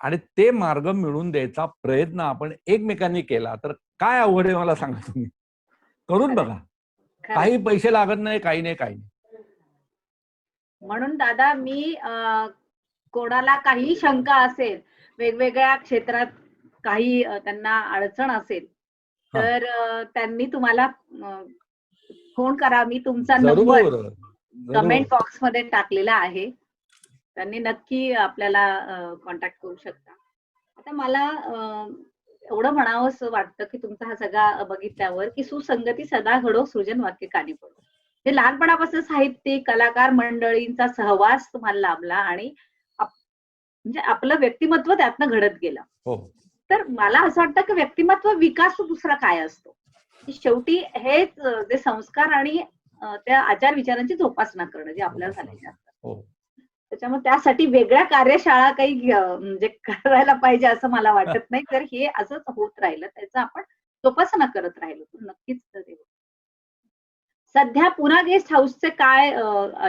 आणि ते मार्ग मिळून द्यायचा प्रयत्न आपण एकमेकांनी केला तर काय अवघड आहे मला सांगा तुम्ही. करून बघा, काही पैसे लागत नाही, काही नाही. म्हणून दादा, मी कोणाला काही शंका असेल, वेगवेगळ्या क्षेत्रात काही त्यांना अडचण असेल, तर त्यांनी तुम्हाला फोन करा. मी तुमचा नंबर कमेंट बॉक्स मध्ये टाकलेला आहे, त्यांनी नक्की आपल्याला कॉन्टॅक्ट करू शकता. आता मला एवढं म्हणावंसं वाटतं की तुमचा हा सगळा बघितल्यावर की सुसंगती सदा घडो, सृजन वाक्य कानी पडो. हे लहानपणापासून साहित्यिक कलाकार मंडळींचा सहवास तुम्हाला लाभला आणि म्हणजे आपलं व्यक्तिमत्व त्यातनं घडत गेलं. तर मला असं वाटतं की व्यक्तिमत्व विकास दुसरा काय असतो, की शेवटी हेच जे संस्कार आणि त्या आचार विचारांची जोपासना करणं जे आपल्याला झालेले असतात. हो. त्याच्यामुळे त्यासाठी वेगळ्या कार्यशाळा काही म्हणजे करायला पाहिजे असं मला वाटत नाही. तर हे असंच होत राहिलं, त्याचं आपण जोपासना करत राहिलो तर नक्कीच ते होईल. सध्या पुणा गेस्ट हाऊसचे काय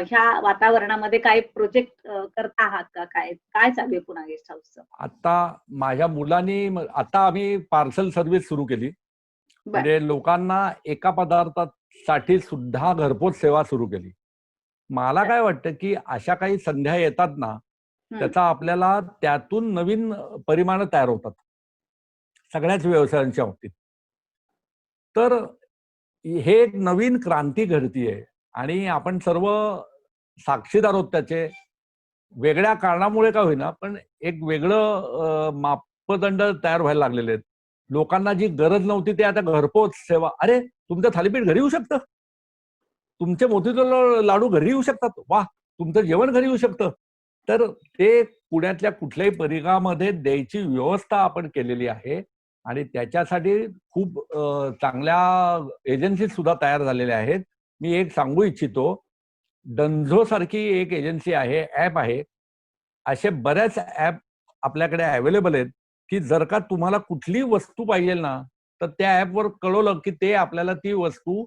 ह्या वातावरणामध्ये काय प्रोजेक्ट करत आहात का? काय काय चालू आहे पुणा गेस्ट हाऊसचं? आता माझ्या मुलांनी आता आम्ही पार्सल सर्व्हिस सुरू केली. बरं. म्हणजे लोकांना एका पदार्थासाठी सुद्धा घरपोच सेवा सुरू केली. मला अच्छा. काय वाटतं, की अशा काही संध्या येतात ना, हं. त्याचा आपल्याला त्यातून नवीन परिमाणं तयार होतात. सगळ्याच व्यवसायांच्या बाबतीत. तर हे एक नवीन क्रांती घडतीये आणि आपण सर्व साक्षीदार आहोत त्याचे. वेगळ्या कारणामुळे का होईना, पण एक वेगळं मापदंड तयार व्हायला लागलेले आहेत. लोकांना जी गरज नव्हती ते आता घरपोच सेवा. अरे, तुमचं थालीपीठ घरी येऊ शकतं? तुमचे मोतीचूर लाडू घरी येऊ शकतात. वाह! तुमचं जेवण घरी येऊ शकतं. तर ते पुण्यातल्या कुठल्याही परिघामध्ये द्यायची व्यवस्था आपण केलेली आहे आणि त्याच्यासाठी खूप चांगल्या एजन्सी सुद्धा तयार झालेल्या आहेत. मी एक सांगू इच्छितो, डंझो सारखी एक एजन्सी आहे, ॲप आहे. असे बऱ्याच ॲप आपल्याकडे अवेलेबल आहेत, की जर का तुम्हाला कुठलीही वस्तू पाहिजे ना, तर त्या ॲपवर कळवलं, की ते आपल्याला ती वस्तू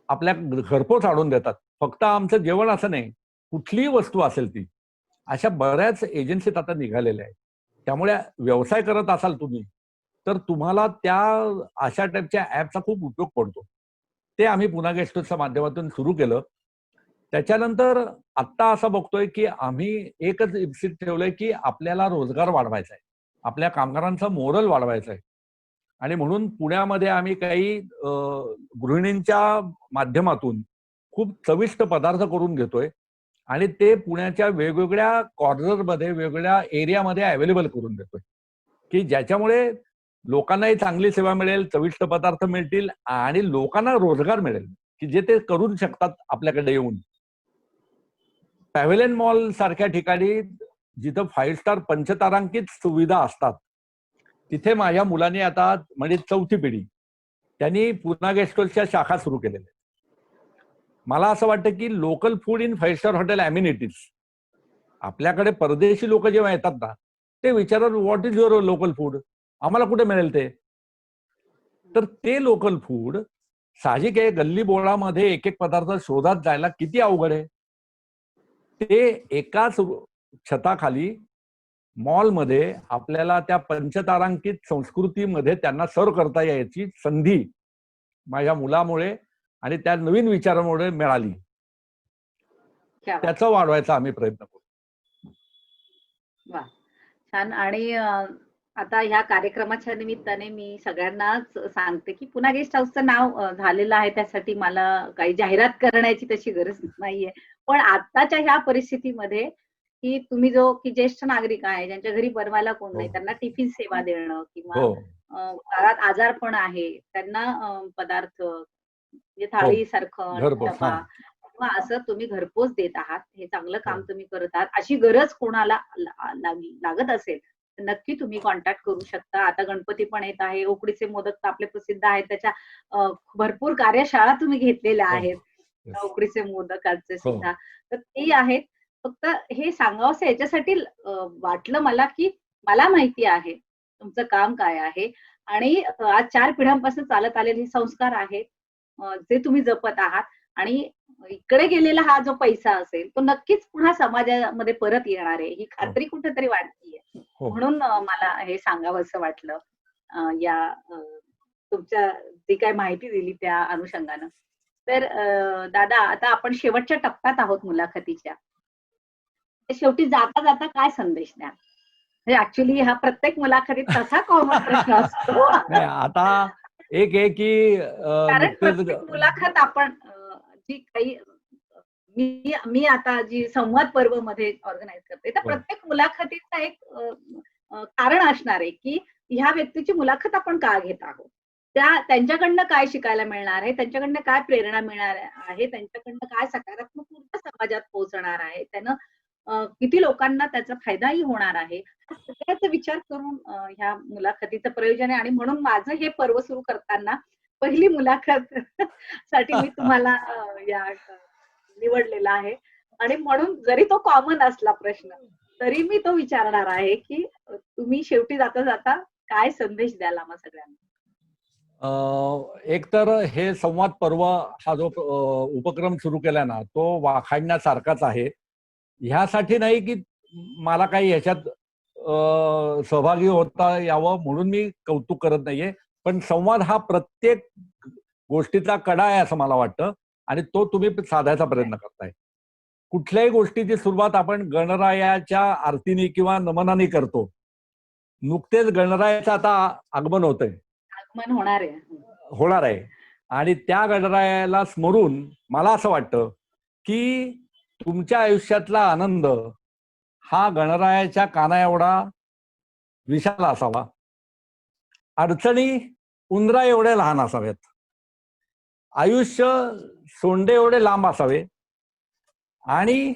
आपल्या घरपोच आणून देतात. फक्त आमचं जेवण असं नाही, कुठलीही वस्तू असेल ती. अशा बऱ्याच एजन्सीज आता निघालेल्या आहेत. त्यामुळे व्यवसाय करत असाल तुम्ही, तर तुम्हाला त्या अशा टाईपच्या ॲपचा खूप उपयोग पडतो. ते आम्ही पुन्हा गेस्ट हाऊसच्या माध्यमातून सुरू केलं. त्याच्यानंतर आत्ता असं बघतोय, की आम्ही एकच इप्सित ठेवलंय, की आपल्याला रोजगार वाढवायचा आहे. आपल्या कामगारांचा मोरल वाढवायचा आहे. आणि म्हणून पुण्यामध्ये आम्ही काही गृहिणींच्या माध्यमातून खूप चविष्ट पदार्थ करून घेतोय आणि ते पुण्याच्या वेगवेगळ्या कॉर्नरमध्ये, वेगवेगळ्या एरियामध्ये अवेलेबल करून देतोय, की ज्याच्यामुळे लोकांनाही चांगली सेवा मिळेल, चविष्ट पदार्थ मिळतील आणि लोकांना रोजगार मिळेल, की जे ते करू शकतात आपल्याकडे येऊन. पॅव्हेलियन मॉल सारख्या ठिकाणी जिथं 5 स्टार पंचतारांकित सुविधा असतात, तिथे माझ्या मुलांनी आता म्हणजे चौथी पिढी, त्यांनी पुन्हा गेस्ट हाऊसच्या शाखा सुरू केलेल्या आहेत. मला असं वाटतं, की local food in 5 star hotel amenities. आपल्याकडे परदेशी लोकं जेव्हा येतात ना, ते विचारतात, "what is your local food?" आम्हाला कुठे मिळेल ते? तर ते लोकल फूड साहजिक आहे, गल्ली-बोळामध्ये एक-एक पदार्थ शोधात जायला किती अवघड आहे. ते एकाच छताखाली मॉलमध्ये आपल्याला त्या पंचतारांकित संस्कृतीमध्ये त्यांना सर्व्ह करता यायची संधी माझ्या मुलामुळे आणि त्या नवीन विचारामुळे मिळाली. क्या बात! त्याचा वाढवायचा आम्ही प्रयत्न करू. वाह! छान. आणि आता ह्या कार्यक्रमाच्या निमित्ताने मी सगळ्यांनाच सांगते, की पुन्हा गेस्ट हाऊसचं नाव झालेलं आहे त्यासाठी मला काही जाहिरात करण्याची तशी गरज नाहीये. पण आत्ताच्या ह्या परिस्थितीमध्ये, की तुम्ही जो की ज्येष्ठ नागरिक आहे, ज्यांच्या घरी बनवायला कोण हो. नाही, त्यांना टिफिन सेवा देणं किंवा हो. घरात आजारपण आहे, त्यांना पदार्थ म्हणजे हो. थाळीसारखं घरपोच. डबा हां. किंवा असं तुम्ही घरपोच देत आहात. हे चांगलं हो. काम तुम्ही करत आहात. अशी गरज कोणाला लागत असेल, तर नक्की तुम्ही कॉन्टॅक्ट करू शकता. आता गणपती पण येत आहे. उकडीचे मोदक तर आपले प्रसिद्ध आहेत. त्याच्या भरपूर कार्यशाळा तुम्ही घेतलेल्या हो. आहेत. येस. उकडीचे मोदकाचे हो. सुद्धा. तर ते आहेत. फक्त हे सांगावसं याच्यासाठी वाटलं मला, की मला माहिती आहे तुमचं काम काय आहे आणि आज 4 पिढ्यांपासून चालत आलेले संस्कार आहेत. जे तुम्ही जपत आहात आणि इकडे गेलेला हा जो पैसा असेल, तो नक्कीच पुन्हा समाजामध्ये परत येणार आहे, ही हो. खात्री कुठेतरी वाटतीये. हो. म्हणून मला हे सांगावसं वाटलं या तुमच्या जी काही माहिती दिली त्या अनुषंगानं. तर दादा आता आपण शेवटच्या टप्प्यात आहोत मुलाखतीच्या. तर शेवटी जाता-जाता काय संदेश द्याल? म्हणजे ॲक्चुअली हा प्रत्येक मुलाखतीत तसा कॉमन प्रश्न असतो. नाही आता एक आहे की कारण नुकतेच प्रत्येक मुलाखत आपण जी काही मी मी आता जी संवाद पर्वमध्ये ऑर्गनाइज करते, तर हो. प्रत्येक मुलाखतीचं एक कारण असणार आहे, की ह्या व्यक्तीची मुलाखत आपण का घेत आहोत? त्यांच्याकडनं काय शिकायला मिळणार आहे? त्यांच्याकडनं काय प्रेरणा मिळणार आहे? त्यांच्याकडनं काय सकारात्मक ऊर्जा समाजात पोहोचणार आहे? त्यानं किती लोकांना त्याचा फायदाही होणार आहे? हा सगळ्याचा विचार करून ह्या मुलाखतीचं प्रयोजन आहे आणि म्हणून माझं हे पर्व सुरू करताना पहिली मुलाखत साठी मी तुम्हाला निवडलेला आहे. आणि म्हणून जरी तो कॉमन असला प्रश्न, तरी मी तो विचारणार आहे, की तुम्ही शेवटी जाता जाता काय संदेश द्याल आम्हा सगळ्यांना? एक तर हे संवाद पर्व हा जो उपक्रम सुरू केला ना, तो वाखाणण्यासारखाच आहे. ह्यासाठी नाही की मला काही ह्याच्यात सहभागी होता यावं म्हणून मी कौतुक करत नाहीये, पण संवाद हा प्रत्येक गोष्टीचा कडा आहे असं मला वाटतं आणि तो तुम्ही साधायचा प्रयत्न करताय. कुठल्याही गोष्टीची सुरुवात आपण गणरायाच्या आरतीने किंवा नमनाने करतो. नुकतेच गणरायाचं आता आगमन होतंय, आगमन होणार आहे. होणार आहे आणि त्या गणरायाला स्मरून मला असं वाटतं की तुमच्या आयुष्यातला आनंद हा गणरायाच्या काना एवढा विशाल असावा, अडचणी उंदरा एवढे लहान असावेत, आयुष्य सोंडे एवढे लांब असावे आणि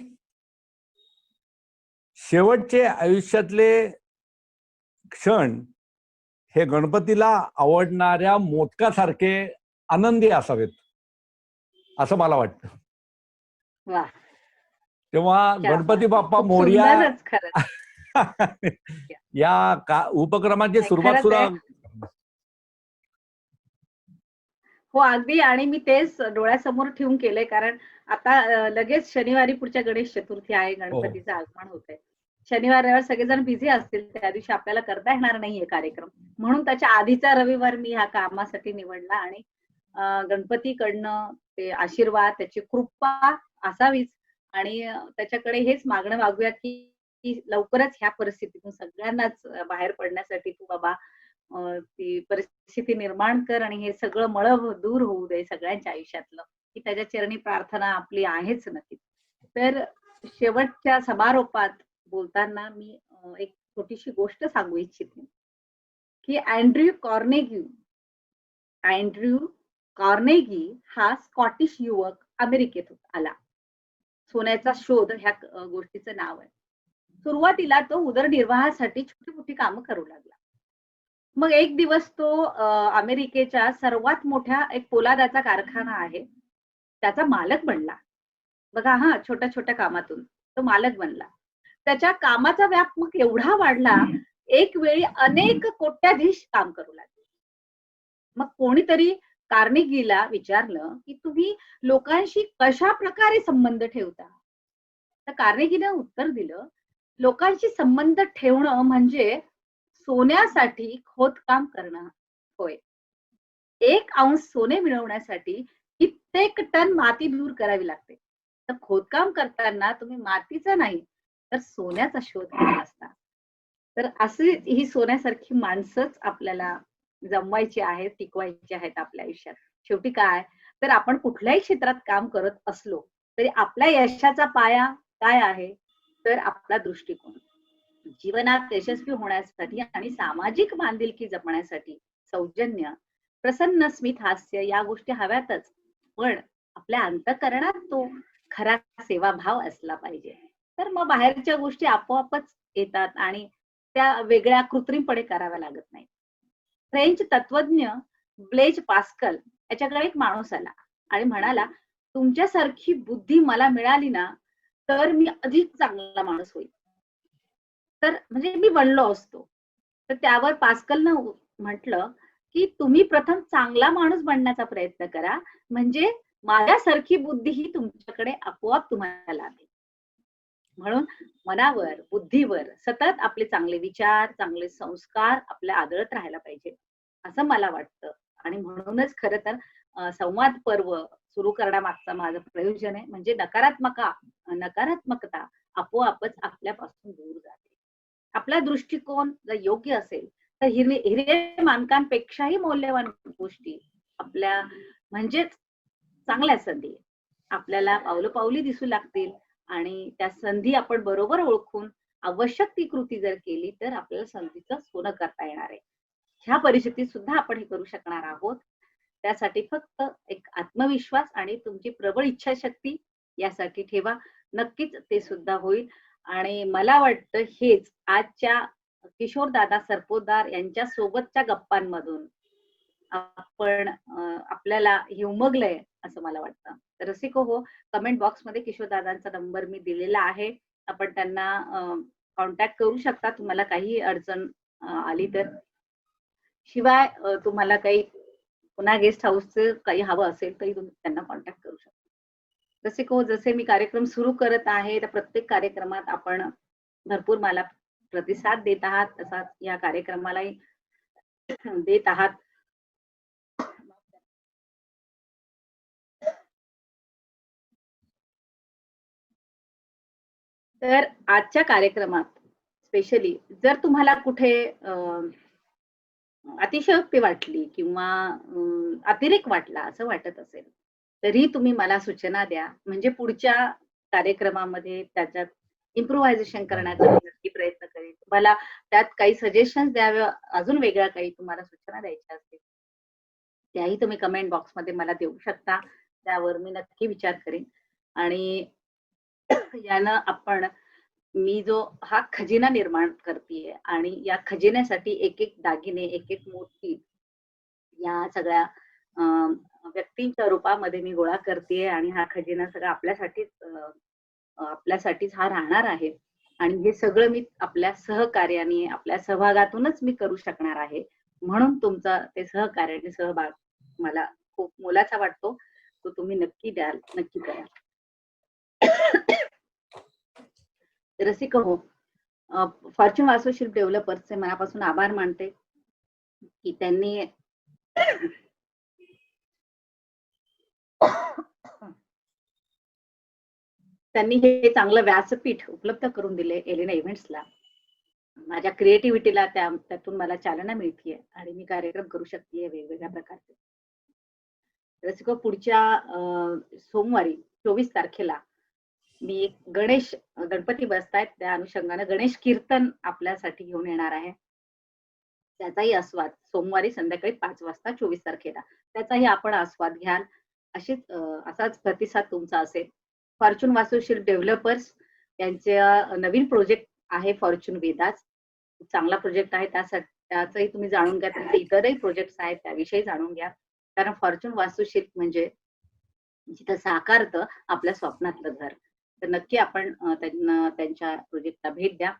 शेवटचे आयुष्यातले क्षण हे गणपतीला आवडणाऱ्या मोदकासारखे आनंदी असावेत असं मला वाटतं. वा, तेव्हा क्या गणपती बात. बाप्पा खूप मोरया सुंदरच खरंच. या उपक्रमाची नाही, सुरुवात खरंच सुद्धा आहे. हो, अगदी. आणि मी तेच डोळ्यासमोर ठेवून केलंय, कारण आता लगेच शनिवारी पुढच्या गणेश चतुर्थी आहे, हो गणपतीचं आगमन होतंय. शनिवार, रविवार सगळेजण बिझी असतील, त्या दिवशी आपल्याला करता येणार नाहीये कार्यक्रम. म्हणून त्याच्या आधीचा रविवार मी ह्या कामासाठी निवडला आणि गणपतीकडनं ते आशीर्वाद, त्याची कृपा असावीच आणि त्याच्याकडे हेच मागणं मागूयात, की लवकरच ह्या परिस्थितीतून सगळ्यांनाच बाहेर पडण्यासाठी तू बाबा ती परिस्थिती निर्माण कर आणि हे सगळं मळभ दूर होऊ दे सगळ्यांच्या आयुष्यातलं, की त्याच्या चरणी प्रार्थना आपली आहेच नक्की. तर शेवटच्या समारोपात बोलताना मी एक छोटीशी गोष्ट सांगू इच्छिते, की अँड्र्यू कॉर्नेगी हा स्कॉटिश युवक अमेरिकेत आला. सोन्याचा शोध ह्या गोष्टीचं नाव आहे. सुरुवातीला तो उदरनिर्वाहासाठी छोटी मोठी कामं करू लागला. मग एक दिवस तो अमेरिकेच्या सर्वात मोठ्या एक पोलादाचा कारखाना आहे, त्याचा मालक बनला. बघा हां, छोट्या-छोट्या कामातून तो मालक बनला. त्याच्या कामाचा व्याप मग एवढा वाढला, एक वेळी अनेक कोट्याधीश काम करू लागले. मग कोणीतरी कार्नेगीला विचारलं, की तुम्ही लोकांशी कशाप्रकारे संबंध ठेवता? तर कार्नेगीनं उत्तर दिलं, लोकांशी संबंध ठेवणं म्हणजे सोन्यासाठी खोदकाम करणं होय. 1 अंश सोने मिळवण्यासाठी कित्येक टन माती दूर करावी लागते. तर खोदकाम करताना तुम्ही मातीचा नाही, तर सोन्याचा शोध घेत असता. तर अशी ही सोन्यासारखी माणसंच आपल्याला जमवायची आहेत, टिकवायची आहेत आपल्या आयुष्यात. शेवटी काय, तर आपण कुठल्याही क्षेत्रात काम करत असलो, तरी आपल्या यशाचा पाया काय आहे? तर आपला दृष्टिकोन. जीवनात यशस्वी होण्यासाठी आणि सामाजिक बांधिलकी जपण्यासाठी सौजन्य, प्रसन्न स्मित हास्य या गोष्टी हव्यातच. पण आपल्या अंतःकरणात तो खरा सेवाभाव असला पाहिजे. तर मग बाहेरच्या गोष्टी आपोआपच येतात आणि त्या वेगळ्या कृत्रिमपणे कराव्या लागत नाही. फ्रेंच तत्वज्ञ ब्लेज पास्कल याच्याकडे एक माणूस आला आणि म्हणाला, तुमच्यासारखी बुद्धी मला मिळाली ना, तर मी अधिक चांगला माणूस होईल. तर म्हणजे मी बनलो असतो. तर त्यावर पास्कलनं म्हटलं, की तुम्ही प्रथम चांगला माणूस बनण्याचा प्रयत्न करा, म्हणजे माझ्यासारखी बुद्धी ही तुमच्याकडे आपोआप तुम्हाला लाभेल. म्हणून मनावर, बुद्धीवर सतत आपले चांगले विचार, चांगले संस्कार आपल्या आदळत राहायला पाहिजे, असं मला वाटतं. आणि म्हणूनच खरं तर संवाद पर्व सुरू करण्यामागचं माझं प्रयोजन आहे, म्हणजे नकारात्मकता आपोआपच आपल्यापासून दूर जाते. आपला दृष्टिकोन जर योग्य असेल, तर हिरे माणकांपेक्षाही मौल्यवान गोष्टी आपल्या म्हणजेच चांगल्या संधी आपल्याला पावलोपावली दिसू लागतील आणि त्या संधी आपण बरोबर ओळखून आवश्यक ती कृती जर केली, तर आपल्याला संधीचं सोनं करता येणार आहे. ह्या परिस्थितीत सुद्धा आपण हे करू शकणार आहोत. त्यासाठी फक्त एक आत्मविश्वास आणि तुमची प्रबळ इच्छाशक्ती यासाठी ठेवा. नक्कीच ते सुद्धा होईल. आणि मला वाटतं हेच आजच्या किशोरदादा सरपोतदार यांच्या सोबतच्या गप्पांमधून आपण आपल्याला हे उमगलंय असं मला वाटतं. तर रसिको हो, कमेंट बॉक्समध्ये किशोरदादांचा नंबर मी दिलेला आहे. आपण त्यांना कॉन्टॅक्ट करू शकता तुम्हाला काही अडचण आली तर. शिवाय तुम्हाला काही पुन्हा गेस्ट हाऊसचं काही हवं असेल तरी तुम्ही त्यांना कॉन्टॅक्ट करू शकता. रसिको, जसे मी कार्यक्रम सुरू करत आहे, त्या प्रत्येक कार्यक्रमात आपण भरपूर मला प्रतिसाद देत आहात, तसाच या कार्यक्रमालाही देत आहात. तर आजच्या कार्यक्रमात स्पेशली जर तुम्हाला कुठे अतिशयोक्ती वाटली किंवा अतिरेक वाटला असं वाटत असेल, तरी तुम्ही मला सूचना द्या. म्हणजे पुढच्या कार्यक्रमामध्ये त्याच्यात इम्प्रोव्हायझेशन करण्याचा मी नक्की प्रयत्न करेन. तुम्हाला त्यात काही सजेशन्स द्यावे, अजून वेगळ्या काही तुम्हाला सूचना द्यायच्या असतील, त्याही तुम्ही कमेंट बॉक्समध्ये मला देऊ शकता. त्यावर मी नक्की विचार करेन. आणि यानं आपण मी जो हा खजिना निर्माण करतेय आणि या खजिन्यासाठी एक एक दागिने, एक एक मोती या सगळ्या व्यक्तींच्या रूपामध्ये मी गोळा करतेय आणि हा खजिना सगळा आपल्यासाठीच हा राहणार आहे. आणि हे सगळं मी आपल्या सहकार्याने, आपल्या सहभागातूनच मी करू शकणार आहे. म्हणून तुमचा ते सहकार्य आणि सहभाग मला खूप मोलाचा वाटतो. तो तुम्ही नक्की द्याल, नक्की करा. रसिक हो, फॉर्च्यून वास्तुशिल्प डेव्हलपर्सचे मनापासून आभार मानते की त्यांनी हे चांगलं व्यासपीठ उपलब्ध करून दिले एलिना इव्हेंट्सला. माझ्या क्रिएटिव्हिटीला त्यातून मला चालना मिळतीये आणि मी कार्यक्रम करू शकतेय वेगवेगळ्या प्रकारचे. रसिको, पुढच्या सोमवारी 24 तारखेला मी एक गणपती बसतायत, त्या अनुषंगाने गणेश कीर्तन आपल्यासाठी घेऊन येणार आहे. त्याचाही आस्वाद सोमवारी संध्याकाळी 5 वाजता 24 तारखेला त्याचाही आपण आस्वाद घ्याल. असाच प्रतिसाद तुमचा असेल. फॉर्च्यून वास्तुशिल्प डेव्हलपर्स यांचा नवीन प्रोजेक्ट आहे फॉर्च्यून वेदास. चांगला प्रोजेक्ट आहे, त्याचंही तुम्ही जाणून घ्या. त्यांचे इतरही प्रोजेक्ट्स आहेत त्याविषयी जाणून घ्या. कारण फॉर्च्यून वास्तुशिल्प म्हणजे जिथं साकारतं आपल्या स्वप्नातलं घर. तर नक्की आपण त्यांना त्यांच्या प्रोजेक्टला भेट द्या,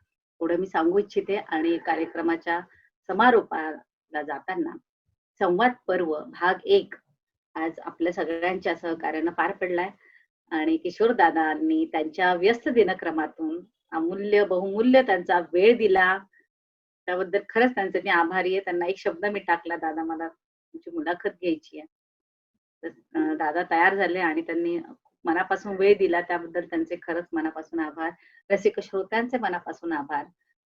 एवढं मी सांगू इच्छिते. आणि कार्यक्रमाच्या समारोपाला जाताना संवाद पर्व भाग 1 आज आपल्या सगळ्यांच्या सहकार्यानं पार पडलाय आणि किशोरदादांनी त्यांच्या व्यस्त दिनक्रमातून अमूल्य बहुमूल्य त्यांचा वेळ दिला. त्याबद्दल खरंच त्यांचे मी आभारी आहे. त्यांना एक शब्द मी टाकला, दादा मला तुमची मुलाखत घ्यायची आहे. तर दादा तयार झाले आणि त्यांनी मनापासून वेळ दिला, त्याबद्दल त्यांचे खरंच मनापासून आभार. रसिक श्रोत्यांचे मनापासून आभार.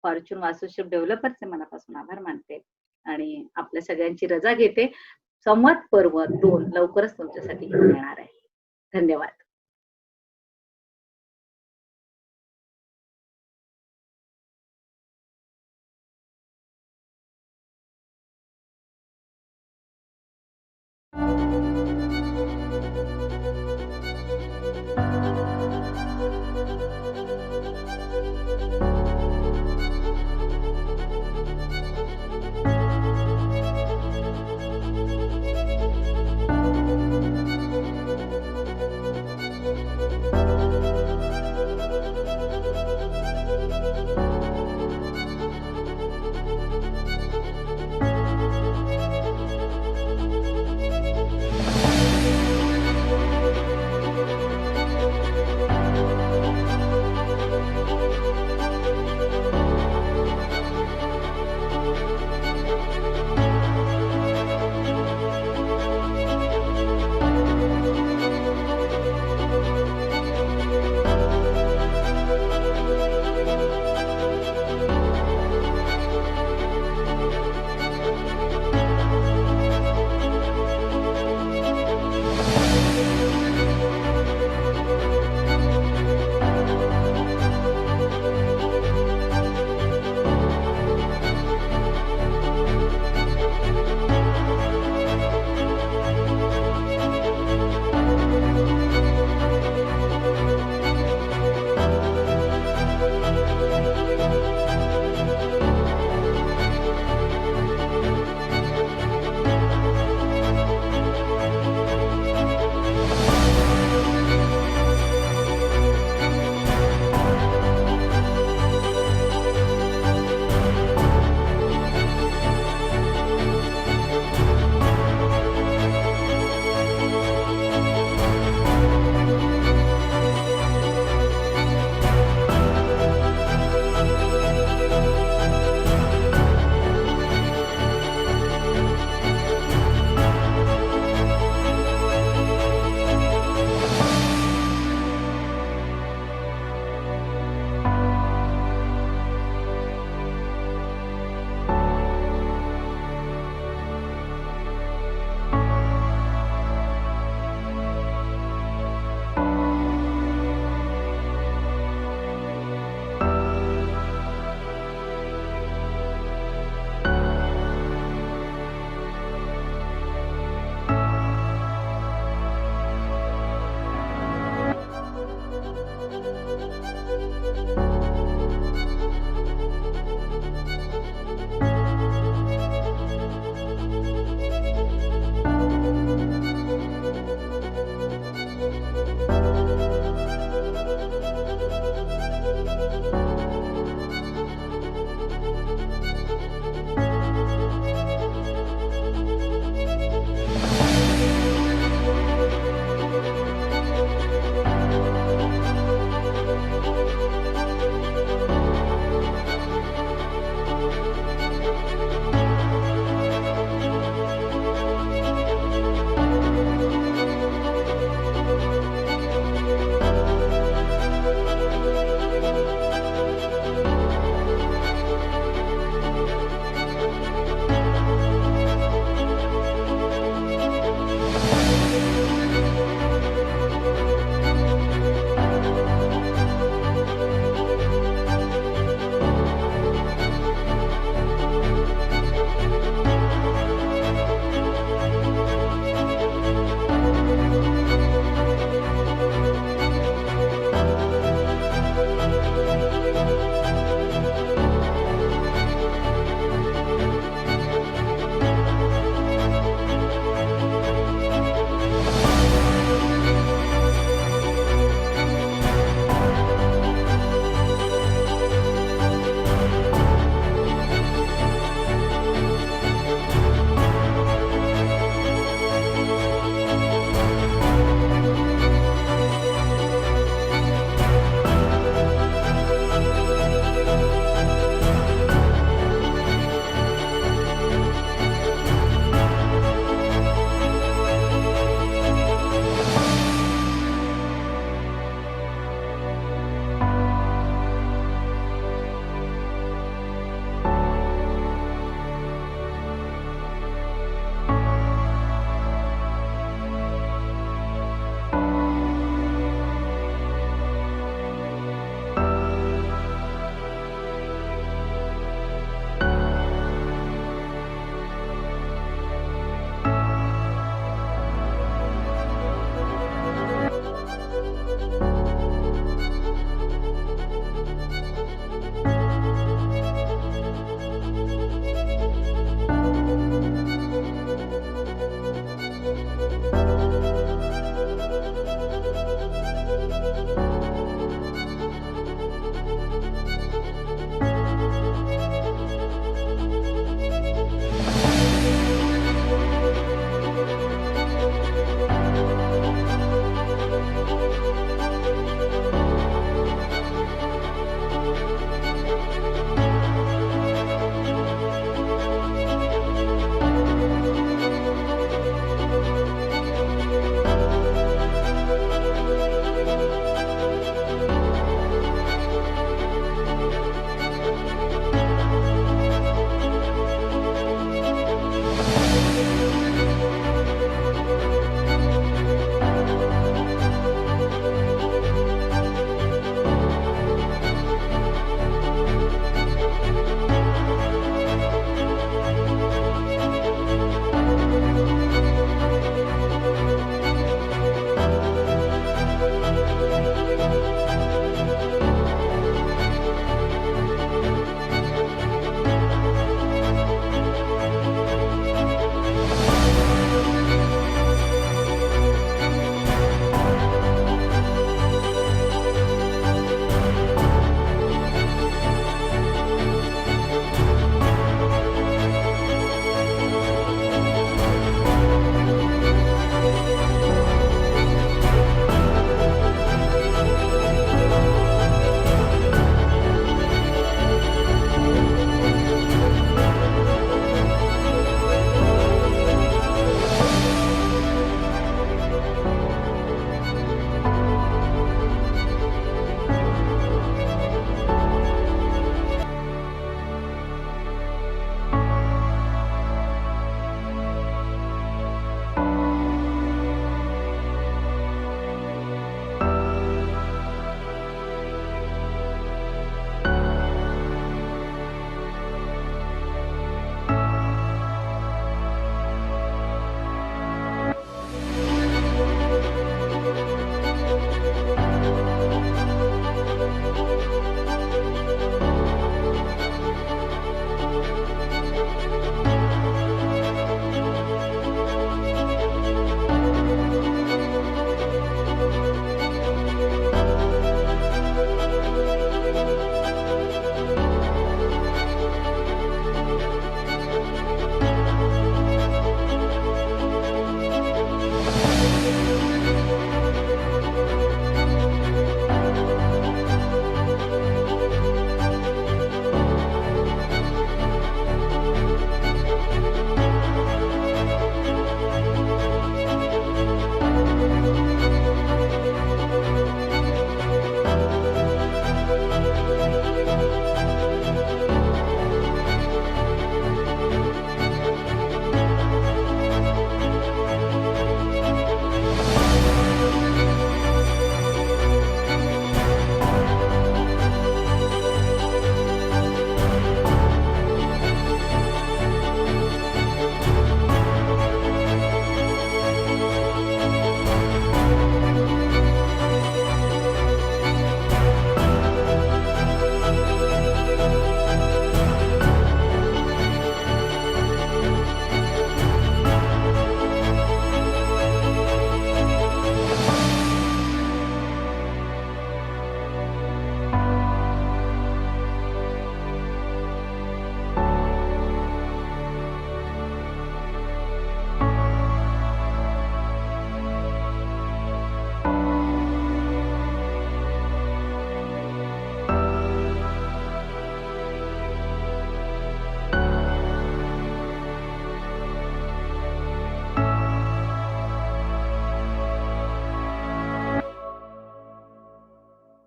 फॉर्च्यून वास्तुशिल्प डेव्हलपर्सचे मनापासून आभार मानते आणि आपल्या सगळ्यांची रजा घेते. संवाद पर्व 2 लवकरच तुमच्यासाठी घेऊन येणार आहे. धन्यवाद.